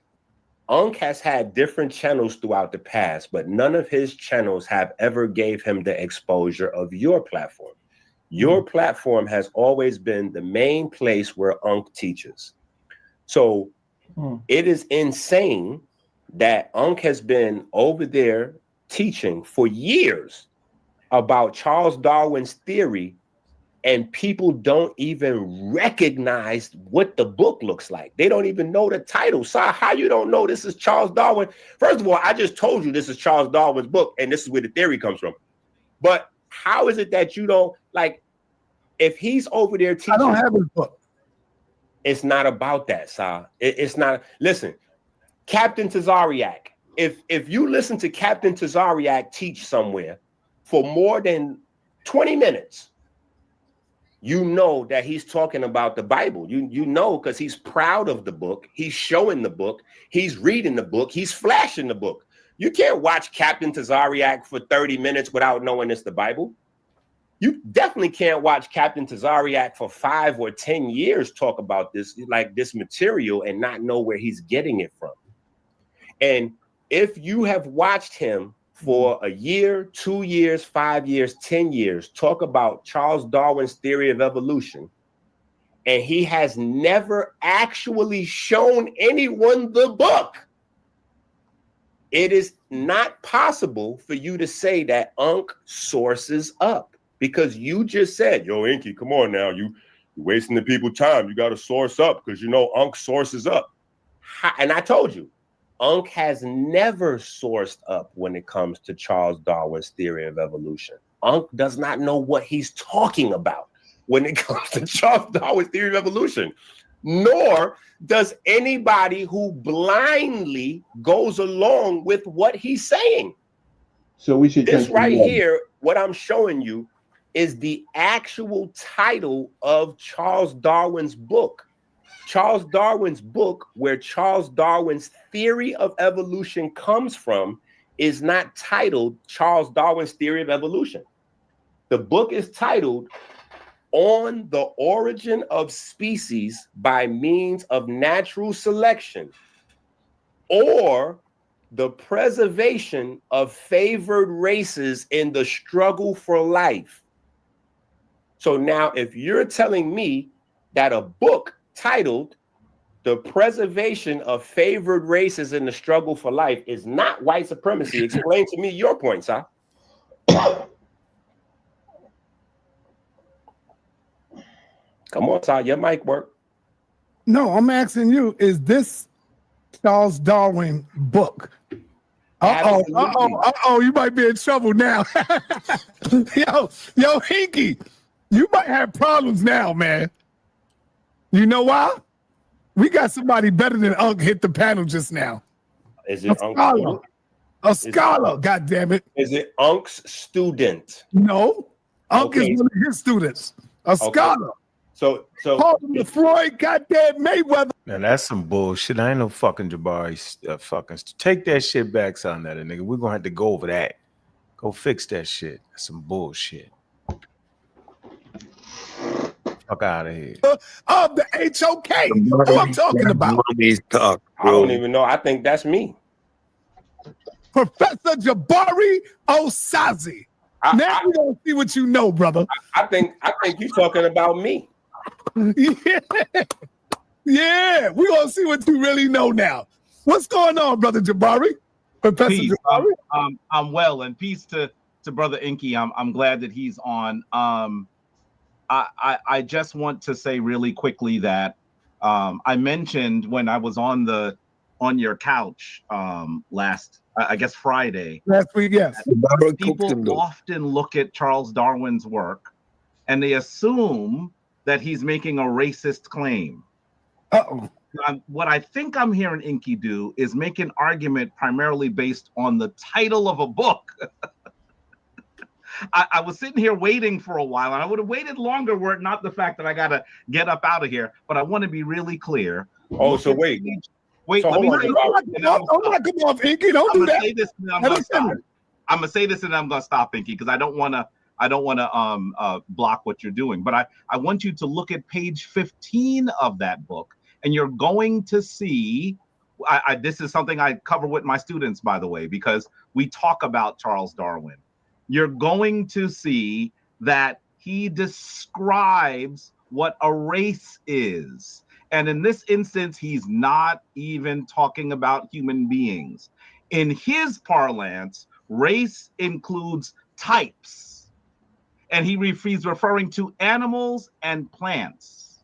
Ankh has had different channels throughout the past, but none of his channels have ever gave him the exposure of your platform. Your platform has always been the main place where Ankh teaches. So it is insane that Ankh has been over there teaching for years about Charles Darwin's theory and people don't even recognize what the book looks like. They don't even know the title. So how you don't know this is Charles Darwin? First of all, I just told you this is Charles Darwin's book, and this is where the theory comes from. But how is it that you don't, like, if he's over there teaching? I don't have his book. It's not about that, Sa. It's not. Listen, Captain Tazariak, if you listen to Captain Tazariak teach somewhere for more than 20 minutes, you know that he's talking about the Bible. You know, because he's proud of the book. He's showing the book. He's reading the book. He's flashing the book. You can't watch Captain Tazariak for 30 minutes without knowing it's the Bible. You definitely can't watch Captain Tazariak for 5 or 10 years talk about this, like this material, and not know where he's getting it from. And if you have watched him for a year, 2 years, 5 years, 10 years, talk about Charles Darwin's theory of evolution, and he has never actually shown anyone the book, it is not possible for you to say that Ankh sources up, because you just said, yo, Inky, come on now, you're wasting the people's time. You got to source up because you know Ankh sources up. And I told you, Ankh has never sourced up when it comes to Charles Darwin's theory of evolution. Ankh does not know what he's talking about when it comes to Charles Darwin's theory of evolution, nor does anybody who blindly goes along with what he's saying. So we should this right here, what I'm showing you is the actual title of Charles Darwin's book. Charles Darwin's book, where Charles Darwin's theory of evolution comes from, is not titled Charles Darwin's Theory of Evolution. The book is titled On the Origin of Species by Means of Natural Selection, or the Preservation of Favored Races in the Struggle for Life. So now, if you're telling me that a book titled The Preservation of Favored Races in the Struggle for Life is not white supremacy, explain to me your point, sir. Come on, sir, your mic work. No, I'm asking you, is this Charles Darwin book? Uh-oh, you might be in trouble now. yo, Hinky, you might have problems now, man. You know why? We got somebody better than Ankh hit the panel just now. Is it a scholar, God damn it. Is it Ankh's student? No, Ankh is one of his students. A scholar. So call him the Floyd goddamn Mayweather. Now that's some bullshit. I ain't no fucking Jabari fucking take that shit back, son, that nigga. We're gonna have to go over that. Go fix that shit. That's some bullshit. Fuck out of here. Of the HOK. Who I'm talking about? I don't even know. I think that's me. Professor Jabari Osazi. Now we're gonna see what you know, brother. I think you're talking about me. Yeah, we're gonna see what you really know now. What's going on, brother Jabari? Professor Peace. Jabari? I'm well, and peace to brother Inky. I'm glad that he's on. I just want to say really quickly that I mentioned when I was on your couch last, I guess Friday. Last week, yes. People often look at Charles Darwin's work and they assume that he's making a racist claim. Uh-oh. What I think I'm hearing Inky do is make an argument primarily based on the title of a book. I was sitting here waiting for a while, and I would have waited longer were it not the fact that I got to get up out of here. But I want to be really clear. Oh, so wait. Wait, so let me hold on. Come on, Inky, don't do that. I'm gonna say this, and I'm gonna stop, Inky, because I don't want to block what you're doing. But I want you to look at page 15 of that book, and you're going to see. This is something I cover with my students, by the way, because we talk about Charles Darwin. You're going to see that he describes what a race is. And in this instance, he's not even talking about human beings. In his parlance, race includes types. and he's referring to animals and plants.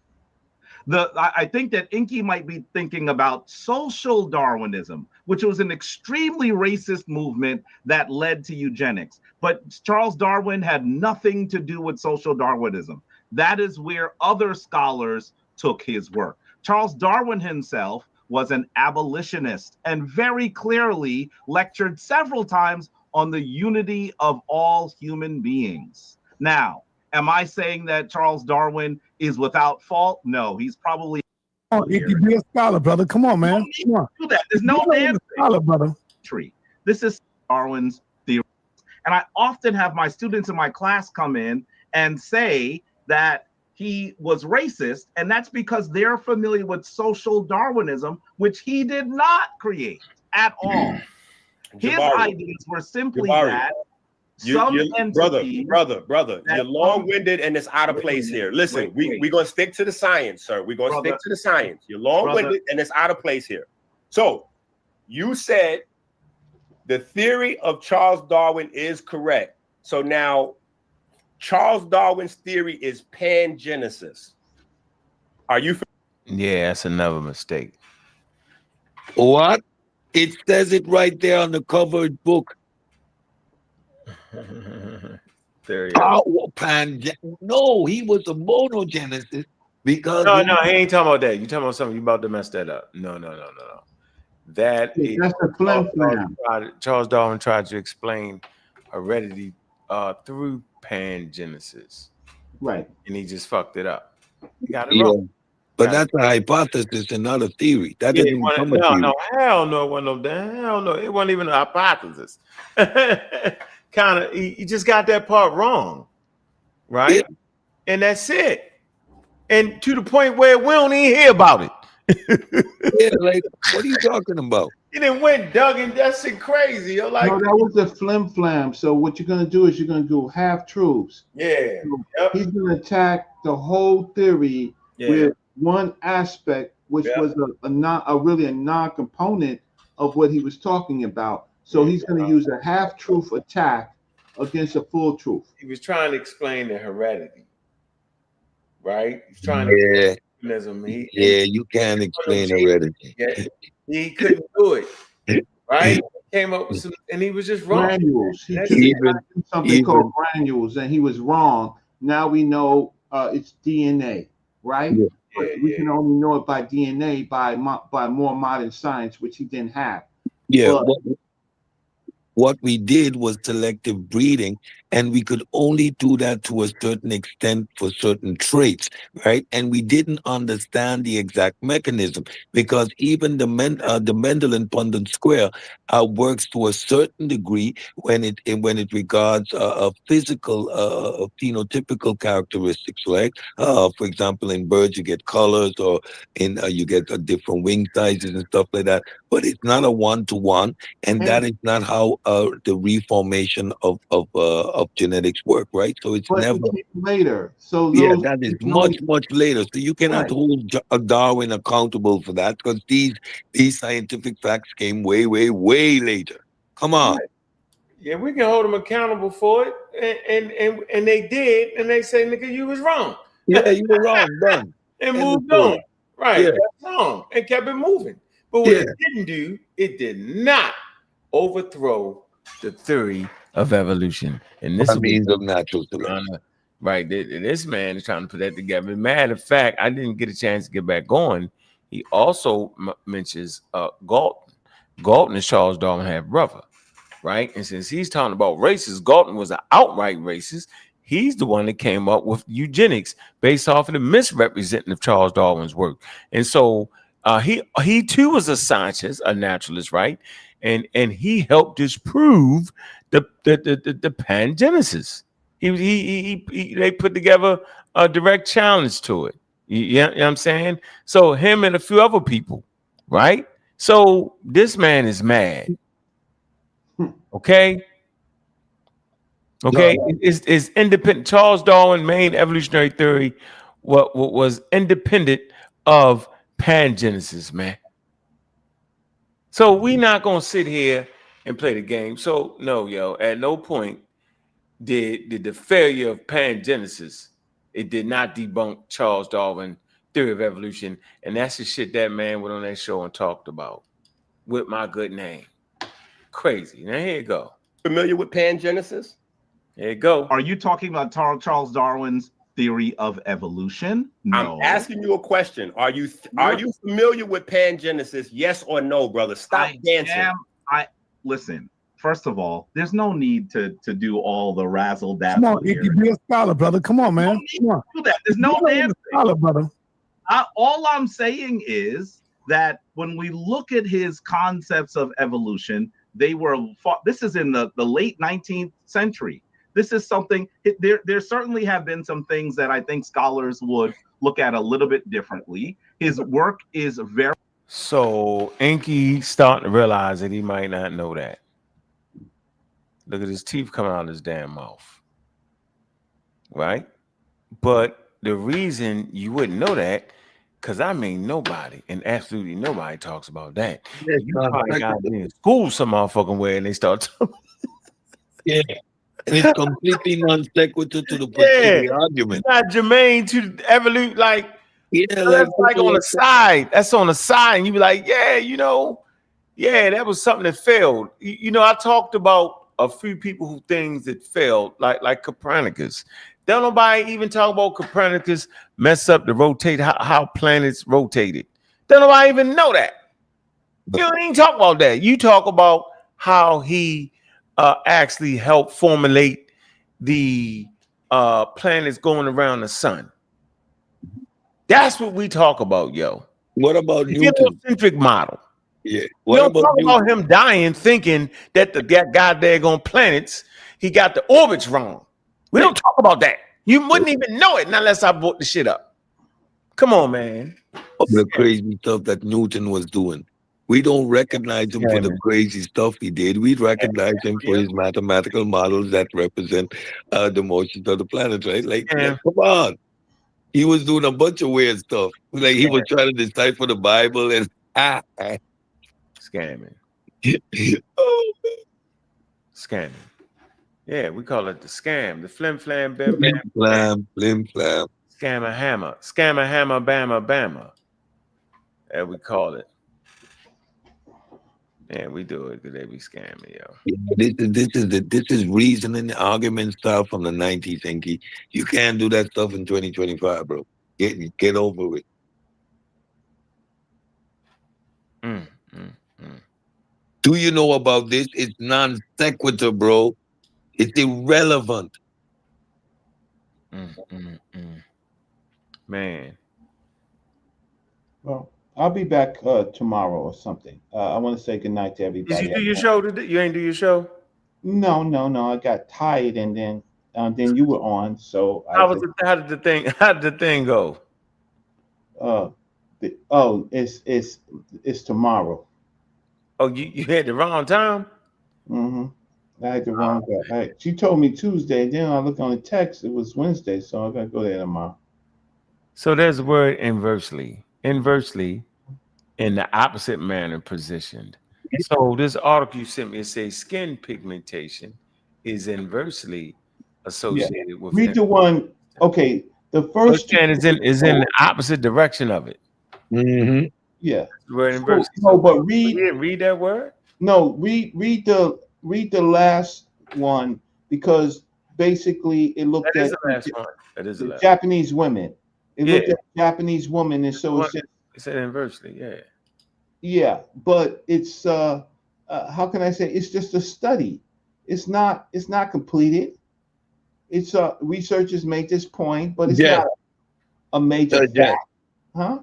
I think that Inky might be thinking about social Darwinism, which was an extremely racist movement that led to eugenics. But Charles Darwin had nothing to do with social Darwinism. That is where other scholars took his work. Charles Darwin himself was an abolitionist and very clearly lectured several times on the unity of all human beings. Now, am I saying that Charles Darwin is without fault? No, he's probably. Oh, you can be a scholar, brother. Come on, man. Come on. Do that. There's no damn scholar, brother. Tree. This is Darwin's theory. And I often have my students in my class come in and say that he was racist, and that's because they're familiar with social Darwinism, which he did not create at all. His ideas were simply that brother, you're long-winded and it's out of place here. Listen, we're gonna stick to the science, sir. We're gonna stick to the science. You're long-winded and it's out of place here. So you said the theory of Charles Darwin is correct. So now Charles Darwin's theory is pangenesis. Are you? Yeah, that's another mistake. What? It says it right there on the covered book. There No, he was a monogenesis because no, he ain't talking about that. You talking about something? You about to mess that up? No. That's a Charles Darwin tried to explain heredity through pangenesis, right? And he just fucked it up. He got it wrong. But that's a hypothesis and not a theory. That Yeah, didn't become a theory. No, hell no, hell no. It wasn't even a hypothesis. Kind of, you just got that part wrong, right? Yeah. And that's it. And to the point where we don't even hear about it. Yeah, like, what are you talking about? He didn't went dug and that shit crazy. You're like, no, that was a flim flam. So what you're gonna do is you're gonna do half truths. Yeah. So he's gonna attack the whole theory with one aspect, which was a non-component of what he was talking about. So he's going to use a half-truth attack against a full truth. He was trying to explain the heredity, right? He's trying to you can't explain heredity. Yeah, he couldn't do it, right? He came up with some, and he was just wrong. Granules. He did something called granules, and he was wrong. Now we know it's DNA, right? Yeah. But we can only know it by DNA by more modern science, which he didn't have. Yeah. What we did was selective breeding, and we could only do that to a certain extent for certain traits, right? And we didn't understand the exact mechanism, because even the Mendelian Punnett square works to a certain degree when it regards physical phenotypical characteristics, right? For example, in birds you get colors, or in you get different wing sizes and stuff like that. But it's not a one-to-one, and that is not how the reformation of genetics work, right? So it's never later. So that is much later. So you cannot hold Darwin accountable for that, because these scientific facts came way later. Come on. Right. Yeah, we can hold them accountable for it, and they did, and they say, "Nigga, you was wrong." Yeah, you were wrong. Done. And moved on. Right, that's wrong, and kept it moving. But what it didn't do, it did not overthrow the theory of evolution. And this means of natural selection. Right. This man is trying to put that together. Matter of fact, I didn't get a chance to get back on. He also mentions Galton. Galton and Charles Darwin had brother, right? And since he's talking about racist, Galton was an outright racist. He's the one that came up with eugenics based off of the misrepresenting of Charles Darwin's work. And so he too was a scientist, a naturalist, right? And he helped disprove the pangenesis. They put together a direct challenge to it. You know what I'm saying? So him and a few other people, right? So this man is mad. Okay. It's independent. Charles Darwin's main evolutionary theory what was independent of pangenesis, man. So we not gonna sit here and play the game. So no, at no point did the failure of Pangenesis. It did not debunk Charles Darwin theory of evolution, and that's the shit that man went on that show and talked about with my good name. Crazy. Now here you go. Familiar with Pangenesis? There you go. Are you talking about Charles Darwin's theory of evolution? No. I'm asking you a question. Are you familiar with Pangenesis? Yes or no, brother? Stop dancing. Listen. First of all, there's no need to do all the razzle Come dazzle on, here. Inky, be a scholar, brother. Come on, man. Come on. Do that. There's no dancing. Scholar, brother. All I'm saying is that when we look at his concepts of evolution, they were this is in the late 19th century. This is something there certainly have been some things that I think scholars would look at a little bit differently. His work is very So Inky starting to realize that he might not know that. Look at his teeth coming out of his damn mouth. Right? But the reason you wouldn't know that, because I mean nobody, and absolutely nobody talks about that. You probably got in school some motherfucking way and they start talking. Yeah. And it's completely non sequitur to the argument. It's not germane to evolute, like, yeah, that's like on the side. That's on the side, and you be like, yeah, you know, yeah, that was something that failed. You know, I talked about a few people who things that failed, like Copernicus. Don't nobody even talk about Copernicus mess up the rotate, how planets rotated. Don't nobody even know that. You don't even talk about that. You talk about how he actually helped formulate the planets going around the sun. That's what we talk about, yo. What about the Newton? Heliocentric model. Yeah. We don't talk about him dying thinking that that guy there on planets, he got the orbits wrong. We don't talk about that. You wouldn't even know it unless I brought the shit up. Come on, man. The crazy stuff that Newton was doing. We don't recognize him for the crazy stuff he did. We recognize him for his mathematical models that represent the motions of the planet, right? Like, come on. He was doing a bunch of weird stuff. Like he was trying to decipher the Bible and scamming. Oh, scamming. Yeah, we call it the scam, the flim flam bam bam, flim flam. Scammer hammer, bama bama. That we call it. Yeah, we do it because they be scamming, yo. Yeah, this is reasoning argument style from the 90s, Inky. You can't do that stuff in 2025, bro. Get over it. Do you know about this? It's non sequitur, bro. It's irrelevant. Man. Well, I'll be back tomorrow or something. I want to say good night to everybody. Did you do your show today? You ain't do your show? No. I got tired, and then you were on. So how did the thing go? It's tomorrow. Oh, you had the wrong time? Mm-hmm. I had the wrong guy. She told me Tuesday. Then I looked on the text. It was Wednesday, so I gotta go there tomorrow. So there's a word inversely. Inversely, in the opposite manner positioned. So this article you sent me says skin pigmentation is inversely associated with. Read the one. Okay, the first is in the opposite direction of it. Mm-hmm. Yeah. Word inversely. No, but read that word. No, read the last one, because basically it looked at the last one. That is the Japanese women. It looked at Japanese women, and so it said inversely, yeah. Yeah, but it's how can I say, it's just a study. It's not completed. It's researchers made this point, but it's not a major fact. Huh?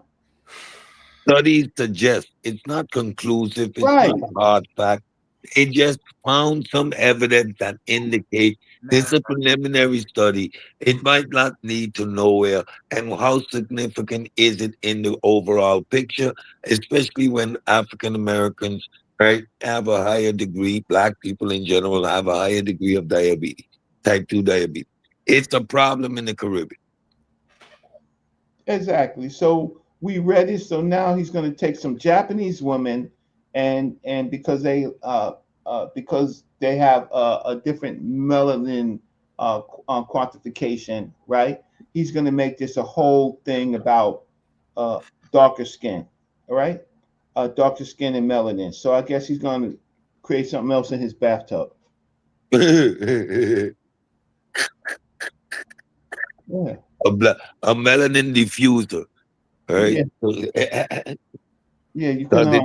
Studies suggest it's not conclusive, it's not a hard fact. It just found some evidence that indicates this is a preliminary study. It might not lead to nowhere. And how significant is it in the overall picture, especially when African Americans, right, have a higher degree, Black people in general have a higher degree of diabetes, type 2 diabetes. It's a problem in the Caribbean. Exactly. So we read it. So now he's going to take some Japanese women, and because they have a different melanin quantification, right? He's going to make this a whole thing about darker skin, all right? Darker skin and melanin. So I guess he's going to create something else in his bathtub. A melanin diffuser, right? Yeah, you Because can.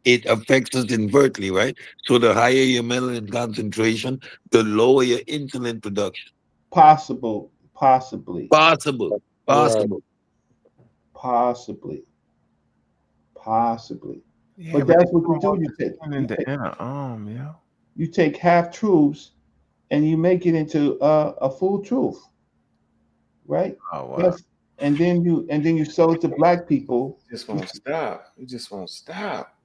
it affects us inversely, right? So the higher your melanin concentration, the lower your insulin production. Possibly. Possible. Yeah, But that's what you do. You take half truths and you make it into a full truth, right? Oh wow. And then you sell it to black people. It just won't stop. It just won't stop.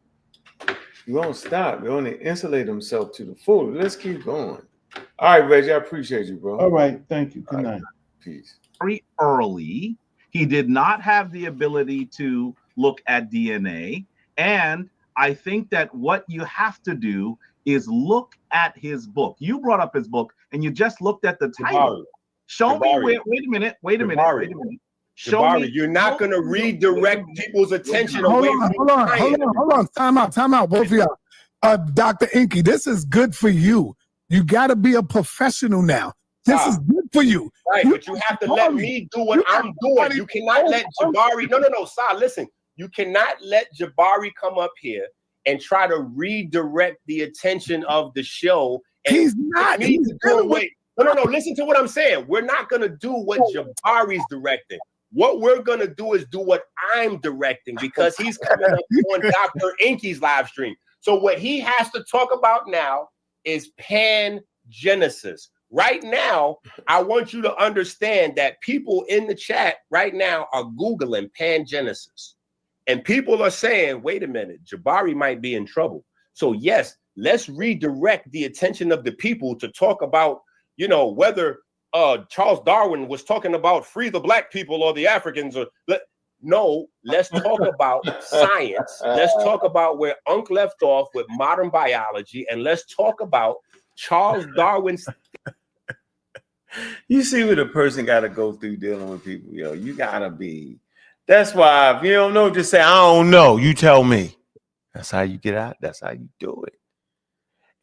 You won't stop. You only insulate himself to the full. Let's keep going. All right, Reggie, I appreciate you, bro. All right, thank you. Good night. Peace. Very early, he did not have the ability to look at DNA. And I think that what you have to do is look at his book. You brought up his book and you just looked at the title. Show me where, wait a minute. Show me. You're not going to redirect people's attention Hold away on. Time out, both of y'all. Dr. Inky, this is good for you. You got to be a professional now. This is good for you. Right, but you have to let me do what I'm doing. You cannot let Jabari. No, Sal, listen. You cannot let Jabari come up here and try to redirect the attention of the show. And he's not. No. Listen to what I'm saying. We're not going to do what Jabari's directing. What we're going to do is do what I'm directing because he's coming up on Dr. Inky's live stream. So what he has to talk about now is Pangenesis. Right now, I want you to understand that people in the chat right now are Googling Pangenesis. And people are saying, wait a minute, Jabari might be in trouble. So yes, let's redirect the attention of the people to talk about, whether Charles Darwin was talking about free the black people or the Africans. No, let's talk about science. Let's talk about where Ankh left off with modern biology. And let's talk about Charles Darwin's. You see what a person got to go through dealing with people, yo. You got to be. That's why if you don't know, just say, I don't know. You tell me. That's how you get out. That's how you do it.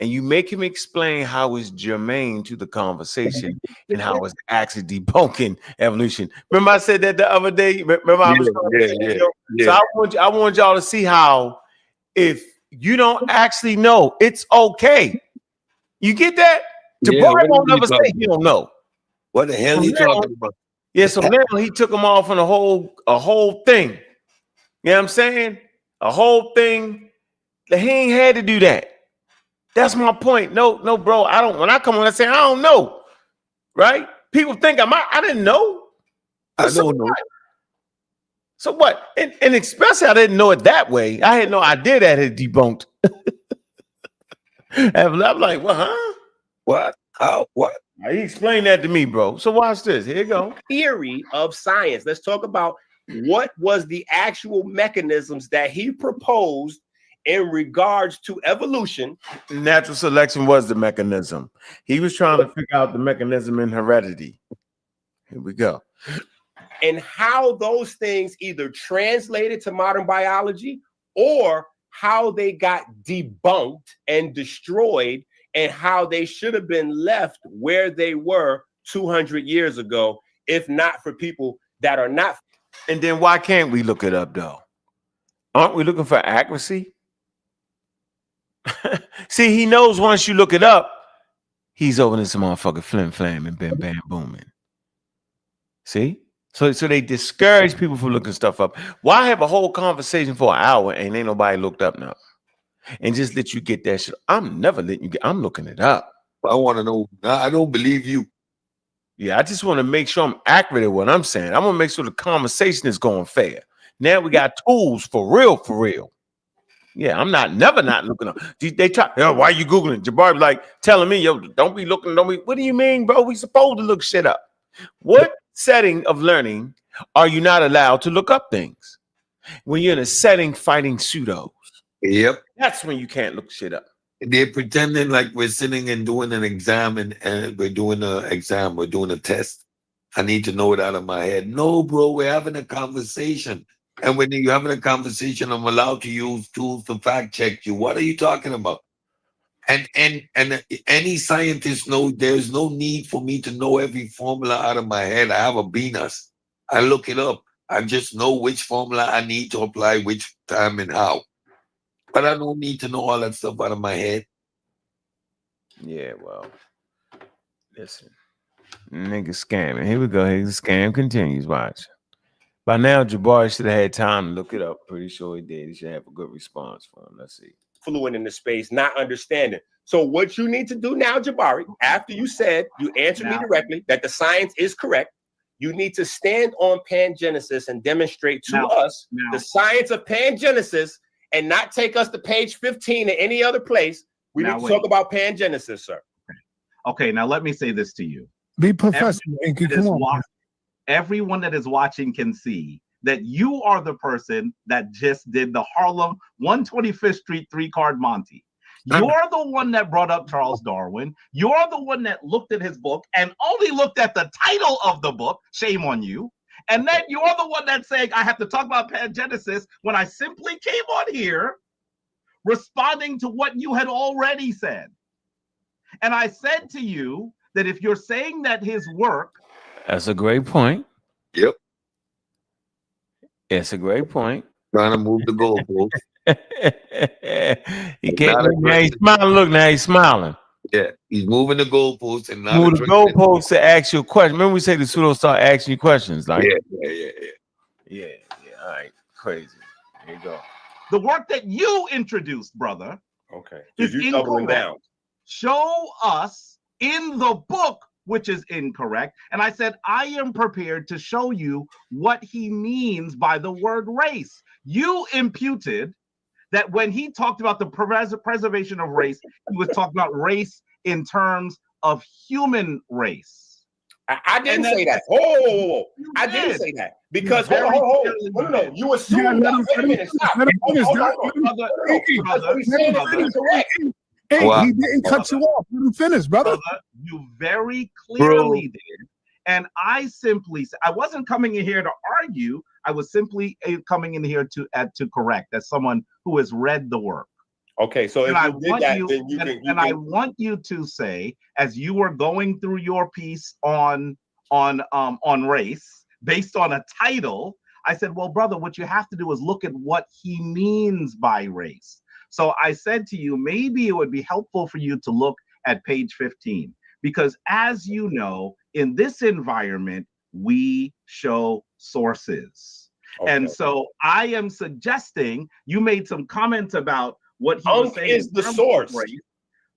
And you make him explain how it's germane to the conversation and how it's actually debunking evolution. Remember I said that the other day? Remember I was So I want y'all to see how if you don't actually know, it's okay. You get that? Jabari won't never say he don't know. What the hell he talking about? Yeah, so now he took him off on a whole thing. You know what I'm saying? A whole thing. He ain't had to do that. That's my point. No, bro. I don't. When I come on, I say I don't know. Right? People think I didn't know. I don't know. So what? And especially I didn't know it that way. I had no idea that it debunked. I'm like, what? Huh? What? How? What? He explained that to me, bro. So watch this. Here you go. Theory of science. Let's talk about what was the actual mechanisms that he proposed in regards to evolution. Natural selection was the mechanism. He was trying to figure out the mechanism in heredity. Here we go. And how those things either translated to modern biology or how they got debunked and destroyed and how they should have been left where they were 200 years ago, if not for people that are not. And then why can't we look it up, though? Aren't we looking for accuracy? See, he knows once you look it up, he's over this motherfucker flim flam and bam bam booming. See? So they discourage people from looking stuff up. Why have a whole conversation for an hour and ain't nobody looked up now? And just let you get that shit. I'm never letting you get. I'm looking it up. I want to know. I don't believe you. Yeah, I just want to make sure I'm accurate at what I'm saying. I want to make sure the conversation is going fair. Now we got tools for real. Yeah, I'm never not looking up. They try. Why are you Googling? Jabari like telling me, yo, don't be looking. What do you mean, bro? We supposed to look shit up. What setting of learning are you not allowed to look up things? When you're in a setting fighting pseudos. Yep. That's when you can't look shit up. They're pretending like we're sitting and doing an exam, and we're doing an exam, we're doing a test. I need to know it out of my head. No, bro, we're having a conversation. And when you're having a conversation, I'm allowed to use tools to fact check you. What are you talking about? And any scientist knows there's no need for me to know every formula out of my head. I have a Venus. I look it up. I just know which formula I need to apply which time and how. But I don't need to know all that stuff out of my head. Yeah, well, listen, nigga scamming. Here we go. Here the scam continues. Watch. By now, Jabari should have had time to look it up. Pretty sure he did. He should have a good response for him. Let's see. Fluent in the space, not understanding. So what you need to do now, Jabari, after you said, you answered me directly that the science is correct, you need to stand on Pangenesis and demonstrate to us the science of Pangenesis and not take us to page 15 or any other place. We need to talk about Pangenesis, sir. Okay, now let me say this to you. Be professional. Everyone that is watching can see that you are the person that just did the Harlem 125th Street 3-card Monty. You're the one that brought up Charles Darwin. You're the one that looked at his book and only looked at the title of the book. Shame on you. And then you're the one that's saying, I have to talk about Pangenesis when I simply came on here responding to what you had already said. And I said to you that if you're saying that his work... That's a great point. Yep. It's a great point. Trying to move the goalpost. He can't. Now he's smiling. Look, now he's smiling. Yeah, he's moving the goalpost and not move the goalpost to ask you a question. Remember, we say the pseudo start asking you questions. Like, Yeah. All right, crazy. There you go. The work that you introduced, brother. Okay. Is you doubling down. Show us in the book which is incorrect. And I said, I am prepared to show you what he means by the word race. You imputed that when he talked about the preservation of race, he was talking about race in terms of human race. I didn't say that. Whoa. I didn't say that. Because, no. You assumed that. Wait a minute, stop. Hey, he didn't cut you off. You didn't finish, brother. You very clearly did. And I simply, I wasn't coming in here to argue. I was simply coming in here to correct, as someone who has read the work. Okay, so if you did that, then you can. And I want you to say, as you were going through your piece on race, based on a title, I said, well, brother, what you have to do is look at what he means by race. So I said to you, maybe it would be helpful for you to look at page 15, because as you know, in this environment, we show sources. Okay. And so I am suggesting, you made some comments about what he was saying is the source.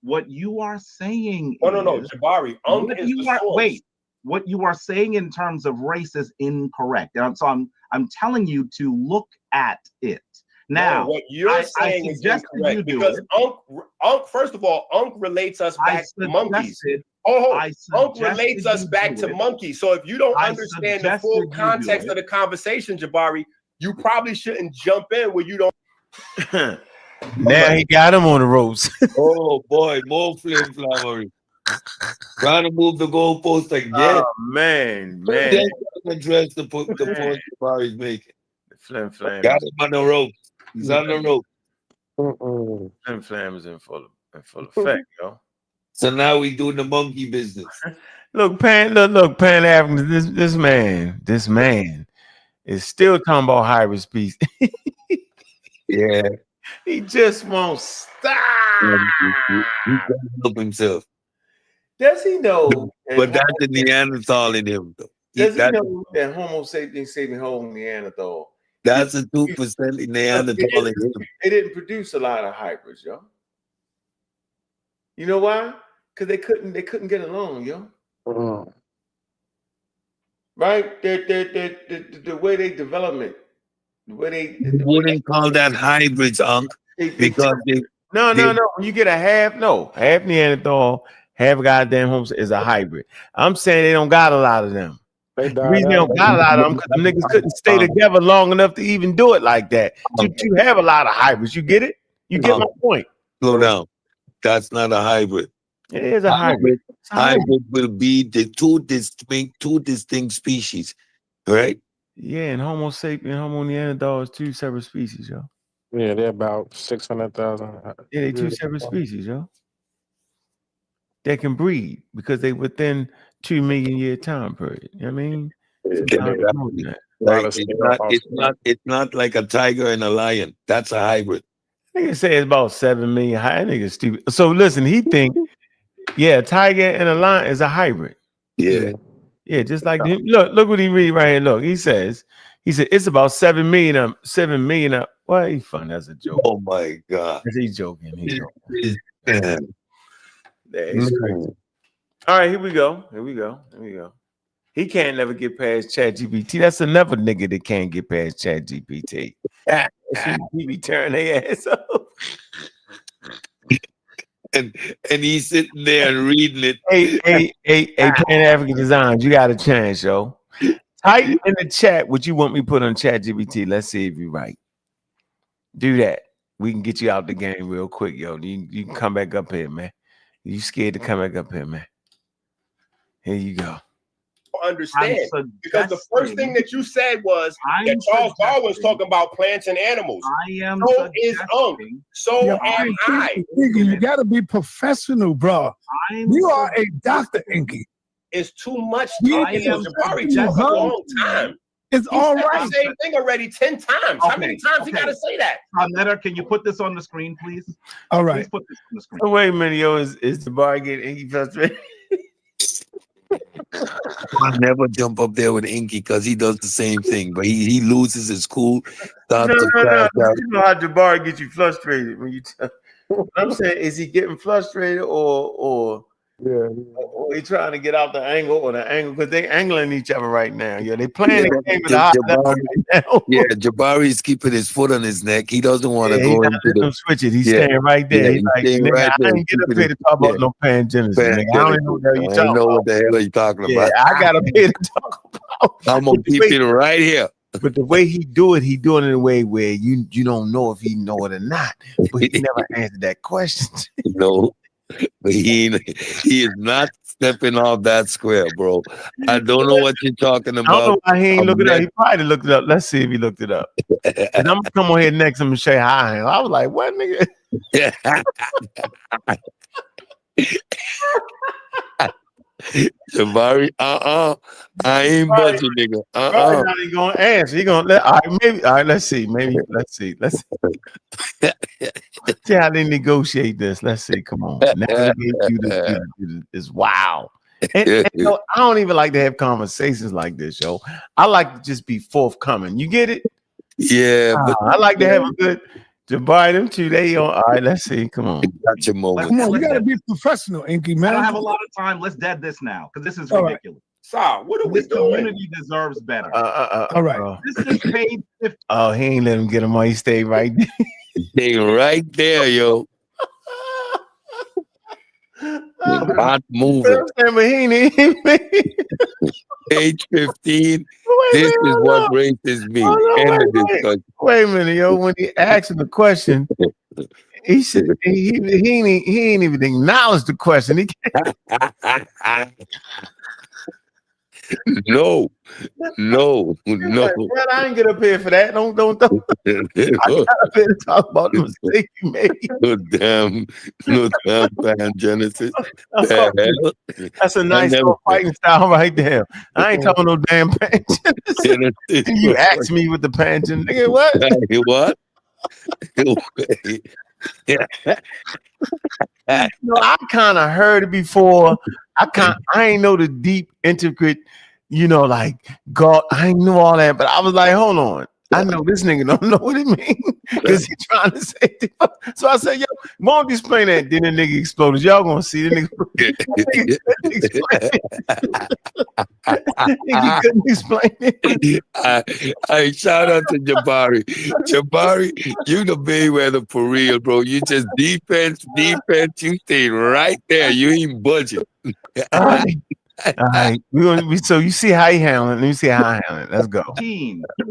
What you are saying no, Jabari, is the source. Wait, what you are saying in terms of race is incorrect. And so I'm telling you to look at it. Now, what you're saying is incorrect because Ankh, first of all, Ankh relates us back to monkeys. Ankh relates us back to monkeys. So if you don't understand the full context of the conversation, Jabari, you probably shouldn't jump in where you don't. Now he got him on the ropes. Oh boy, more flim-flammery. Trying to move the goalpost again. Oh man. Address the point Jabari's making. Flim-flam. Got him on the ropes. He's on the rope. Flim-flam is in full effect, yo. So now we doing the monkey business. Look, Pan-African, this man is still talking about hybrid species. Yeah. He just won't stop. He can't help himself. Does he know? But that's the Neanderthal in him, though. Does he know that Homo sapiens saving Homo Neanderthal? That's a 2% Neanderthal in him. They didn't produce a lot of hybrids, yo. You know why? Because they couldn't get along, yo. Right? The way they develop it, the way they wouldn't call that hybrids, Ankh. Because no. When you get a half Neanderthal, half goddamn Homo is a hybrid. I'm saying they don't got a lot of them. The reason they don't got a lot of them because the niggas couldn't stay together long enough to even do it like that. You have a lot of hybrids. You get it? You get my point. Slow down. That's not a hybrid. It is a hybrid. It's a hybrid. Hybrid will be the two distinct species, right? Yeah, and Homo sapien, Homo neanderthal is two separate species, yo. Yeah, they're about 600,000. Yeah, they two separate species, yo. They can breed because they within 2 million year time period. You know what I mean? Sometimes more than that. Like it's not like a tiger and a lion. That's a hybrid. Nigga say it's about 7 million. That nigga stupid. So listen, he think, yeah, a tiger and a lion is a hybrid. Yeah. Yeah, just like look what he read right here. Look, he said it's about 7 million of 7 million of. Well, he fun. That's a joke. Oh my God. He's joking. He's joking. Yeah. He's crazy. All right, here we go. He can't never get past ChatGPT. That's another nigga that can't get past ChatGPT. He be tearing their ass up. And he's sitting there and reading it. Hey, Pan-African Designs, you got a chance, yo. Type in the chat what you want me to put on ChatGPT. Let's see if you're right. Do that. We can get you out the game real quick, yo. You can come back up here, man. You scared to come back up here, man. Here you go. Understand, because the first thing that you said was that Charles Darwin's talking about plants and animals. So is So am I. You got to be professional, bro. You are a doctor, Inky. It's too much talking. Jabari, that's a long time. It's all right. The same thing already 10 times. Okay. How many times you got to say that? Letter, can you put this on the screen, please? All right. Please put this on the screen. Oh, wait a minute, yo. Is the bar getting Inky frustrated? I never jump up there with Inky because he does the same thing, but he loses his cool. No. You know how Jabari gets you frustrated when you tell. I'm saying, is he getting frustrated or he trying to get out the angle because they angling each other right now? Yeah, they playing the game with the high level right now. Yeah, Jabari's keeping his foot on his neck. He doesn't want to go into the switch it. He's staying right there. He's like, nigga, right I didn't get up here to talk about no Pangenesis. Nigga. I don't know what the hell you're talking about. I got up here to talk about. I'm gonna keep it right here. But the way he do it in a way where you don't know if he know it or not. But he never answered that question. No, but he is not stepping off that square, bro. I don't know what you're talking about. I don't know why he ain't looking it up. He probably looked it up. Let's see if he looked it up. And I'm gonna come on here next. I'm gonna show you how I am. I was like, what, nigga? Jabari, I ain't budging, nigga. Not even gonna answer. He gonna let. All right, let's see. Let's see. See how they negotiate this. Let's see. Come on. It's wow. And you know, I don't even like to have conversations like this, yo. I like to just be forthcoming. You get it? Yeah. But I like to have a good. Jabari, them two, they on. All right, let's see. Come on. Got your moment. Come on, you gotta be professional, Inky, man. I don't have a lot of time. Let's dead this now because this is ridiculous. Right. What are we doing? This community deserves better. All right. This is page 50. Oh, he ain't let him get him on. He stayed right there. Stay right there, yo. Not moving. Page 15. This is what raises me. End of discussion. Wait a minute, yo. When he asked him the question, he said he ain't even acknowledged the question. No. Well, I ain't get up here for that. Don't. I got up here to talk about the mistake you made. No damn Pangenesis. That's a nice little fighting style right there. I ain't talking no damn Pangenesis. You asked me with the Pangenesis. Nigga, what? What? No, I kind of heard it before. I ain't know the deep, intricate, like God. I ain't know all that, but I was like, hold on. I know this nigga don't know what it means because he's trying to say. So I said, yo, won't explain that? Then the nigga exploded. Y'all gonna see the nigga. He couldn't explain it. I shout out to Jabari. Jabari, you the Mayweather for real, bro. You just defense. You stay right there. You ain't budget. All right. So you see how he handling it. Let me see how I handle it. Let's go.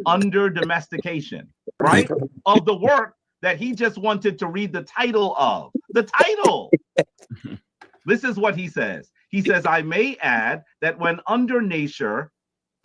Under domestication, right? Of the work that he just wanted to read the title of. The title. This is what he says. He says, I may add that when under nature,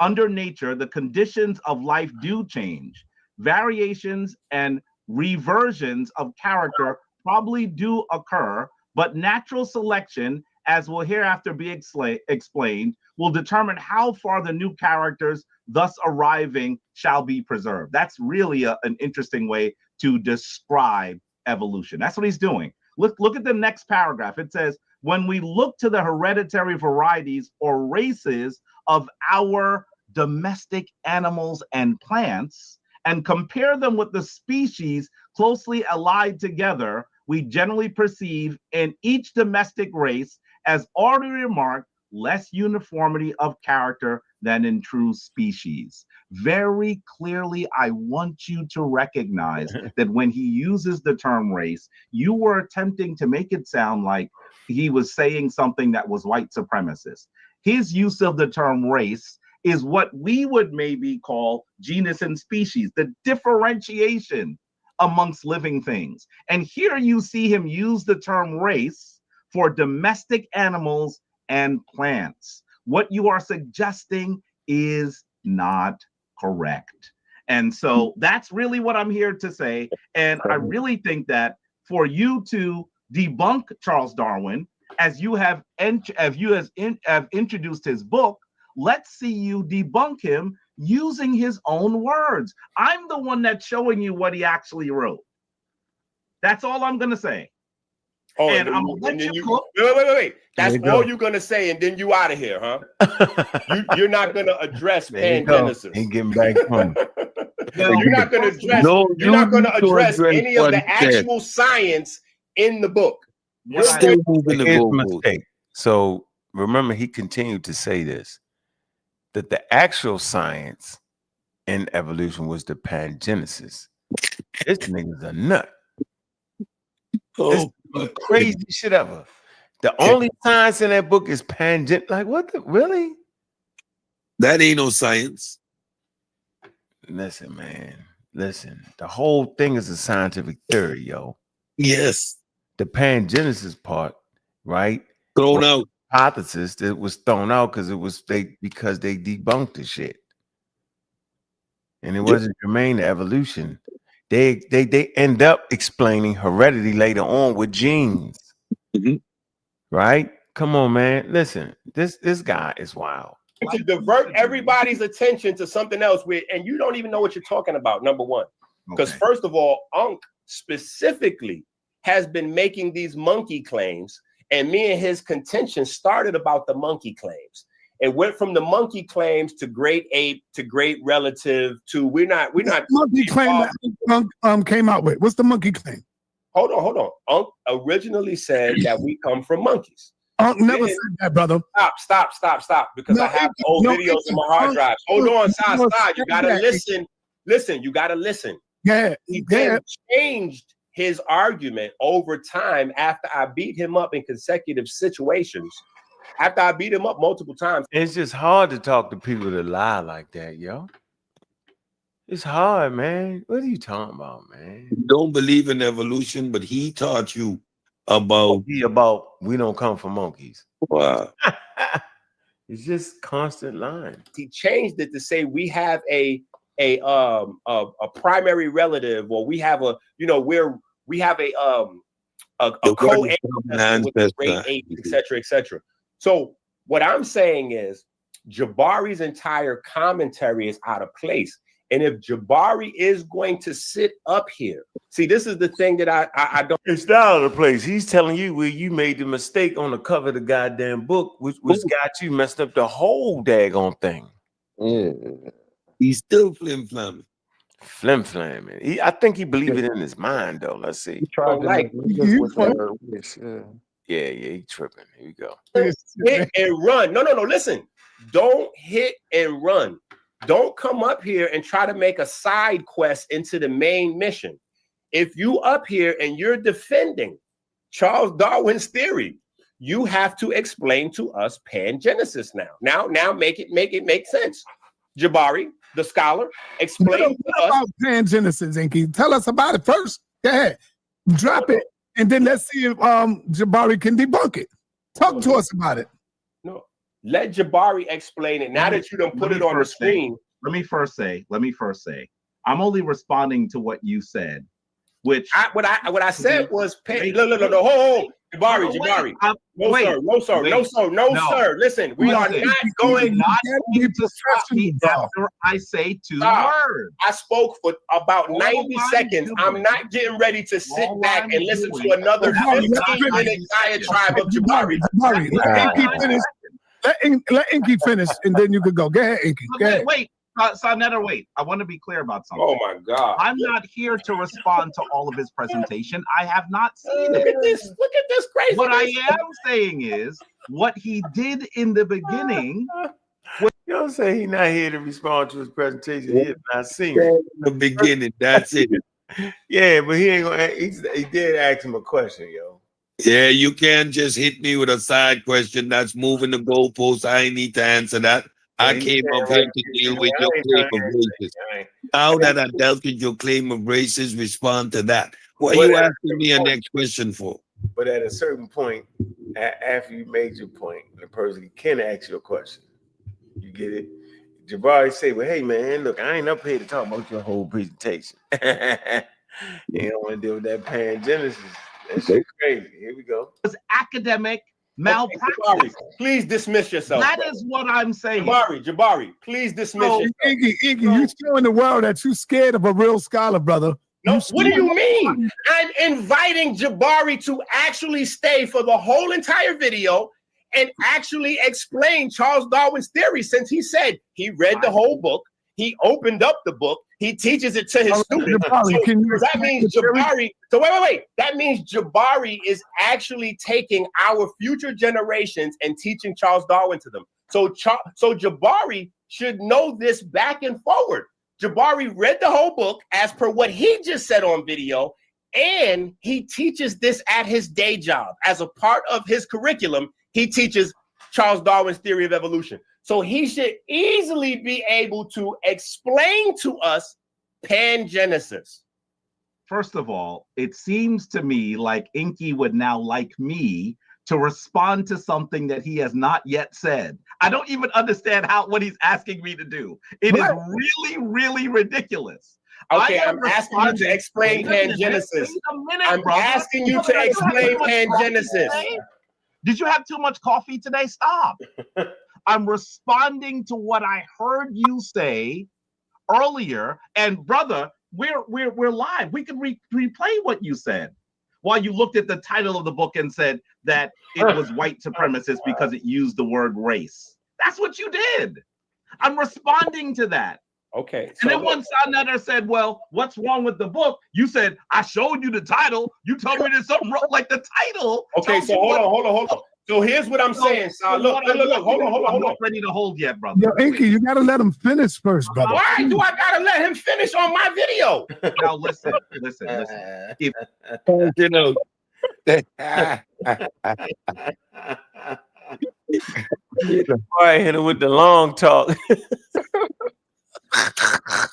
the conditions of life do change. Variations and reversions of character probably do occur, but natural selection, as will hereafter be explained, will determine how far the new characters thus arriving shall be preserved. That's really an interesting way to describe evolution. That's what he's doing. Look at the next paragraph. It says, when we look to the hereditary varieties or races of our domestic animals and plants and compare them with the species closely allied together, we generally perceive in each domestic race, as already remarked, less uniformity of character than in true species. Very clearly, I want you to recognize that when he uses the term race, you were attempting to make it sound like he was saying something that was white supremacist. His use of the term race is what we would maybe call genus and species, the differentiation amongst living things. And here you see him use the term race for domestic animals and plants. What you are suggesting is not correct. And so that's really what I'm here to say. And I really think that for you to debunk Charles Darwin, as you have introduced his book, let's see you debunk him using his own words. I'm the one that's showing you what he actually wrote. That's all I'm going to say. Oh, and I'm gonna let you cook. Wait. That's all you're gonna say, and then you out of here, huh? You're not gonna address Pangenesis. Ain't getting back on. You're not gonna address. You're not gonna address any of the actual science in the book. You're still moving the goalpost. So remember, he continued to say this: that the actual science in evolution was the Pangenesis. This nigga's a nut. Oh, the crazy shit ever. The only science in that book is Like, what the really? That ain't no science. Listen, man. Listen. The whole thing is a scientific theory, yo. Yes. The Pangenesis part, right? Thrown out. Hypothesis that was thrown out because they debunked the shit. And it wasn't germane to evolution. They end up explaining heredity later on with genes. Mm-hmm. Right? Come on, man. Listen, this guy is wild. To divert everybody's attention to something else and you don't even know what you're talking about, number one. Because first of all, Ankh specifically has been making these monkey claims, and me and his contention started about the monkey claims. It went from the monkey claims to great ape to great relative to we're not monkey claim that came out with. What's the monkey claim? Hold on. Ankh originally said that we come from monkeys. Ankh never said that, brother. Stop. Because I have old videos in my hard drives. Hold on, stop. You gotta listen. Listen, you gotta listen. Yeah. He then changed his argument over time after I beat him up in consecutive situations. After I beat him up multiple times. It's just hard to talk to people that lie like that, yo. It's hard, man. What are you talking about, man? Don't believe in evolution, but he taught you about we don't come from monkeys. Wow. It's just constant lying. He changed it to say we have a primary relative, or we have a co-ancestor with the great apes, etc. So what I'm saying is Jabari's entire commentary is out of place. And if Jabari is going to sit up here, see, this is the thing that I don't. It's not out of place. He's telling you where you made the mistake on the cover of the goddamn book, which got you messed up the whole daggone thing. Yeah. He's still flim-flamming. Flim-flamming. I think he believed it in his mind, though. Let's see. He tried to he tripping. Here we go. Hit and run. No. Listen. Don't hit and run. Don't come up here and try to make a side quest into the main mission. If you up here and you're defending Charles Darwin's theory, you have to explain to us Pangenesis now. Now make it make sense. Jabari, the scholar, explain to us about Pangenesis, Inky. Tell us about it first. Go ahead. Drop it, and then let's see if Jabari can debunk it. Talk to us about it. No, let Jabari explain it. Now that you don't put it on the screen. Let me first say, I'm only responding to what you said, which what I said was, no, Jabari. No, sir. Listen, we are not going to stop me after I say two words. I spoke for about 90 seconds. I'm not getting ready to sit back and listen to another 15-minute diatribe of Jabari. Let Inky finish, and then you could go. Go ahead, Inky. Go ahead. Wait. Sonetta, wait. I want to be clear about something. Oh my God! I'm not here to respond to all of his presentation. I have not seen it. Look at this crazy. What I am saying is what he did in the beginning. You don't say he's not here to respond to his presentation. He has not seen it. In the beginning, that's it. Yeah, but he ain't gonna. He did ask him a question, yo. Yeah, you can't just hit me with a side question that's moving the goalposts. I ain't need to answer that. I came up here to deal with your claim of racism. Now that I dealt with your claim of racism, respond to that. What are you asking me a next question for? But at a certain point, after you made your point, the person can ask you a question. You get it? Jabari say, well, hey, man, look, I ain't up here to talk about your whole presentation. You don't want to deal with that Pangenesis. That shit crazy. Here we go. It's academic malpractice. Jabari, please dismiss yourself. That is what I'm saying. Jabari, please dismiss yourself. Inky, you showing the world that you scared of a real scholar, brother. No, what do you mean? I'm inviting Jabari to actually stay for the whole entire video and actually explain Charles Darwin's theory, since he said he read the whole book, he opened up the book, he teaches it to his students. That means Jabari. So wait. That means Jabari is actually taking our future generations and teaching Charles Darwin to them. So Jabari should know this back and forward. Jabari read the whole book as per what he just said on video, and he teaches this at his day job. As a part of his curriculum, he teaches Charles Darwin's theory of evolution. So he should easily be able to explain to us Pangenesis. First of all, it seems to me like Inky would now like me to respond to something that he has not yet said. I don't even understand what he's asking me to do. It is really, really ridiculous. Okay, I'm asking you to explain Pangenesis. I'm asking you to explain Pangenesis. Did you have too much coffee today? Stop. I'm responding to what I heard you say earlier, and brother, we're live. We can replay what you said while you looked at the title of the book and said that it was white supremacist because it used the word race. That's what you did. I'm responding to that. Okay. And then one Sonetta said, well, what's wrong with the book? You said, I showed you the title. You told me there's something wrong, like the title. Okay, so hold on. So here's what I'm saying, son. Look, hold on. I'm not ready to hold yet, brother. Yo, Inky, you gotta let him finish first, brother. Why do I gotta let him finish on my video? Now listen. If, You know, I hit him with the long talk.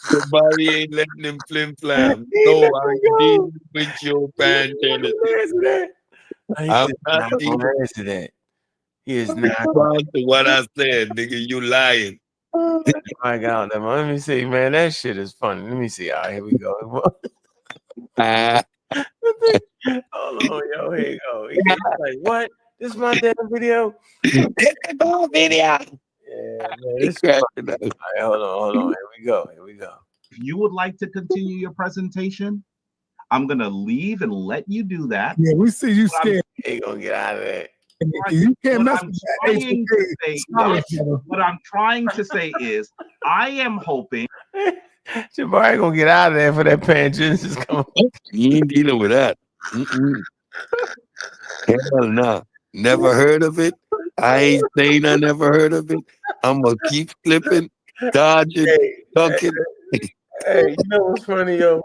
Somebody ain't letting him flim flam. No, I need with your Pangenesis. I'm not answer that. He is not to what I said, nigga. You lying. I got them. Let me see, man. That shit is funny. Let me see. All right, here we go. Hold on, yo. Here you go. He's like, what? This is my damn video? Video. Yeah, man. This is funny. All right, hold on. Here we go. If you would like to continue your presentation, I'm gonna leave and let you do that. Yeah, we see you scared. Ain't gonna get out of that. You can't mess with that. What I'm trying to say is, I am hoping Jabari gonna get out of there for that Pangenesis coming. You ain't dealing with that. Hell no. Never heard of it. I ain't saying I never heard of it. I'm gonna keep flipping, dodging, ducking. Hey, you know what's funny, yo?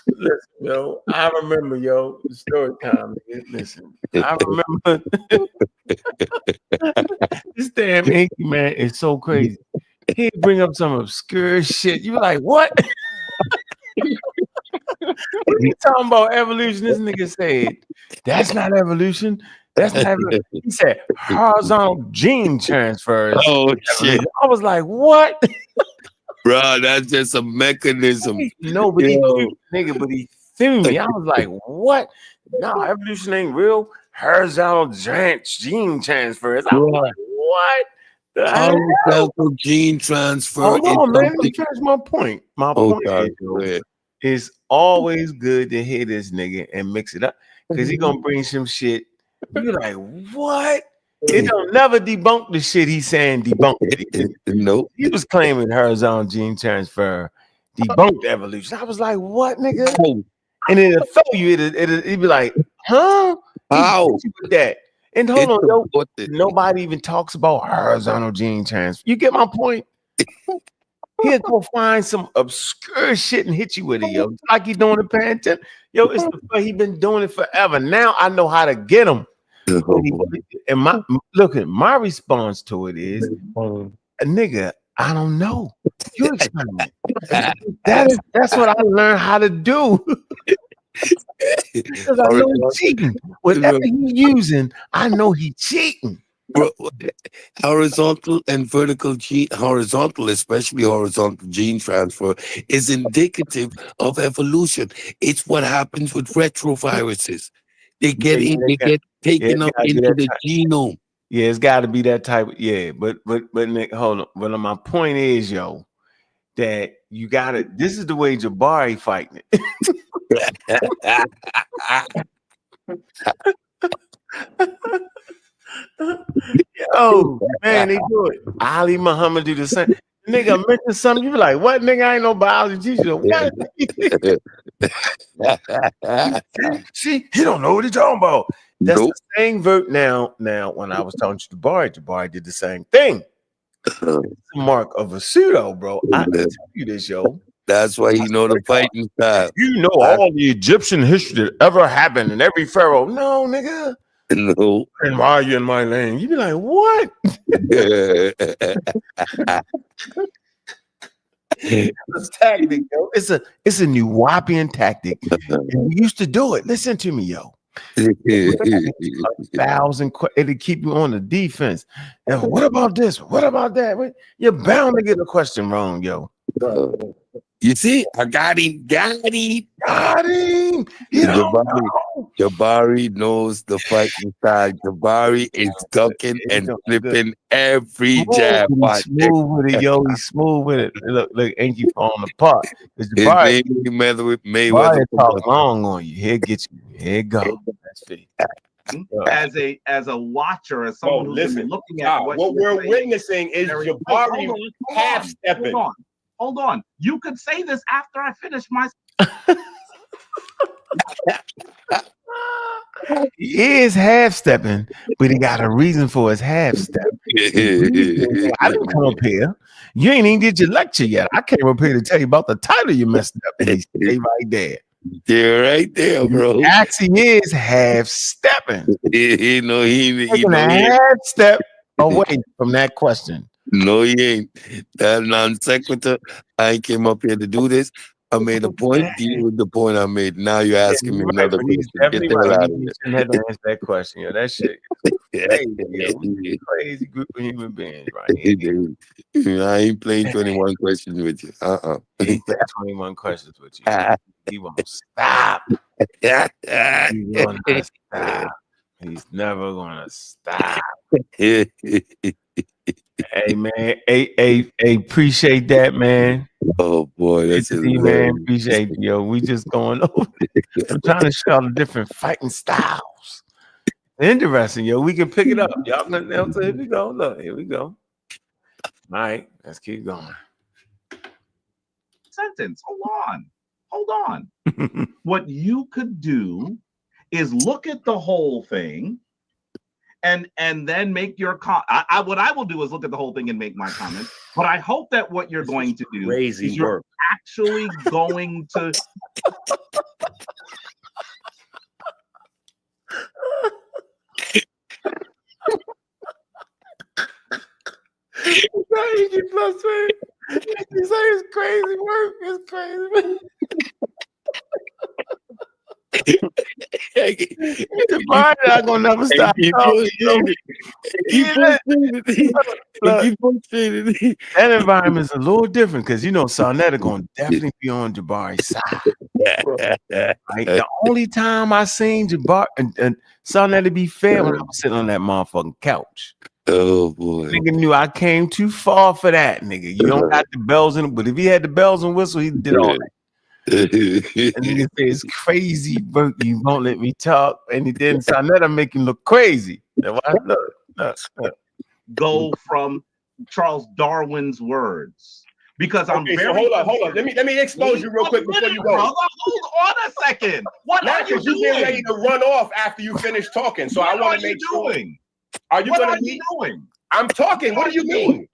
Listen, yo, I remember, yo, the story time. Listen, I remember this damn Inky man is so crazy. He bring up some obscure shit. You like, what? He talking about evolution. This nigga said, that's not evolution. That's not evolution. He said horizontal gene transfers. Oh shit, I was like, what? bro, that's just a mechanism. No, but he Yo. nigga, but he threw me. I was like, what? No, evolution ain't real. Horizontal gene transfers. I was like, what? The hell? Horizontal gene transfer Hold is on, man. Let me something. finish my point. My Oh point God, is, go ahead. it's always good to hear this nigga and mix it up because he gonna bring some shit. You like, what? It don't never debunk the shit he's saying debunked it. Nope. He was claiming horizontal gene transfer debunked evolution. I was like, what, nigga? Oh, And it'll throw you, it'd be like, huh? He how? hit you with that. And hold It's on, yo, supported. nobody even talks about horizontal gene transfer. You get my point? He'll go find some obscure shit and hit you with it, yo. Just like he doing the Pangenesis. Yo, it's the he been doing it forever. Now I know how to get him. And my response to it is, nigga, I don't know. You experiment. That's what I learned how to do. Because I know he's cheating. Whatever he's using, I know he's cheating. Bro, horizontal and vertical gene, especially horizontal gene transfer, is indicative of evolution. It's what happens with retroviruses. They get taken up into the genome. Yeah, it's got to be that type. But Nick, hold on. But my point is, yo, that you got to. This is the way Jabari fighting it. Oh man, they do it. Ali Muhammad do the same. Nigga mention something, you be like, what, nigga? I ain't no biology teacher. What? See, he don't know what he's talking about. That's the same vert now. Now, when I was talking to Jabari did the same thing. It's the mark of a pseudo, bro. I can tell you this, yo. That's why you know the fighting style. You know all the Egyptian history that ever happened and every pharaoh. No, nigga. No. And why are you in my lane? You be like, what? It's a tactic, yo. It's a new Wapian tactic. And we used to do it. Listen to me, yo. 1,000. It'll keep you on the defense. Now, what about this? What about that? You're bound to get a question wrong, yo. You see, I got him. Jabari knows the fighting style. Jabari is ducking and flipping every jab. He's smooth with it, yo. He's smooth with it. Look, ain't you falling apart? Jabari talk long on you. Here, get you. Here go. That's it. As a watcher, as someone who's been looking at what we're witnessing is Jabari half-stepping. Hold on. You could say this after I finish my. He is half-stepping, but he got a reason for his half-step. I didn't come up here. You ain't even did your lecture yet. I came up here to tell you about the title you messed up. And he stay right there. They're right there, bro. He actually is half-stepping. He half-step away from that question. No, he ain't. That non sequitur. I came up here to do this. I made a point. Deal with the point I made. Now you're asking me another question. Get the hell out of here. You shouldn't have to answer that question. Yo, that shit crazy, crazy group of human beings, right here. I ain't playing 21 questions with you. He played 21 questions with you. He won't stop. He's gonna stop. He's never gonna stop. Hey man, hey, appreciate that, man. Oh boy, that's it, man. Appreciate you, yo. We just going over. I'm trying to show the different fighting styles. Interesting, yo. We can pick it up. Y'all gonna here we go. Look, here we go. All right, let's keep going. Sentence. Hold on. What you could do is look at the whole thing. And then make your what I will do is look at the whole thing and make my comment. But I hope that what you're going to do is you're actually going to. It's crazy work. It's crazy. Jabari not gonna never stop talking. That environment's a little different because you know Sarnetta gonna definitely be on Jabari's side. Right? The only time I seen Jabari and Sarnetta be fair when I was sitting on that motherfucking couch. Oh boy. Nigga knew I came too far for that, nigga. You don't got the bells in it, but if he had the bells and whistle, he did all that. And nigga say it's crazy, but you won't let me talk. And he didn't Sarnetta make him look crazy. Look. Go from Charles Darwin's words. Because I'm very so hold on. Let me expose you real quick before you go. Brother, hold on a second. What are you doing? You're ready to run off after you finish talking. So I want to make sure. Are you going to doing? I'm talking. What do you mean?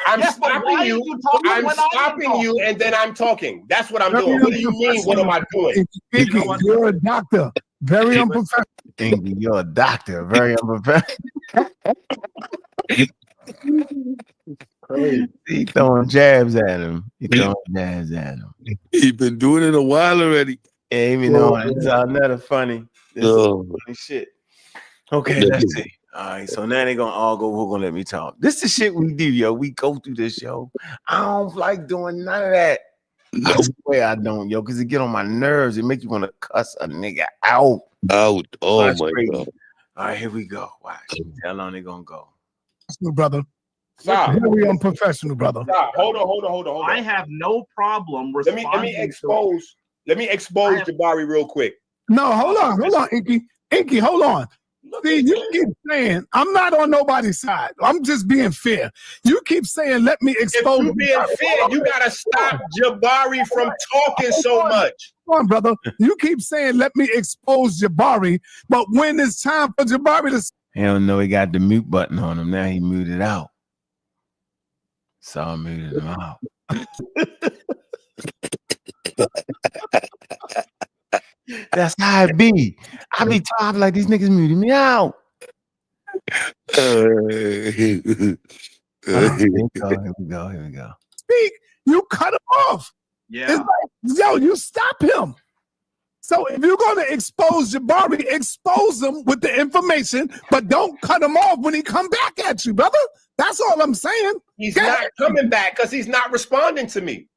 I'm stopping you. I'm stopping you, and then I'm talking. That's what I'm doing. What do you mean? What am I doing? You're a doctor. Very unprofessional. You're a doctor. Very unprofessional. He throwing jabs at him. He been doing it a while already. Yeah, he been doing it. It's another funny. This is funny shit. Okay, let's see. All right, so now they gonna all go. Who gonna let me talk? This is shit we do, yo. We go through this, yo. I don't like doing none of that. I swear I don't, yo, because it get on my nerves. It make you want to cuss a nigga out. Oh my God. All right, here we go. Watch. How long they gonna go? Brother. Stop. Very unprofessional, brother. Stop. Hold on. I have no problem Let me expose Jabari real quick. No, hold on, Inky. Inky, hold on. See, you keep saying, I'm not on nobody's side. I'm just being fair. You keep saying, let me expose. If you being fair, you gotta stop Jabari from talking so much. Come on, brother. You keep saying, let me expose Jabari, but when it's time for Jabari to... Hell no, he got the mute button on him. Now he muted out. So I muted him out. That's how it be. I be talking like these niggas muted me out. Here we go. Speak, you cut him off. Yeah. It's like, yo, you stop him. So if you're going to expose Jabari, expose him with the information, but don't cut him off when he come back at you, brother. That's all I'm saying. He's not coming back because he's not responding to me.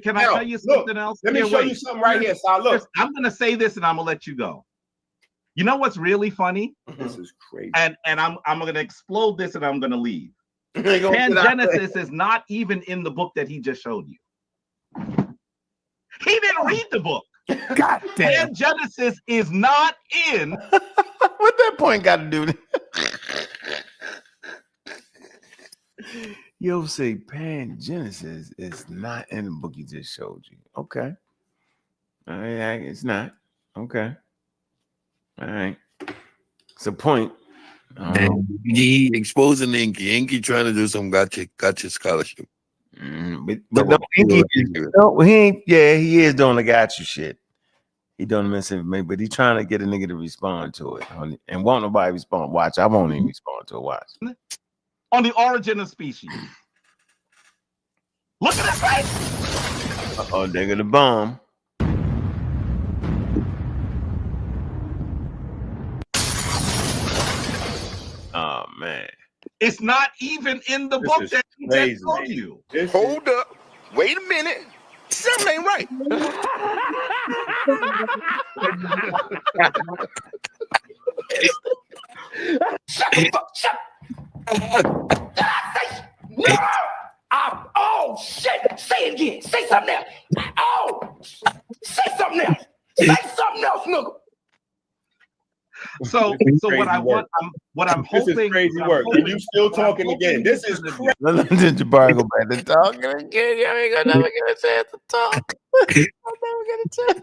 Can I tell you something else? Let me show you something right here. So look. I'm going to say this and I'm going to let you go. You know what's really funny? This is crazy. And I'm going to explode this and I'm going to leave. Pangenesis is not even in the book that he just showed you. He didn't read the book. God damn. Pangenesis is not in. What that point got to do with it? Yo, say Pangenesis is not in the book he just showed you. Okay. All right, it's not. Okay. All right. It's a point. He exposing Inky. Inky trying to do some gotcha scholarship. But no, Inky, he ain't. Yeah, he is doing the gotcha shit. He doing the misinformation, but he trying to get a nigga to respond to it, and won't nobody respond. Watch, I won't even respond to it. Watch. On the origin of species. Look at his face. Oh, they got the bomb. Oh man, it's not even in the book that he just told you. Hold up, wait a minute. Something ain't right. Shut. No! Oh shit! Say it again. Say something else. Oh, say something else. Say something else, nigga. So what I want, what I'm hoping. This is crazy work. And you still talking again. This is crazy. Let Jabari go back to talking again. You ain't gonna never get a chance to talk. I'll never get a chance.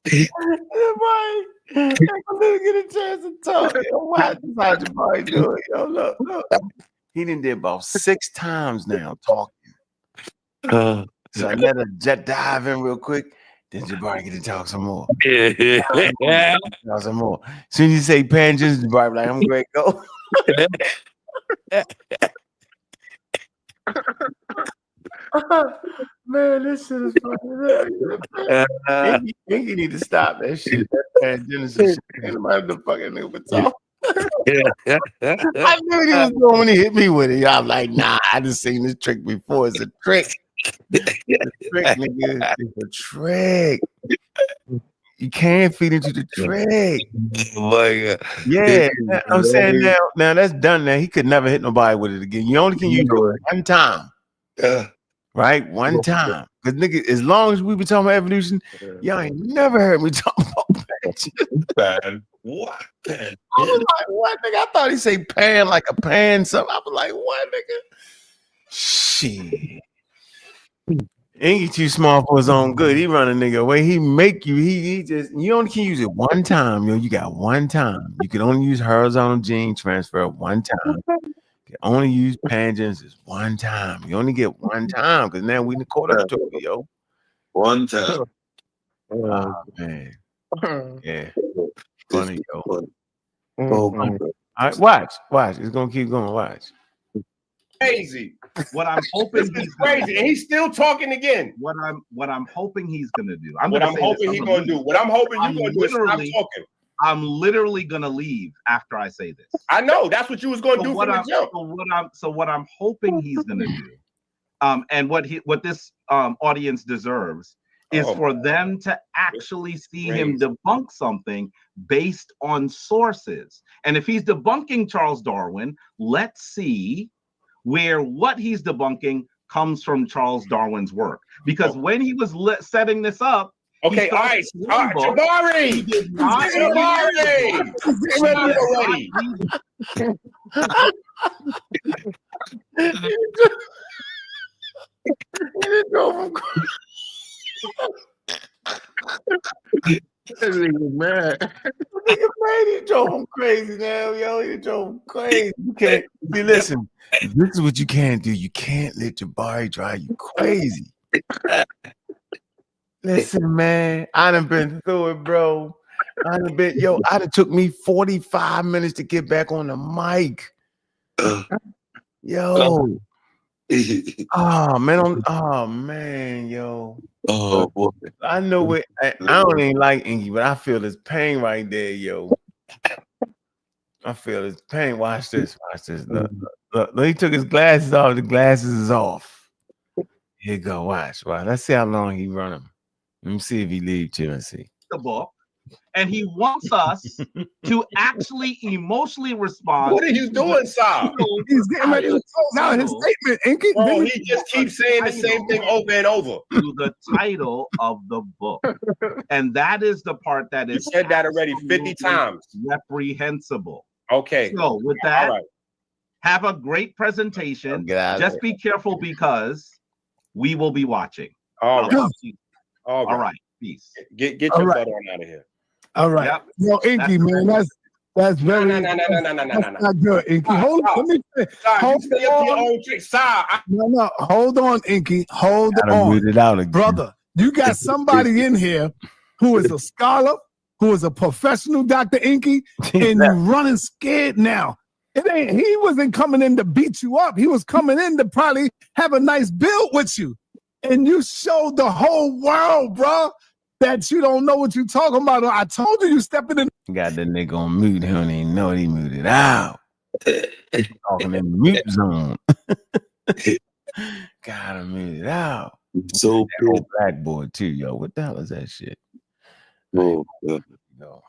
Jabari, ain't gonna never get a chance to talk. Yo, watch how Jabari do it. Yo, look. He done did about 6 times now talking. So I let her jet dive in real quick. Then Jabari get to talk some more. Talk some more. As soon as you say Pangenesis, Jabari like, I'm great, go. Man, this shit is funny. Inky need to stop that shit. That Pangenesis shit. Ain't nobody the fucking nigga talk. I knew what he was doing when he hit me with it. I'm like, nah, I just seen this trick before. It's a trick. It's a trick, nigga. It's a trick. You can't feed into the trick. Oh my God. Yeah, I'm saying now that's done. Now he could never hit nobody with it again. You only can use it one time, right? One time. Because nigga, as long as we be talking about evolution, y'all ain't never heard me talk about Pan. What? Pan. I was like, what, nigga? I thought he say pan like a pan something. I was like, what, nigga? Shit. Inky too small for his own good. He run a nigga away. He make you. He just. You only can use it one time. Yo, you got one time. You can only use horizontal gene transfer one time. You can only use Pangenesis one time. You only get one time because now we caught up to it, yo. One time. Oh man. Yeah. Funny, yo. Oh, All right, watch. It's gonna keep going. Watch. Crazy. What I'm hoping This is crazy, and he's still talking again. What I'm hoping he's gonna do. What I'm hoping he's gonna do. What I'm hoping you're gonna do is stop talking. I'm literally gonna leave after I say this. I know that's what you was gonna do from the jump. So what I'm hoping he's gonna do, and what this audience deserves is for them to actually see him debunk something based on sources. And if he's debunking Charles Darwin, let's see where what he's debunking comes from Charles Darwin's work. Because when he was setting this up, okay, all right, Jabari! Man, he drove him crazy now, yo. He drove him crazy. You can't see. Listen, this is what you can't do. You can't let Jabari drive you crazy. Listen, man, I done been through it, bro. I done been, yo. I done took me 45 minutes to get back on the mic. Yo. Oh man, yo. Oh boy. I know it. I don't even like Inky, but I feel his pain right there, yo. I feel his pain. Watch this. Look, he took his glasses off. The glasses is off. Here you go. Watch. Let's see how long he run him. Let me see if he leave too. Let's see. The book. And he wants us to actually emotionally respond. What are you doing, Sal? He's getting ready to close out his statement, Inky. Bro, he just keeps saying the same thing over and over. To the title of the book. And that is the part that is. You said that already 50 times. Reprehensible. Okay. So with that, have a great presentation. Just be careful because we will be watching. All right. Peace. Get your butt on out of here. All right. Yep. Yo, Inky, man, that's very not good, Inky. Hold on. Let me hold on, Inky. Hold on. Brother, you got somebody in here who is a scholar, who is a professional, Dr. Inky, and you're running scared now. He wasn't coming in to beat you up. He was coming in to probably have a nice build with you. And you showed the whole world, bro, that you don't know what you're talking about. I told you stepping in. Got that nigga on mute. He don't even know he muted out. Talking in the mute zone. Got him muted out. So cool. Blackboard too, yo. What the hell is that shit? Oh,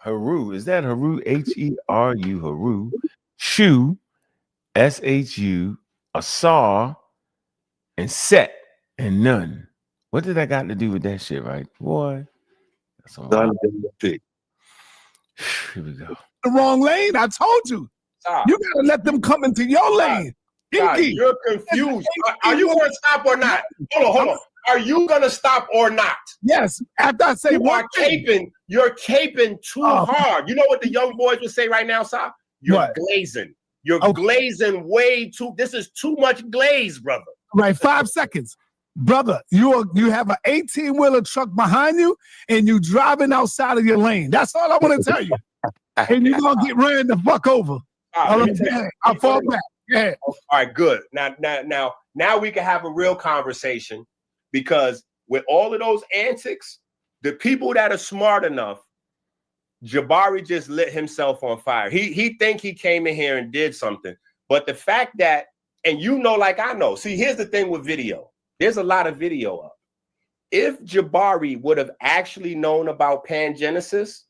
Haru. Is that Haru? H-E-R-U. Haru. Shu. S-H-U. Asar. And Set. And none. What did that got to do with that shit, right? Boy. Here we go. The wrong lane. I told you. You gotta let them come into your lane. Inky, you're confused. Are you gonna stop or not? Hold on. Are you gonna stop or not? Yes. After I say you're caping too hard. You know what the young boys would say right now, Sa? You're glazing. You're glazing way too. This is too much glaze, brother. Right, 5 seconds. Brother, you have an 18-wheeler truck behind you and you driving outside of your lane. That's all I want to tell you. And you're going to get ran the fuck over. All right, I'll fall back. Yeah. All right, good. Now now we can have a real conversation, because with all of those antics, the people that are smart enough, Jabari just lit himself on fire. He think he came in here and did something. But the fact that, and you know, like I know, see, here's the thing with video. There's a lot of video up. If Jabari would have actually known about Pangenesis,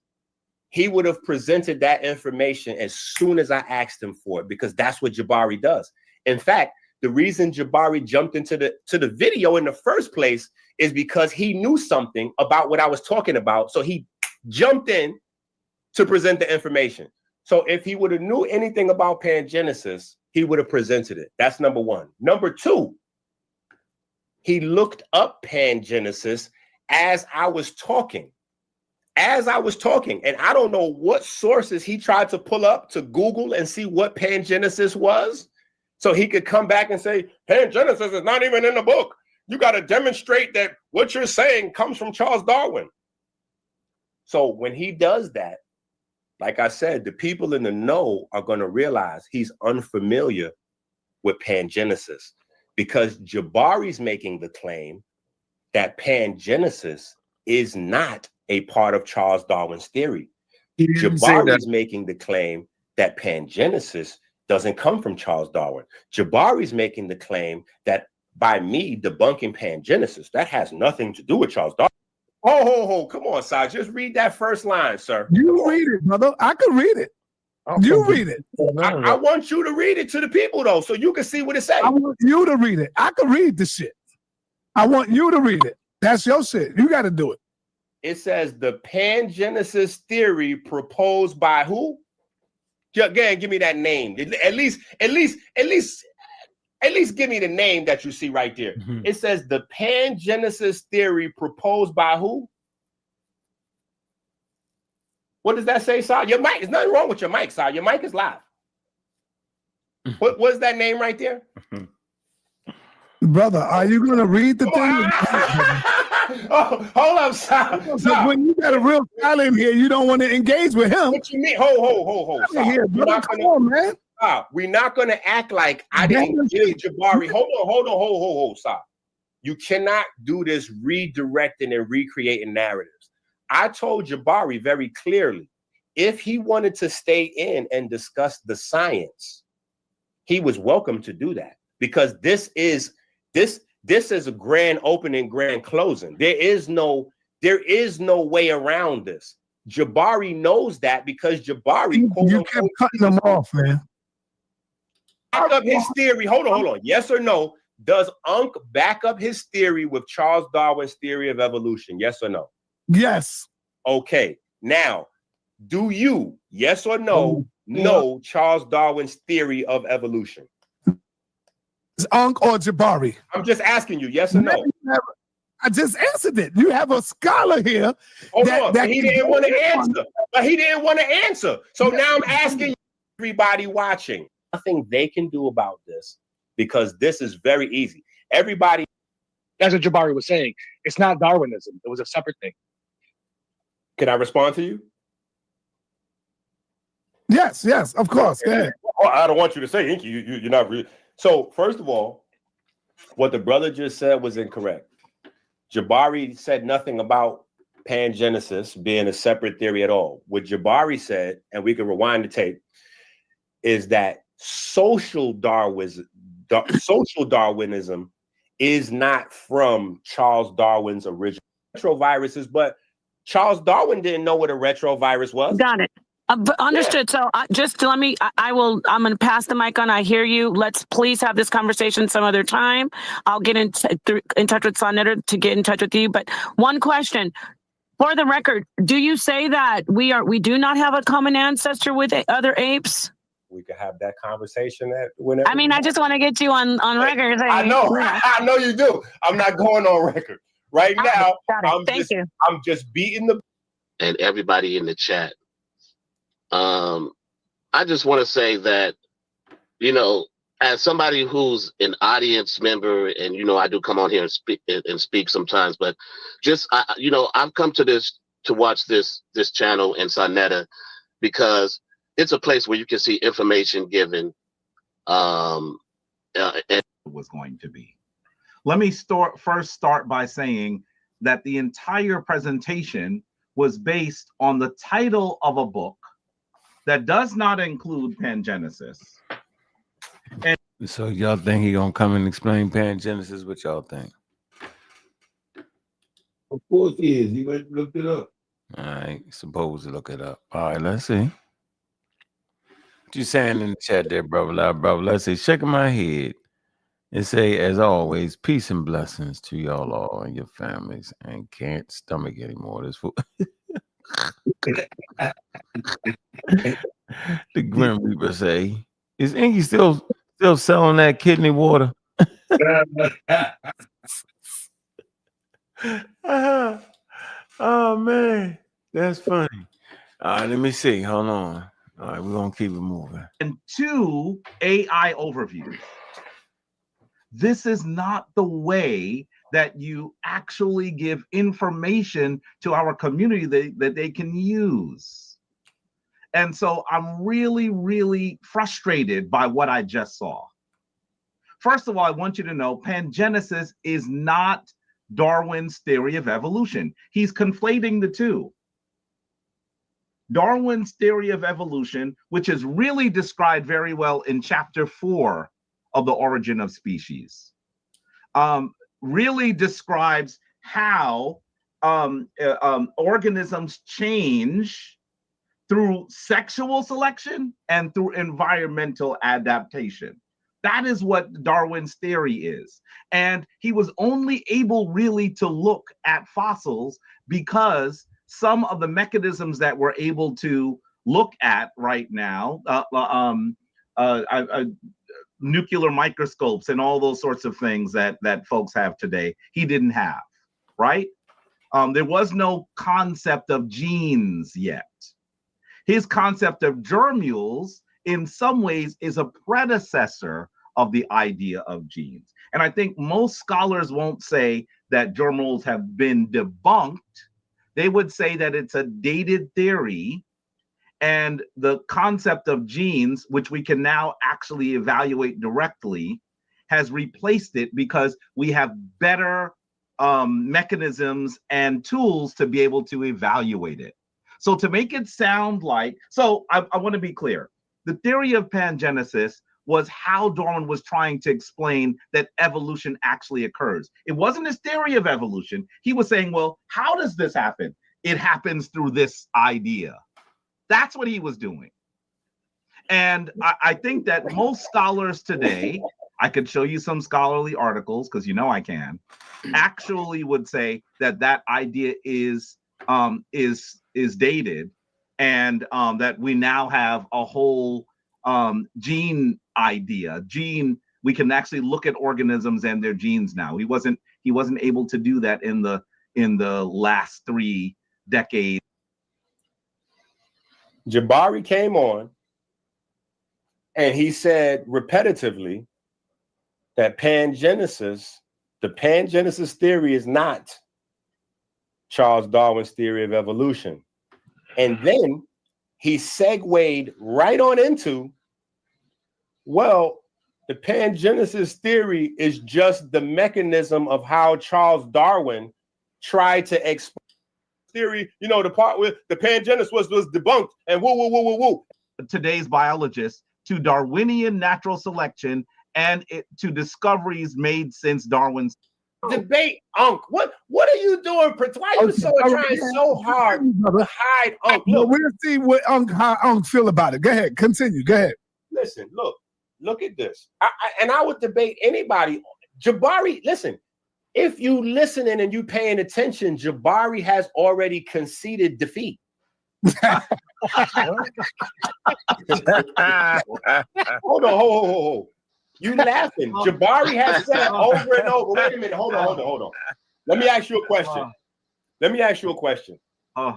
he would have presented that information as soon as I asked him for it, because that's what Jabari does. In fact, the reason Jabari jumped into the video in the first place is because he knew something about what I was talking about. So he jumped in to present the information. So if he would have knew anything about Pangenesis, he would have presented it. That's number one. Number two, he looked up Pangenesis as I was talking. And I don't know what sources he tried to pull up to Google and see what Pangenesis was, so he could come back and say, Pangenesis is not even in the book. You got to demonstrate that what you're saying comes from Charles Darwin. So when he does that, like I said, the people in the know are going to realize he's unfamiliar with Pangenesis, because Jabari's making the claim that Pangenesis is not a part of Charles Darwin's theory. Jabari's making the claim that Pangenesis doesn't come from Charles Darwin. Jabari's making the claim that by me debunking Pangenesis, that has nothing to do with Charles Darwin. Oh, come on, Si. Just read that first line, sir. You read it, brother. I could read it. You read it. I want you to read it to the people, though, so you can see what it says. I want you to read it. I could read the shit. I want you to read it. That's your shit. You got to do it. It says the Pangenesis theory proposed by who? Again, give me that name. At least give me the name that you see right there. Mm-hmm. It says the Pangenesis theory proposed by who? What does that say, Si? Your mic, there's nothing wrong with your mic, Si. Your mic is live. What's that name right there? Brother, are you going to read the thing? Oh, hold up, Si. When you got a real guy in here, you don't want to engage with him. What you mean? Hold. Here, brother, come on, man. We're not going to act like I didn't give Jabari. Hold, stop. You cannot do this redirecting and recreating narratives. I told Jabari very clearly, if he wanted to stay in and discuss the science, he was welcome to do that, because this is a grand opening, grand closing. There is no way around this. Jabari knows that, because Jabari you kept cutting them off, man. Back up his theory. Hold on. Yes or no? Does Ankh back up his theory with Charles Darwin's theory of evolution? Yes or no? Yes. Okay. Now, do you, yes or no, know Charles Darwin's theory of evolution? Is Ankh or Jabari? I'm just asking you, yes or no? I just answered it. You have a scholar here. But he didn't want to answer. So now I'm asking everybody watching. Nothing they can do about this, because this is very easy. Everybody. That's what Jabari was saying. It's not Darwinism. It was a separate thing. Can I respond to you? Yes, of course. Go ahead. Oh, I don't want you to say, Inky, you're not really. So, first of all, what the brother just said was incorrect. Jabari said nothing about Pangenesis being a separate theory at all. What Jabari said, and we can rewind the tape, is that social Darwinism is not from Charles Darwin's original retroviruses, but Charles Darwin didn't know what a retrovirus was. Got it. Understood. So just let me, I'm going to pass the mic on. I hear you. Let's please have this conversation some other time. I'll get in touch with Sonetta to get in touch with you. But one question, for the record, do you say that we do not have a common ancestor with other apes? We could have that conversation whenever. I mean, I just want to get you on record. I know you do. I'm not going on record right now. I'm just beating the. And everybody in the chat. I just want to say that, as somebody who's an audience member, and I do come on here and speak sometimes, but just I've come to watch this channel and Sonetta because it's a place where you can see information given, and was going to be. Let me first start by saying that the entire presentation was based on the title of a book that does not include Pangenesis. And so y'all think he gonna come and explain Pangenesis? What y'all think? Of course he is. He went and looked it up. All right, supposed to look it up. All right, let's see. What you saying in the chat there, brother? Let's see. Shaking my head and say, as always, peace and blessings to y'all all and your families. And can't stomach anymore this food. The Grim Reaper say, is Inky still selling that kidney water? Oh man, that's funny. All right, let me see. Hold on. All right, we're gonna keep it moving. And 2 AI overviews. This is not the way that you actually give information to our community that they can use. And so I'm really, really frustrated by what I just saw. First of all, I want you to know Pangenesis is not Darwin's theory of evolution. He's conflating the two. Darwin's theory of evolution, which is really described very well in chapter 4 of The Origin of Species, really describes how organisms change through sexual selection and through environmental adaptation. That is what Darwin's theory is. And he was only able really to look at fossils because some of the mechanisms that we're able to look at right now, nuclear microscopes and all those sorts of things that folks have today, he didn't have, right? There was no concept of genes yet. His concept of germules, in some ways, is a predecessor of the idea of genes. And I think most scholars won't say that germules have been debunked. They would say that it's a dated theory, and the concept of genes, which we can now actually evaluate directly, has replaced it because we have better mechanisms and tools to be able to evaluate it. So to make it sound like, I want to be clear. The theory of pangenesis was how Darwin was trying to explain that evolution actually occurs. It wasn't his theory of evolution. He was saying, well, how does this happen? It happens through this idea. That's what he was doing. And I think that most scholars today, I could show you some scholarly articles, because you know I can, actually would say that that idea is dated, and that we now have a whole gene idea. We can actually look at organisms and their genes now. He wasn't able to do that in the last 3 decades. Jabari came on and he said repetitively that the pangenesis theory is not Charles Darwin's theory of evolution. And then he segued right on into, well, the pangenesis theory is just the mechanism of how Charles Darwin tried to explain theory, you know, the part where the pangenesis was debunked and woo. Today's biologists to Darwinian natural selection and to discoveries made since Darwin's debate. Ankh, what are you doing? Why are you trying so hard to hide Ankh? Look, we'll see what how Ankh feel about it. Go ahead, continue. Go ahead. Listen, look at this. I would debate anybody. Jabari, listen. If you listening and you paying attention, Jabari has already conceded defeat. Hold on. You laughing. Jabari has said over and over. Wait a minute. Hold on. Let me ask you a question. A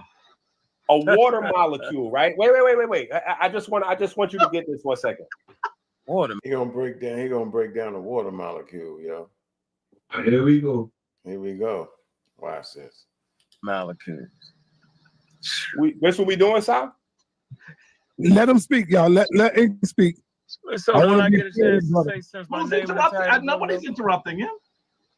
water molecule, right? Wait. I just want you to get this for a second. Water. He gonna break down the water molecule, yo. Here we go. Watch this. Molecules. That's what we doing, Sal? Let him speak, y'all. Let him speak. So when I get a chance to say since my Who's name and interrupting? title, Nobody's interrupting him.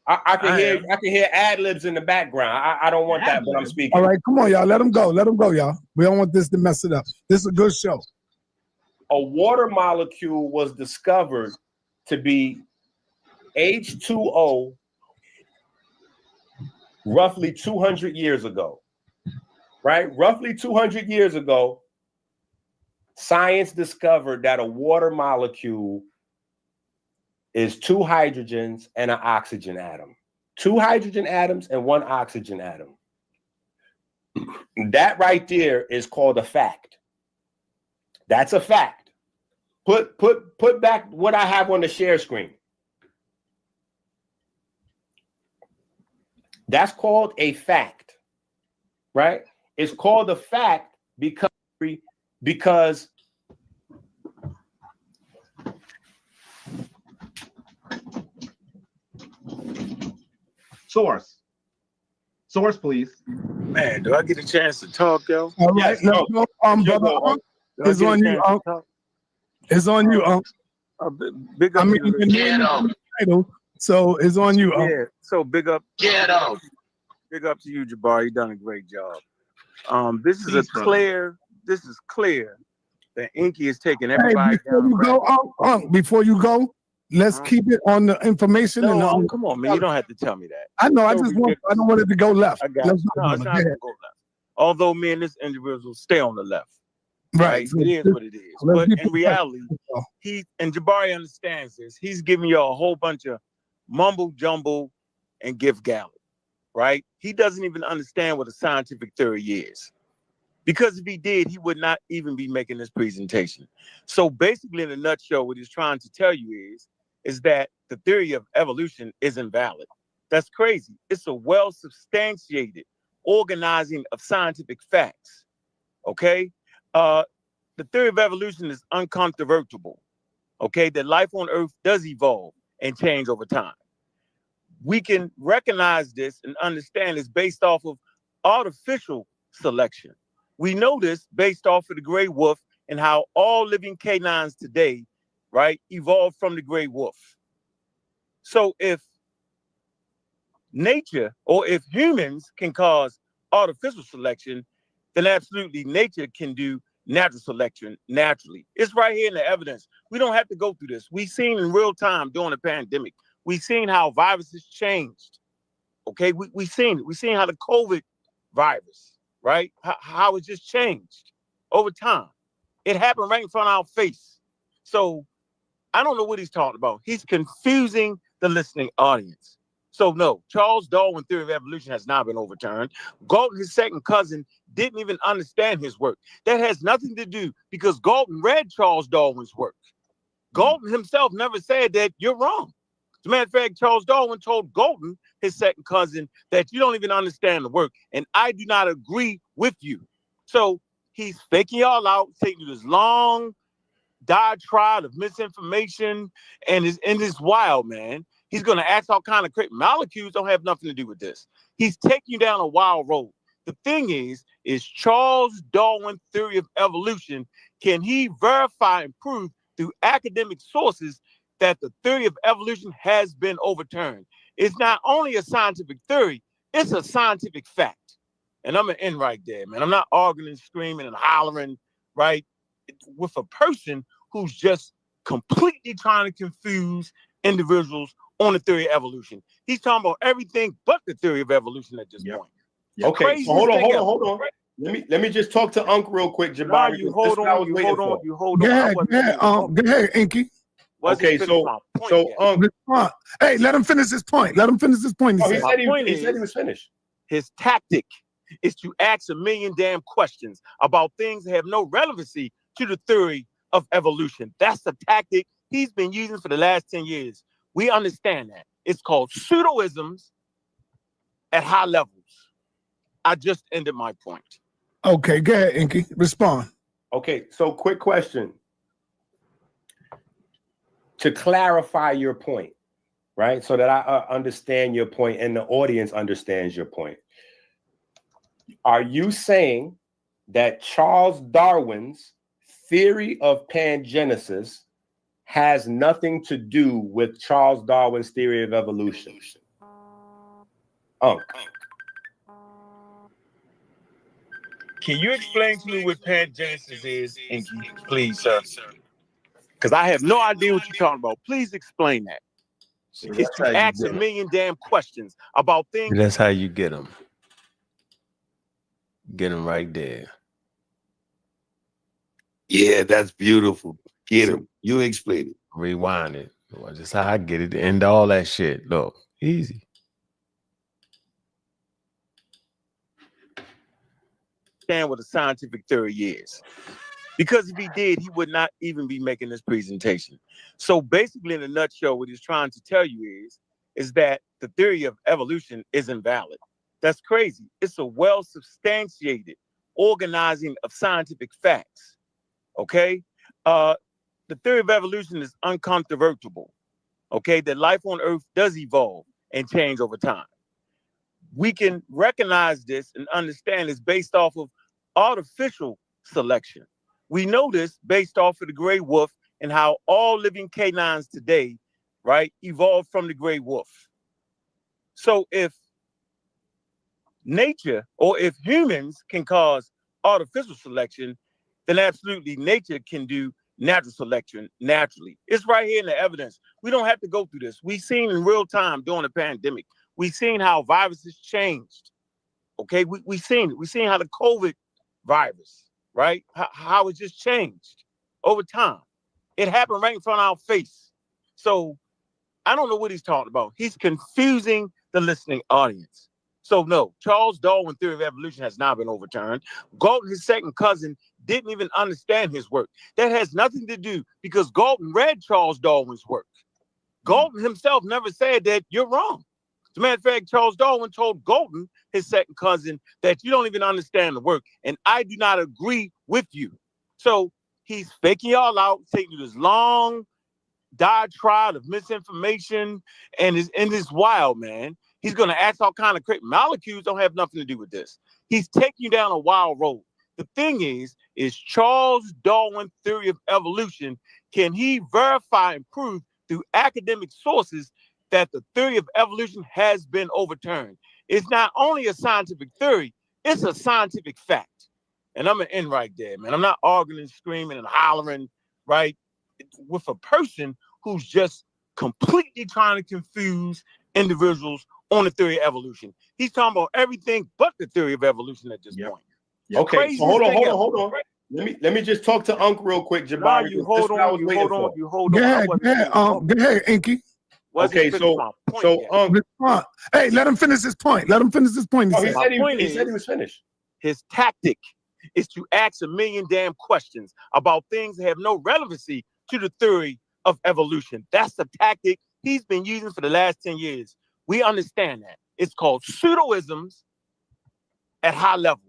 I can hear ad libs in the background. I don't want that when I'm speaking. All right, come on, y'all. Let them go. Let them go, y'all. We don't want this to mess it up. This is a good show. A water molecule was discovered to be H2O roughly 200 years ago, right? Roughly 200 years ago, science discovered that a water molecule is 2 hydrogens and an oxygen atom. 2 hydrogen atoms and 1 oxygen atom. That right there is called a fact. That's a fact. Put back what I have on the share screen. That's called a fact, right? It's called a fact because Source, please. Man, do I get a chance to talk, yo? All right, let's go. Brother, it's on you, It's on you, Big up. I mean, the name is the title, so it's on you, Yeah. So big up. Get up. Big up to you, Jabari. You done a great job. This is clear that Inky is taking everybody down. Before you go, let's keep it on the information. No, and come on, man. You don't have to tell me that. I know. I don't want it to go left. I got Let's you. go, No, it's brother. not gonna go left. Although me and this individual stay on the left. Right. It is what it is. But in reality, Jabari understands this. He's giving you a whole bunch of mumble jumble and gift gallop, right? He doesn't even understand what a scientific theory is. Because if he did, he would not even be making this presentation. So basically, in a nutshell, what he's trying to tell you is that the theory of evolution is invalid. That's crazy. It's a well-substantiated organizing of scientific facts, okay? The theory of evolution is uncontrovertible, okay? That life on Earth does evolve and change over time. We can recognize this and understand it's based off of artificial selection. We know this based off of the gray wolf and how all living canines today, right, evolved from the gray wolf. So if nature or if humans can cause artificial selection, then absolutely nature can do natural selection naturally. It's right here in the evidence. We don't have to go through this. We've seen in real time during the pandemic. We've seen how viruses changed. Okay, we've seen it. We've seen how the COVID virus, right? How it just changed over time. It happened right in front of our face. So I don't know what he's talking about. He's confusing the listening audience. So no, Charles Darwin's theory of evolution has not been overturned. Galton, his second cousin, didn't even understand his work. That has nothing to do because Galton read Charles Darwin's work. Galton himself never said that you're wrong. As a matter of fact, Charles Darwin told Galton, his second cousin, that you don't even understand the work, and I do not agree with you. So he's faking y'all out, taking this long diatribe of misinformation, and it's wild, man. He's going to ask all kind of crazy molecules don't have nothing to do with this. He's taking you down a wild road. The thing is Charles Darwin's theory of evolution, can he verify and prove through academic sources that the theory of evolution has been overturned? It's not only a scientific theory, it's a scientific fact. And I'm going to end right there, man. I'm not arguing and screaming and hollering, right, with a person who's just completely trying to confuse individuals on the theory of evolution. He's talking about everything but the theory of evolution at this point. Okay, so hold on. Let me just talk to Unc real quick, Jabari. No, you hold on. Go ahead, Inky. Okay, so hey, let him finish his point. He said he was finished. His tactic is to ask a million damn questions about things that have no relevancy to the theory of evolution. That's the tactic he's been using for the last 10 years. We understand that. It's called pseudoisms at high levels. I just ended my point. Okay, go ahead, Inky. Respond. Okay, so quick question. To clarify your point, right? So that I understand your point and the audience understands your point. Are you saying that Charles Darwin's theory of pangenesis has nothing to do with Charles Darwin's theory of evolution? Ankh. Can you explain to me what Pangenesis is, Inky, please, sir? Because I have no idea what you're talking about. Please explain that. It's to ask a million damn questions about things. That's how you get them. Get them right there. Yeah, that's beautiful. Get him. You explain it. Rewind it. That's how I get it. End all that shit. Look, easy. Understand what a scientific theory is. Because if he did, he would not even be making this presentation. So basically, in a nutshell, what he's trying to tell you is that the theory of evolution is invalid. That's crazy. It's a well-substantiated organizing of scientific facts. Okay? The theory of evolution is uncontrovertible. Okay? That life on Earth does evolve and change over time. We can recognize this and understand it's based off of artificial selection. We know this based off of the gray wolf and how all living canines today, right, evolved from the gray wolf. So if nature or if humans can cause artificial selection, then absolutely nature can do natural selection naturally. It's right here in the evidence. We don't have to go through this. We've seen in real time during the pandemic. We've seen how viruses changed. Okay, we've seen it. We've seen how the COVID virus, right? How it just changed over time. It happened right in front of our face. So I don't know what he's talking about. He's confusing the listening audience. So no, Charles Darwin's theory of evolution has not been overturned. Galton, his second cousin, didn't even understand his work. That has nothing to do because Galton read Charles Darwin's work. Galton himself never said that you're wrong. As a matter of fact, Charles Darwin told Galton, his second cousin, that you don't even understand the work, and I do not agree with you. So he's faking y'all out, taking you this long diatribe of misinformation, and it's wild, man. He's going to ask all kind of crazy molecules don't have nothing to do with this. He's taking you down a wild road. The thing is Charles Darwin's theory of evolution, can he verify and prove through academic sources that the theory of evolution has been overturned? It's not only a scientific theory, it's a scientific fact. And I'm going to end right there, man. I'm not arguing and screaming and hollering, right, with a person who's just completely trying to confuse individuals on the theory of evolution. He's talking about everything but the theory of evolution at this point. Okay, so hold on. Let me just talk to Unc real quick, Jabari. You hold on. Go ahead, Inky. Okay, so Unc. Hey, let him finish his point. He said he was finished. His tactic is to ask a million damn questions about things that have no relevancy to the theory of evolution. That's the tactic he's been using for the last 10 years. We understand that. It's called pseudoisms at high levels.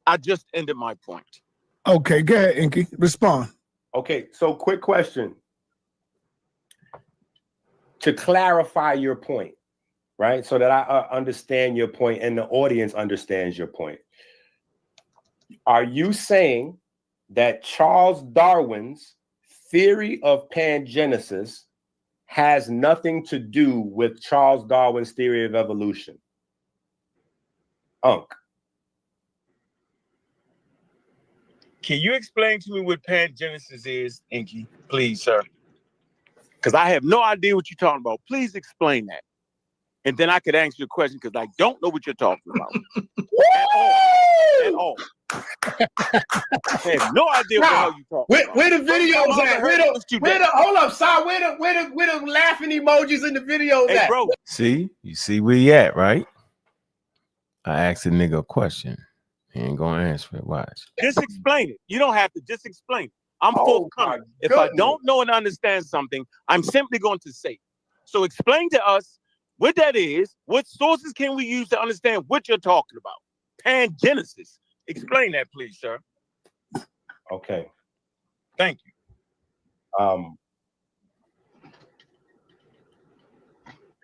I just ended my point. Okay, go ahead, Inky. Respond. Okay, so quick question. To clarify your point, right? So that I understand your point and the audience understands your point. Are you saying that Charles Darwin's theory of pangenesis has nothing to do with Charles Darwin's theory of evolution? Unc. Can you explain to me what pangenesis is, Inky, please, sir? Because I have no idea what you're talking about. Please explain that. And then I could answer your question because I don't know what you're talking about. At all. I have no idea what the hell you're talking about. Where the videos at? Where the hold up, Si, where the laughing emojis in the videos at? Bro. See? You see where you at, right? I asked a nigga a question. He ain't gonna answer it. Watch. Just explain it. You don't have to. Just explain it. I'm forthcoming. If I don't know and understand something, I'm simply going to say it. So explain to us what that is. What sources can we use to understand what you're talking about? Pangenesis. Explain that, please, sir. Okay. Thank you.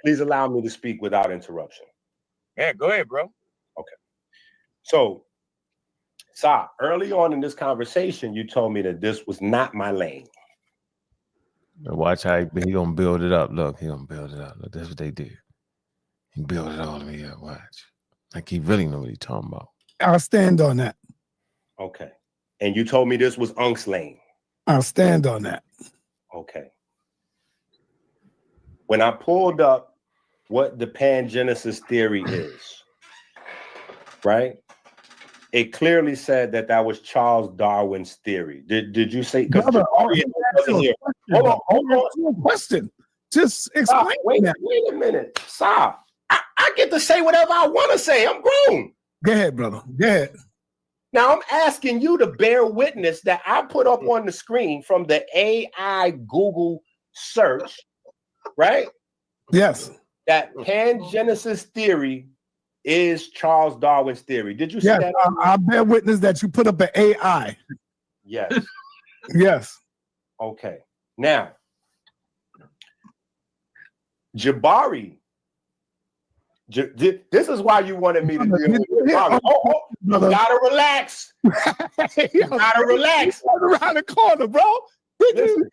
Please allow me to speak without interruption. Yeah, go ahead, bro. Okay. So, Sa, early on in this conversation, you told me that this was not my lane. Watch how he gonna build it up. Look, he gonna build it up. Look, that's what they do. He build it all the way up. Watch. Like he really know what he's talking about. I'll stand on that. Okay. And you told me this was Unks Lane. I'll stand on that. Okay. When I pulled up what the Pangenesis theory is, right? It clearly said that was Charles Darwin's theory. Did you say? Because hold on. Question. Just explain. Wait a minute. Stop. I get to say whatever I want to say. I'm grown. Go ahead, brother. Go ahead. Now I'm asking you to bear witness that I put up on the screen from the AI Google search, right? Yes. That Pangenesis theory is Charles Darwin's theory. Did you see that? I bear witness that you put up an AI. Yes. Yes. Okay. Now, Jabari. This is why you wanted me to deal with Jabari. You gotta relax. You gotta relax. Around the corner, bro. Listen,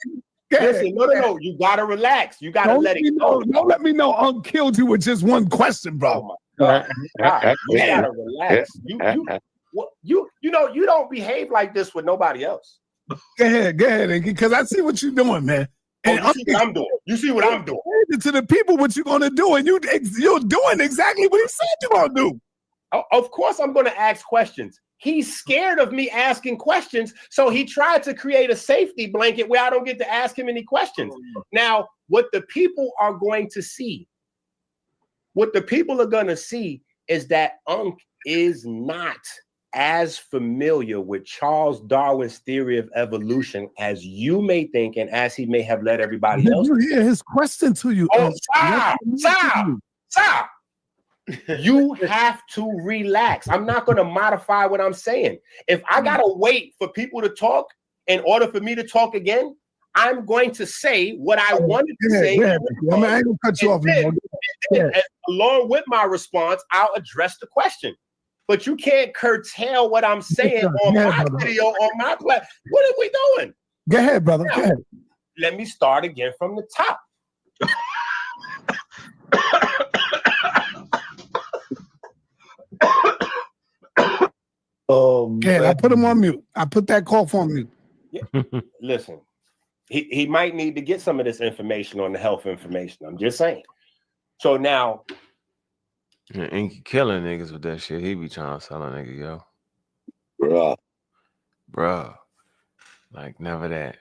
no. You gotta relax. You gotta let it go. Don't let me know Unc killed you with just one question, bro. You gotta relax. You don't behave like this with nobody else. Go ahead, because I see what you're doing, man. And you see what I'm doing. You see what I'm doing. To the people what you're gonna do, and you're doing exactly what he said you're gonna do. Of course, I'm gonna ask questions. He's scared of me asking questions, so he tried to create a safety blanket where I don't get to ask him any questions. Now, what the people are going to see is that Unc is not as familiar with Charles Darwin's theory of evolution as you may think and as he may have led everybody else. Did you hear his question to you? Oh, stop. You have to relax. I'm not going to modify what I'm saying. If I got to wait for people to talk in order for me to talk again, I'm going to say what I wanted to say. I ain't going to cut you off. And along with my response, I'll address the question. But you can't curtail what I'm saying on my video, on my platform. What are we doing? Go ahead, brother. Now, go ahead. Let me start again from the top. I put him on mute. I put that cough on mute. Yeah. Listen, he might need to get some of this information on the health information. I'm just saying. So now, Inky killing niggas with that shit. He be trying to sell a nigga, yo. Bruh. Like, never that.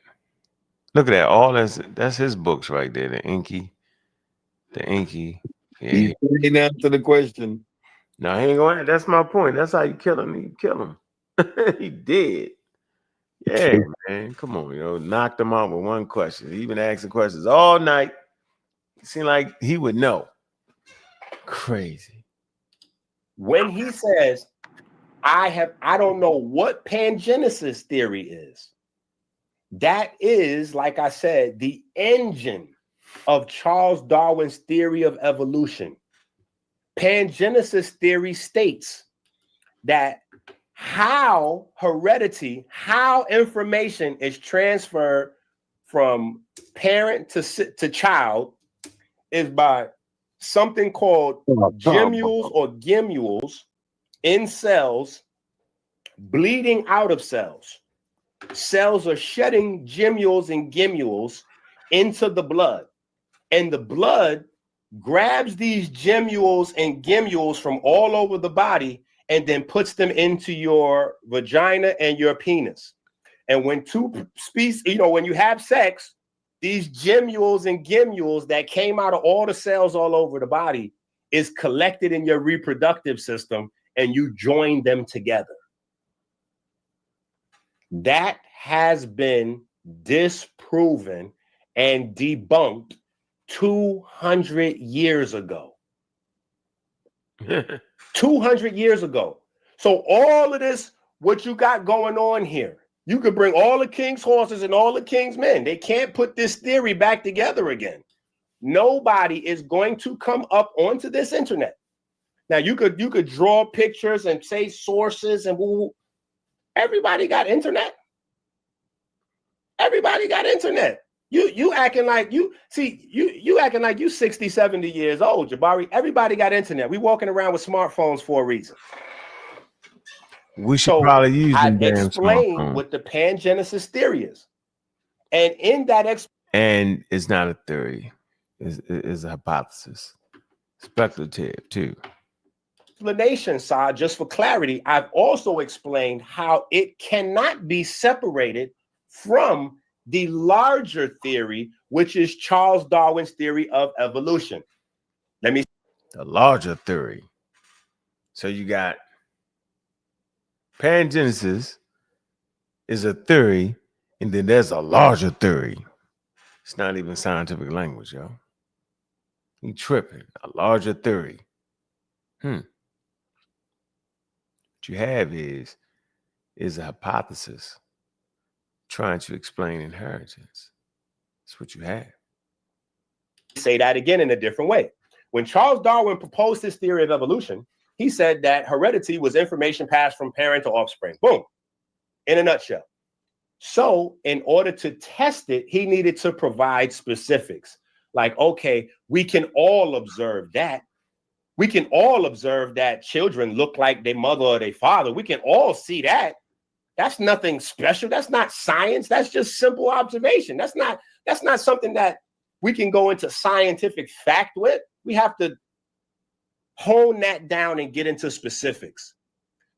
Look at that. All that's his books right there. The Inky. Yeah. He didn't answer the question. No, he ain't going. That's my point. That's how you kill him. You kill him. He did. Yeah, man. Come on, yo. Knocked him out with one question. He been asking questions all night. It seemed like he would know. Crazy. When he says, I don't know what Pangenesis theory is. That is, like I said, the engine of Charles Darwin's theory of evolution. Pangenesis theory states that how information is transferred from parent to child is by something called gemmules or gimules in cells bleeding out of cells. Cells are shedding gemmules and gimules into the blood, and the blood grabs these gemmules and gimules from all over the body and then puts them into your vagina and your penis. And when two species, when you have sex, these gemmules and gimules that came out of all the cells all over the body is collected in your reproductive system, and you join them together. That has been disproven and debunked 200 years ago. 200 years ago. So all of this, what you got going on here, you could bring all the king's horses and all the king's men. They can't put this theory back together again. Nobody is going to come up onto this internet. Now you could draw pictures and say sources and everybody got internet. Everybody got internet. You acting like you acting like you 60, 70 years old, Jabari. Everybody got internet. We walking around with smartphones for a reason. We should probably use them I've damn explained smartphones. what the Pangenesis theory is. And in that and it's not a theory, it's a hypothesis. Speculative too. Explanation side, just for clarity, I've also explained how it cannot be separated from the larger theory, which is Charles Darwin's theory of evolution. The larger theory. So you got Pangenesis is a theory, and then there's a larger theory. It's not even scientific language, yo. You tripping. A larger theory. What you have is a hypothesis trying to explain inheritance. That's what you have. Say that again in a different way. When Charles Darwin proposed his theory of evolution, he said that heredity was information passed from parent to offspring. Boom. In a nutshell. So in order to test it, he needed to provide specifics. Like, okay, we can all observe that. We can all observe that children look like their mother or their father. We can all see that. That's nothing special. That's not science. That's just simple observation. That's not something that we can go into scientific fact with. We have to hone that down and get into specifics.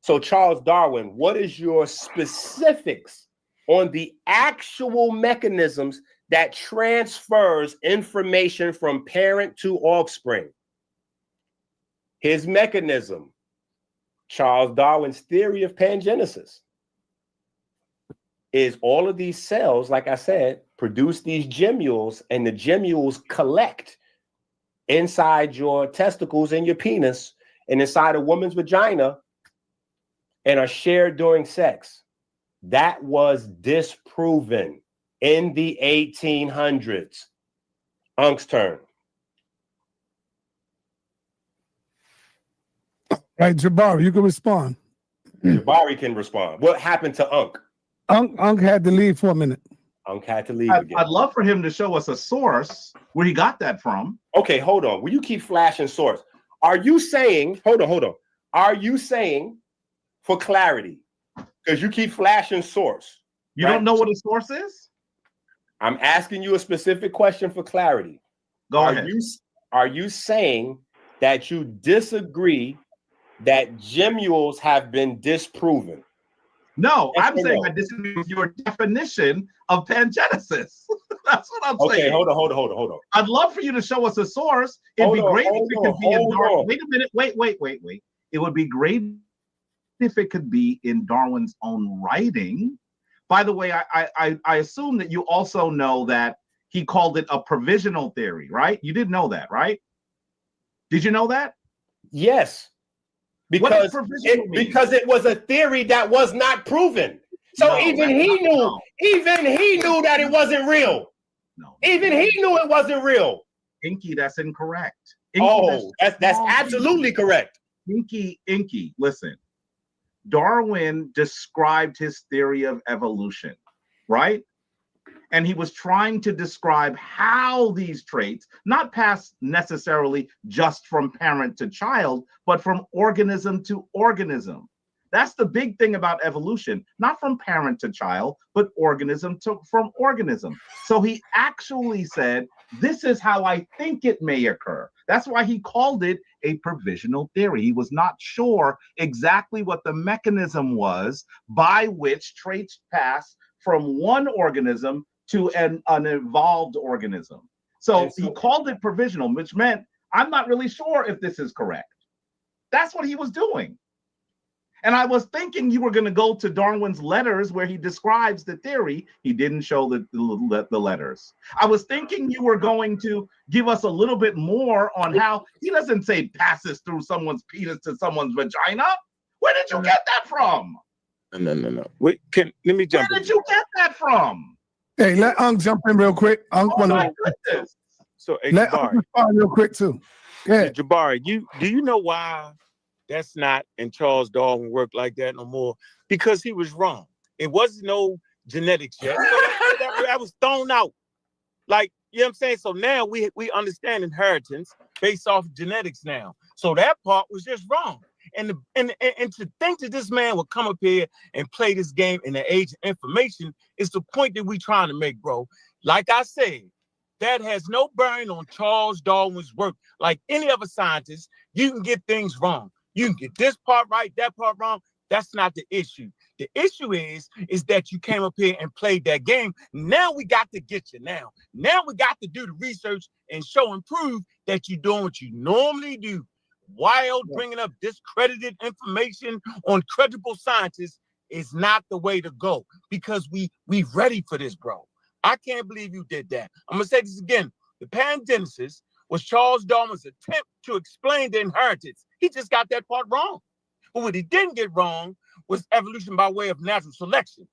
So Charles Darwin, what is your specifics on the actual mechanisms that transfers information from parent to offspring? His mechanism, Charles Darwin's theory of pangenesis, is all of these cells, like I said, produce these gemmules, and the gemmules collect inside your testicles and your penis and inside a woman's vagina and are shared during sex. That was disproven in the 1800s. Ankh's turn. Right, Jabari, you can respond. Jabari can respond. What happened to Ankh? Ankh had to leave for a minute. Ankh had to leave again. I'd love for him to show us a source where he got that from. Okay, hold on. Will you keep flashing source? Are you saying, hold on. Are you saying, for clarity, because you keep flashing source. You don't know what a source is? I'm asking you a specific question for clarity. Go ahead. Are you saying that you disagree that gemmules have been disproven? No, Yes I'm saying I disagree with your definition of pangenesis. That's what I'm saying. Okay, hold on. I'd love for you to show us a source. It'd be great if it could be in Darwin. Wait a minute. Wait. It would be great if it could be in Darwin's own writing. By the way, I assume that you also know that he called it a provisional theory, right? You did know that, right? Did you know that? Yes. Because it was a theory that was not proven. So even he knew that it wasn't real. Even he knew it wasn't real. Inky, that's incorrect. That's absolutely correct. Inky, listen. Darwin described his theory of evolution, right? And he was trying to describe how these traits, not pass necessarily just from parent to child, but from organism to organism. That's the big thing about evolution, not from parent to child, but from organism. So he actually said, this is how I think it may occur. That's why he called it a provisional theory. He was not sure exactly what the mechanism was by which traits pass from one organism to an evolved organism. So he called it provisional, which meant I'm not really sure if this is correct. That's what he was doing. And I was thinking you were going to go to Darwin's letters where he describes the theory. He didn't show the letters. I was thinking you were going to give us a little bit more on how he doesn't say passes through someone's penis to someone's vagina. Where did you get that from? No. Wait, let me jump in. Where did you get that from? Hey, let Ankh jump in real quick. Ankh, so hey, let Ankh respond real quick too. Yeah, Jabari, do you know why that's not in Charles Darwin work like that no more? Because he was wrong. It wasn't no genetics yet. So that was thrown out. Like, you know what I'm saying? So now we understand inheritance based off genetics now. So that part was just wrong. And to think that this man would come up here and play this game in the age of information is the point that we trying to make, bro. Like I said, that has no bearing on Charles Darwin's work. Like any other scientist, you can get things wrong. You can get this part right, that part wrong. That's not the issue. The issue is that you came up here and played that game. Now we got to get you now. Now we got to do the research and show and prove that you're doing what you normally do. Wild bringing up discredited information on credible scientists is not the way to go, because we ready for this, bro. I can't believe you did that. I'm gonna say this again. The Pangenesis was Charles Darwin's attempt to explain the inheritance. He just got that part wrong. But what he didn't get wrong was evolution by way of natural selection.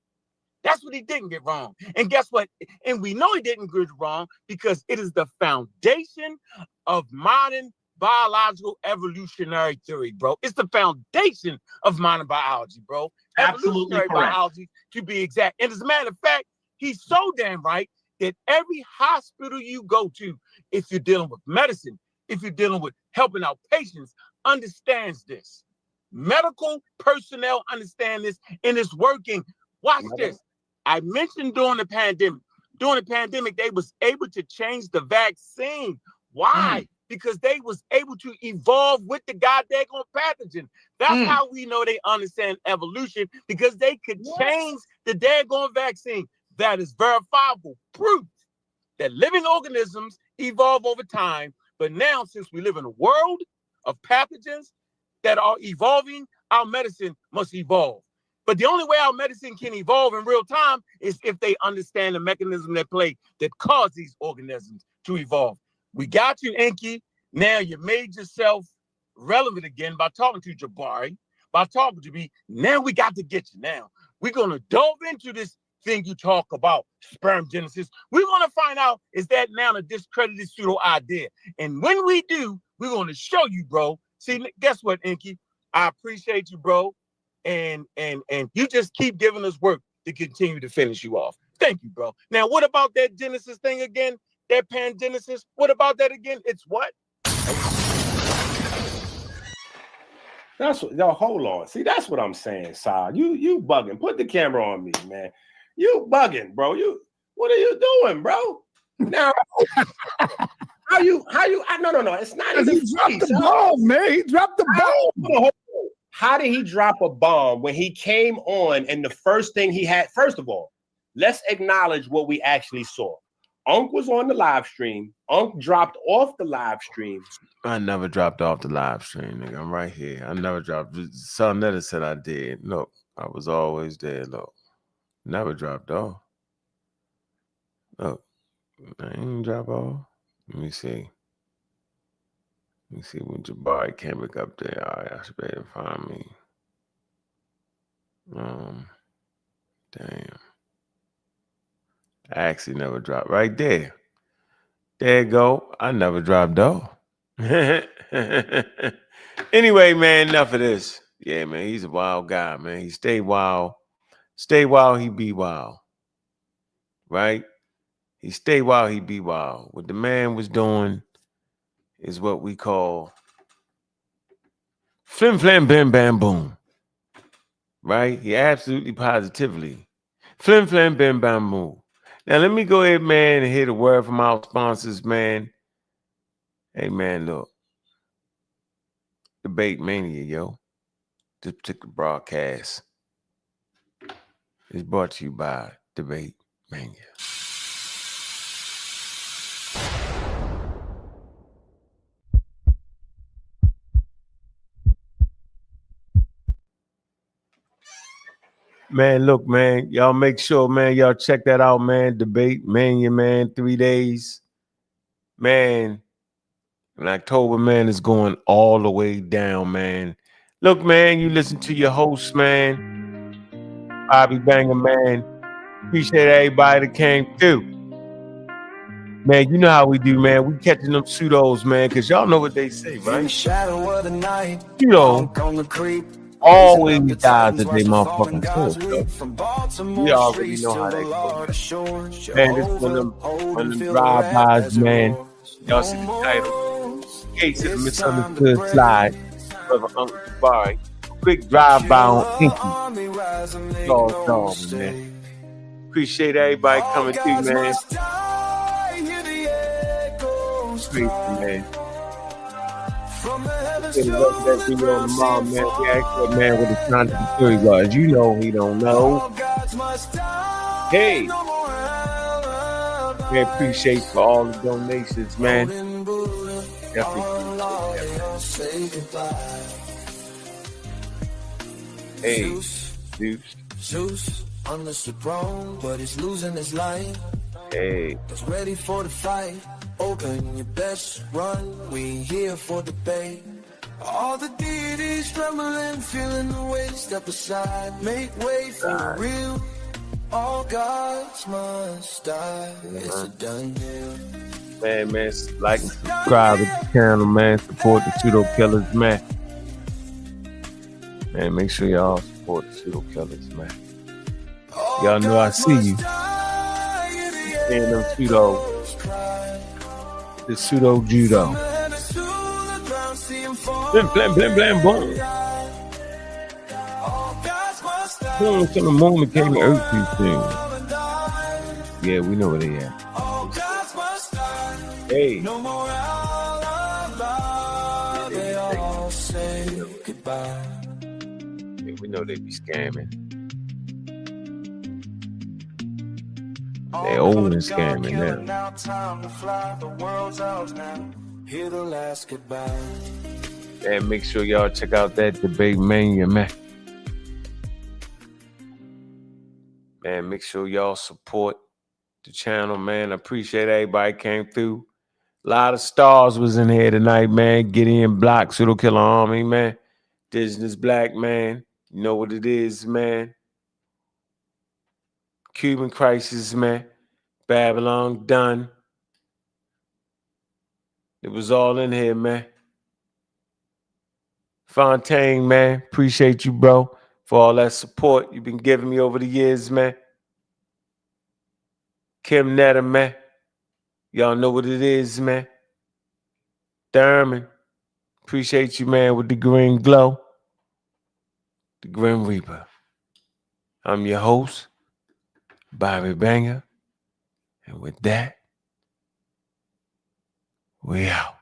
That's what he didn't get wrong. And guess what? And we know he didn't get it wrong because it is the foundation of modern biological evolutionary theory, bro. It's the foundation of modern biology, bro. Absolutely Evolutionary correct. biology, to be exact. And as a matter of fact, he's so damn right that every hospital you go to, if you're dealing with medicine, if you're dealing with helping out patients, understands this. Medical personnel understand this, and it's working. Watch this. I mentioned during the pandemic. During the pandemic, they was able to change the vaccine. Why? Because they was able to evolve with the goddamn pathogen. That's how we know they understand evolution, because they could change the daggone vaccine. That is verifiable proof that living organisms evolve over time. But now, since we live in a world of pathogens that are evolving, our medicine must evolve. But the only way our medicine can evolve in real time is if they understand the mechanism at play that cause these organisms to evolve. We got you, Enki. Now you made yourself relevant again by talking to Jabari, by talking to me. Now we got to get you. Now we're going to delve into this thing you talk about, sperm genesis. We're going to find out, is that now a discredited pseudo idea? And when we do, we're going to show you, bro. See, guess what, Enki? I appreciate you, bro. And you just keep giving us work to continue to finish you off. Thank you, bro. Now, what about that Genesis thing again? That Pangenesis? What about that again? It's what? That's what, yo, hold on. See, that's what I'm saying, Sal. You bugging. Put the camera on me, man. You bugging, bro. What are you doing, bro? Now, how you no, it's not even he dropped the bomb, man. He dropped the bomb. How did he drop a bomb when he came on and the first thing he had? First of all, let's acknowledge what we actually saw. Ankh was on the live stream. Ankh dropped off the live stream. I never dropped off the live stream, nigga. I'm right here. I never dropped. Son Netter said I did. Look, I was always there. Look, never dropped off. Look, I ain't drop off. Let me see. Let me see when Jabari came back up there. All right, I should be able to find me. Damn. I actually never dropped right there. There you go. I never dropped off. Anyway, man, enough of this. Yeah, man, he's a wild guy, man. He stay wild. Stay wild, he be wild. Right? He stay wild, he be wild. What the man was doing is what we call flim flam bam bam boom. Right? He absolutely positively flim flam bam bam boom. Now let me go ahead, man, and hit a word from our sponsors, man. Hey, man, look. Debate Mania, yo. This particular broadcast is brought to you by Debate Mania. Man, look, man, y'all make sure, man, y'all check that out, man. Debate Mania, man, 3 days. Man, in October, man, is going all the way down, man. Look, man, you listen to your host, man, Bobby Banger, man. Appreciate everybody that came through. Man, you know how we do, man. We catching them pseudos, man, because y'all know what they say, right? Shadow of the night, Pseudo on the creep. always dies at their motherfucking source, though. We already know how that goes. Man, this one of them drive-bys, man. Y'all see the title. Case of the Misunderstood Slide, Brother Uncle Jabari. Quick drive-by on Inky. Charles Darwin, man. Appreciate everybody coming through, man. Crazy, man. That video on the mom, man. We asked that man what the scientific theory was. You know he don't know. Hey, we appreciate for all the donations, man. Definitely. Hey, Zeus. Unless you're prone, but it's losing its life. Hey. It's ready for the fight. Open your best run. We here for debate. All the deities trembling, feeling the weight. Step aside, make way for the real. All gods must die. It's a done deal. Man, like and subscribe to the channel, man. Support the pseudo killers, man. Man, make sure y'all support the pseudo killers, man. Y'all know I see you. And them the pseudo judo. Blam, blam, blam, boom. Boom, to the moon became the earth too soon. Yeah, we know where they at. Hey. Yeah, we know they be scamming. They old and scamming now. And make sure y'all check out that debate mania, man. Man, make sure y'all support the channel, man. I appreciate everybody came through. A lot of stars was in here tonight, man. Gideon Block, Pseudo Killer Army, man. Indigenous Black, man. You know what it is, man. Cuban Crisis, man. Babylon Done. It was all in here, man. Fontaine, man. Appreciate you, bro, for all that support you've been giving me over the years, man. Kim Netta, man. Y'all know what it is, man. Thurman. Appreciate you, man, with the green glow. The Grim Reaper. I'm your host, Bobby Banger. And with that, we out.